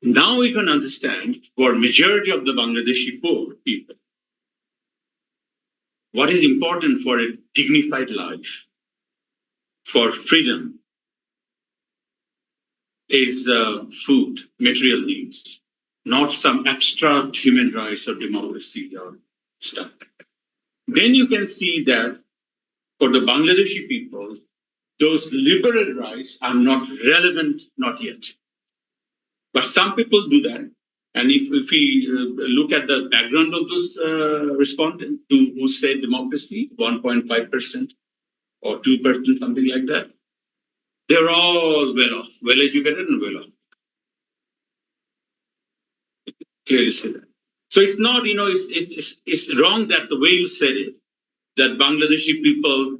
Now we can understand for majority of the Bangladeshi poor people, what is important for a dignified life, for freedom, is food, material needs, not some abstract human rights or democracy or stuff like that. Then you can see that for the Bangladeshi people, those liberal rights are not relevant, not yet. But some people do that. And if we look at the background of those respondents who say democracy, 1.5% or 2%, something like that, they're all well off, well educated and well off. Clearly say that. So it's not, it's wrong that the way you said it, that Bangladeshi people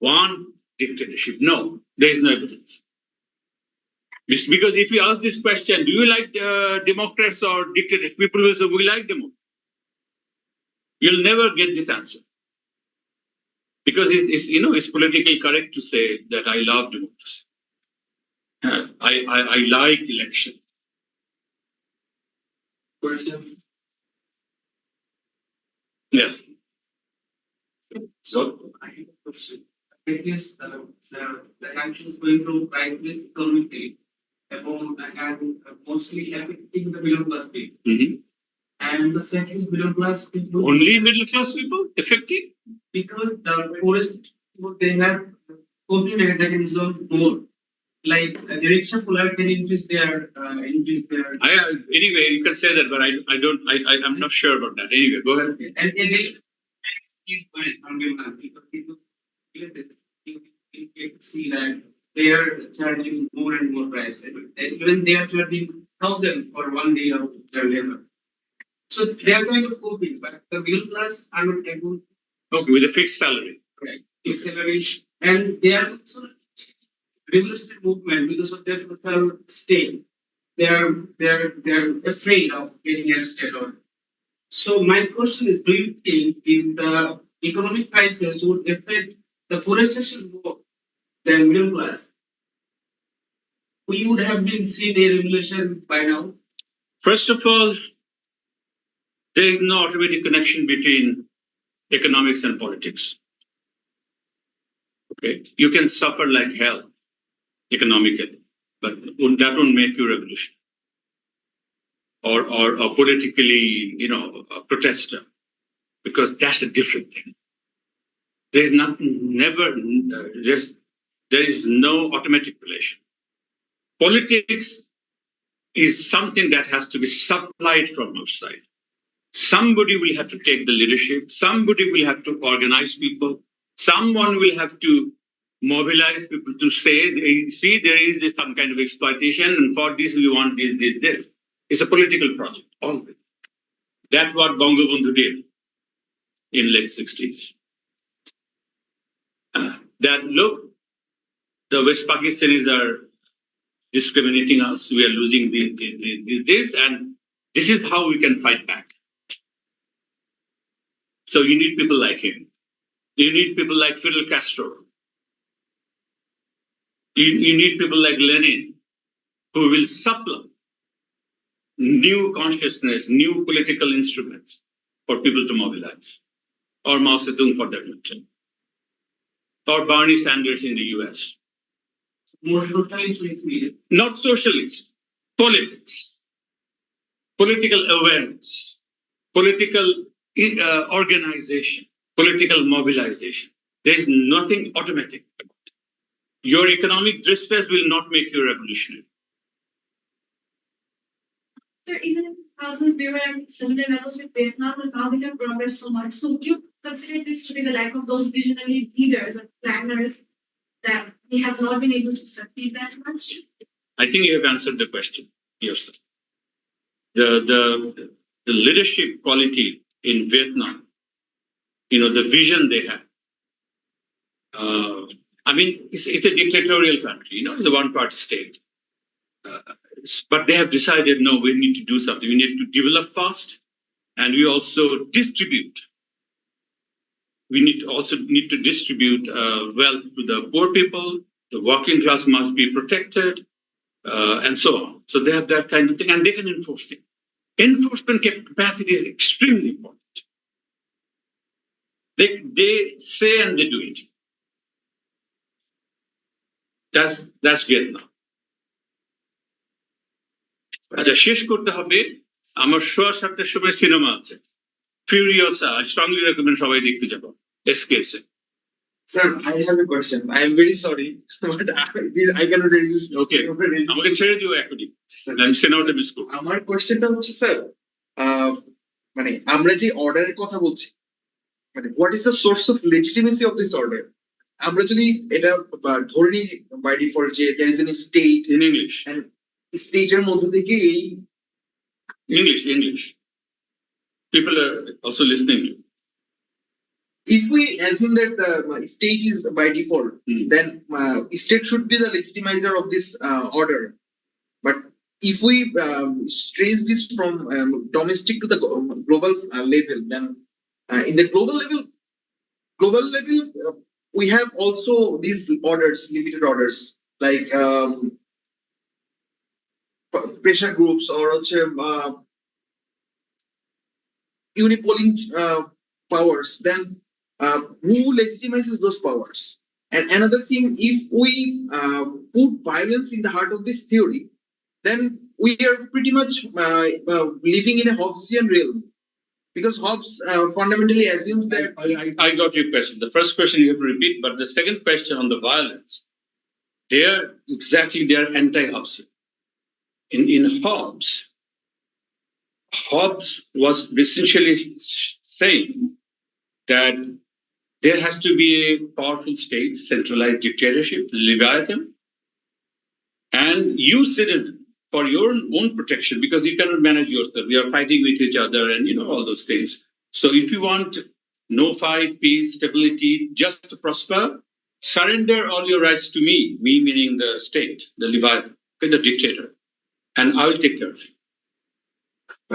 want dictatorship. No, there is no evidence. Because if you ask this question, do you like Democrats or dictators? People will say, we like Democrats. You'll never get this answer. Because it's politically correct to say that I love democracy. I like election. Questions? Yes. So I have a question. at least the country is going through crisis economically, and mostly affecting the middle class people. And the fact is, middle class people Only middle class people affected? Because the poorest people, they have coping mechanisms more. Like direction polar can increase their. Anyway, you can say that, but I'm not sure about that. Anyway, go ahead. And they is because people see that they are charging more and more price. Even they are charging 1,000 for 1 day of their labor. So they are kind of coping, but the middle class are not able. Okay, with a fixed salary. Right. Fixed salary, and they are also revolutionary movement because of their social state. They're afraid of getting arrested or. So my question is, do you think if the economic crisis would affect the poorest section more than middle class, we would have been seen a revolution by now? First of all, there is no automatic connection between economics and politics. Okay, you can suffer like hell economically, but that won't make you a revolution or a politically, a protester, because that's a different thing. There's nothing, there is no automatic relation. Politics is something that has to be supplied from outside. Somebody will have to take the leadership. Somebody will have to organize people. Someone will have to mobilize people to say, see, there is some kind of exploitation, and for this we want this. It's a political project, always. That's what Bangabandhu did in late 60s. That look, the West Pakistanis are discriminating us. We are losing this, and this is how we can fight back. So you need people like him. You need people like Fidel Castro. You need people like Lenin, who will supply new consciousness, new political instruments for people to mobilize. Or Mao Zedong for that matter. Or Bernie Sanders in the US. More socialist is needed. Not socialist, politics, political awareness, political organization, political mobilization. There is nothing automatic about it. Your economic distress will not make you revolutionary. Sir, even in 2000s, we were at similar levels with Vietnam, and now we have progressed so much. So would you consider this to be the lack of those visionary leaders and planners that we have not been able to succeed that much? I think you have answered the question yourself. The leadership quality in Vietnam, the vision they have. It's a dictatorial country, it's a one-party state. But they have decided, no, we need to do something. We need to develop fast, and we also distribute. We need to distribute wealth to the poor people. The working class must be protected, and so on. So they have that kind of thing, and they can enforce it. Enforcement capacity is extremely important. They say and they do it. That's Vietnam. আচ্ছা, শেষ করতে হবে। আমার 7:30 সময় cinema আছে, ফিউরিওসা। I strongly recommend সবাই দেখতে যাবো। এসকেএসে। Sir, I have a question. I am very sorry, but I cannot resist. Okay, আমাকে ছেড়ে দিও এখনই। আমি সিনেমাটা মিস করব। আমার কোশ্চেনটা হচ্ছে স্যার, মানে আমরা যে অর্ডারের কথা বলছি, মানে what is the source of legitimacy of this order? আমরা যদি এটা ধরে নিই বাই ডিফল্ট যে there is an state in English, and স্টেটের মধ্যে থেকে এই English. People are also listening to. If we assume that the state is by default, then state should be the legitimizer of this order. But if we trace this from domestic to the global level, then in the global level, we have also these orders, limited orders, like pressure groups or unipolling powers. Then who legitimizes those powers? And another thing, if we put violence in the heart of this theory, then we are pretty much living in a Hobbesian realm. Because Hobbes fundamentally assumes that. I got your question. The first question you have to repeat, but the second question on the violence, they are anti-Hobbesian. In Hobbes was essentially saying that there has to be a powerful state, centralized dictatorship, Leviathan, and you citizen for your own protection, because you cannot manage yourself. We are fighting with each other and all those things. So if you want no fight, peace, stability, just to prosper, surrender all your rights to me meaning the state, the Leviathan, the dictator, and I will take care of you.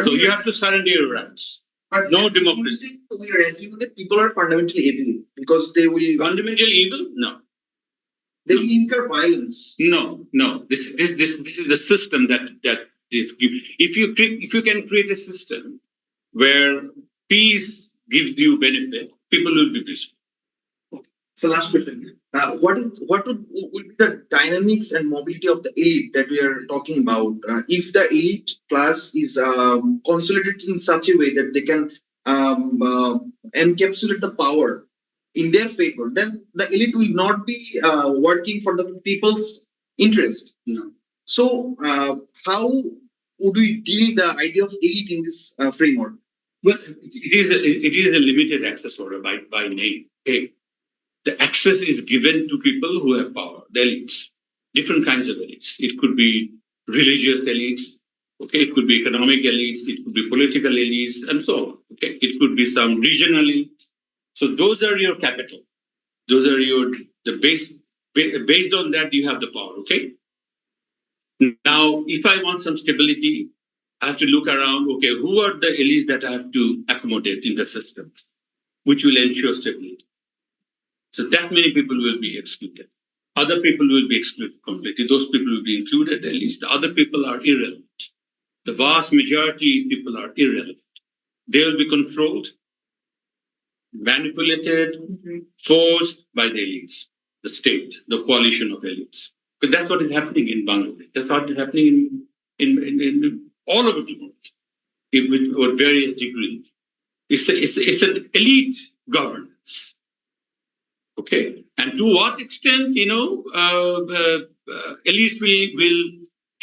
So you have to surrender your rights. But no democracy. We are assuming that people are fundamentally evil because they will. Fundamentally evil? No. They will incur violence. No. This is the system that is. If you can create a system where peace gives you benefit, people will be peaceful. So last question. What would be the dynamics and mobility of the elite that we are talking about if the elite class is consolidated in such a way that they can encapsulate the power in their favor? Then the elite will not be working for the people's interest. No. So how would we deal the idea of elite in this framework? Well, it is a limited access order by name. Okay. The access is given to people who have power, the elites, different kinds of elites. It could be religious elites, okay, it could be economic elites, it could be political elites, and so on. Okay, it could be some regional elites. So those are your capital. Those are the base. Based on that, you have the power. Okay. Now, if I want some stability, I have to look around. Okay, who are the elites that I have to accommodate in the system, which will ensure stability? So that many people will be excluded. Other people will be excluded completely. Those people will be included, at least. The other people are irrelevant. The vast majority of people are irrelevant. They will be controlled, manipulated, forced by the elites, the state, the coalition of elites. But that's what is happening in Bangladesh. That's what is happening in all over the world, with various degrees. It's an elite governance. Okay, and to what extent, elites will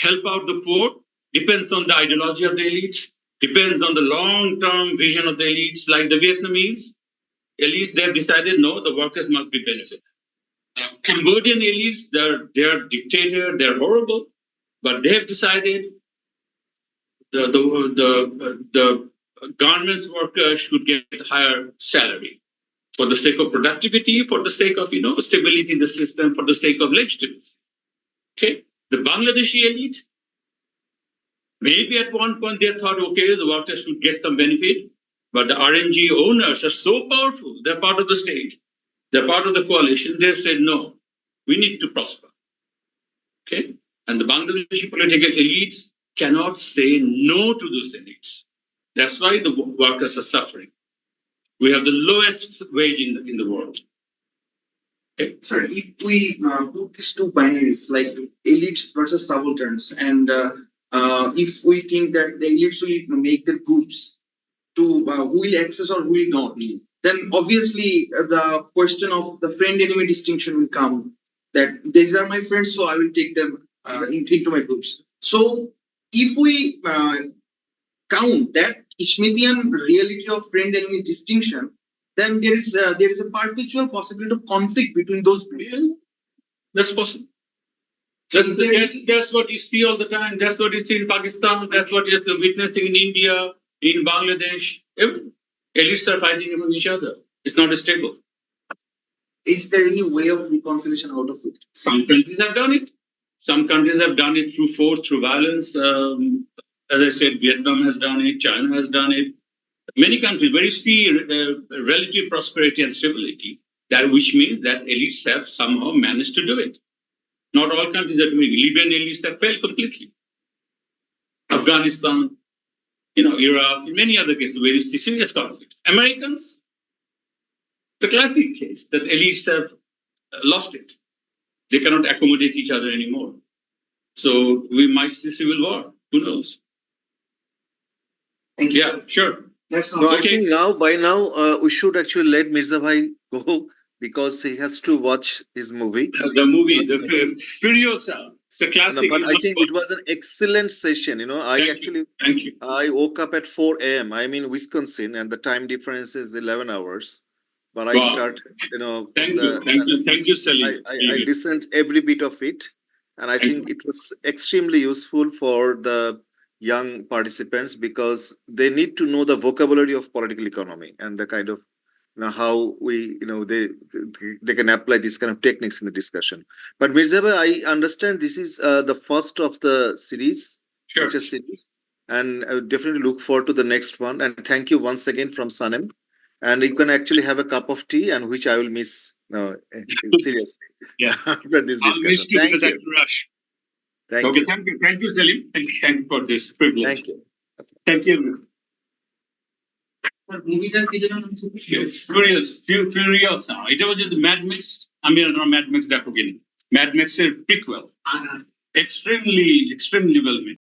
help out the poor depends on the ideology of the elites, depends on the long-term vision of the elites. Like the Vietnamese elites, they have decided no, the workers must be benefited. Cambodian elites, they're dictator, they're horrible, but they have decided the garments workers should get higher salary. For the sake of productivity, for the sake of stability in the system, for the sake of legitimacy. Okay, the Bangladeshi elite, maybe at one point they thought, okay, the workers should get some benefit, but the RNG owners are so powerful, they're part of the state, they're part of the coalition. They've said no, we need to prosper. Okay, and the Bangladeshi political elites cannot say no to those elites. That's why the workers are suffering. We have the lowest wage in the world. Okay. Sorry, if we put these two binaries like elites versus subalterns, and if we think that the elites will make the groups to who will access or who will not, then obviously the question of the friend-enemy distinction will come. That these are my friends, so I will take them into my groups. So if we count that Schmithian reality of friend-enemy distinction, then there is a perpetual possibility of conflict between those groups. That's possible. That's what you see all the time. That's what you see in Pakistan. That's what you're witnessing in India, in Bangladesh. Elites are fighting among each other. It's not stable. Is there any way of reconciliation out of it? Some countries have done it. Some countries have done it through force, through violence. As I said, Vietnam has done it. China has done it. Many countries where you see relative prosperity and stability, which means that elites have somehow managed to do it. Not all countries are doing it. Libyan elites have failed completely. Afghanistan, Iraq, in many other cases where you see serious conflicts. Americans, the classic case that elites have lost it. They cannot accommodate each other anymore. So we might see civil war. Who knows? Thank you. Yeah, sure. That's No, all. I think by now, we should actually let Mirza Bhai go because he has to watch his movie. The movie, the Furiosa, it's a No, classic. but You I must think watch. it was an excellent session. Thank you. I woke up at 4 a.m. I'm in Wisconsin, and the time difference is 11 hours. But I Wow. start, Thank you, Salim. I listened every bit of it, and I Thank think it was extremely useful for the young participants because they need to know the vocabulary of political economy and the kind of how we they can apply these kind of techniques in the discussion. But Mirzaba, I understand this is the first of the series, Sure. lecture series, and I would definitely look forward to the next one. And thank you once again from Sanem. And you can actually have a cup of tea, and which I will miss. No, seriously. Yeah. After this I'll miss discussion. you Thank because I you. have to rush. Thank Okay, you. thank you, Salim. Thank you for this privilege. Thank you. Thank you. মুভিটার কি যেন নাম ছিল? Furious now. It was just Mad Max. I mean, not Mad Max, that again. Mad Max prequel. Extremely well made.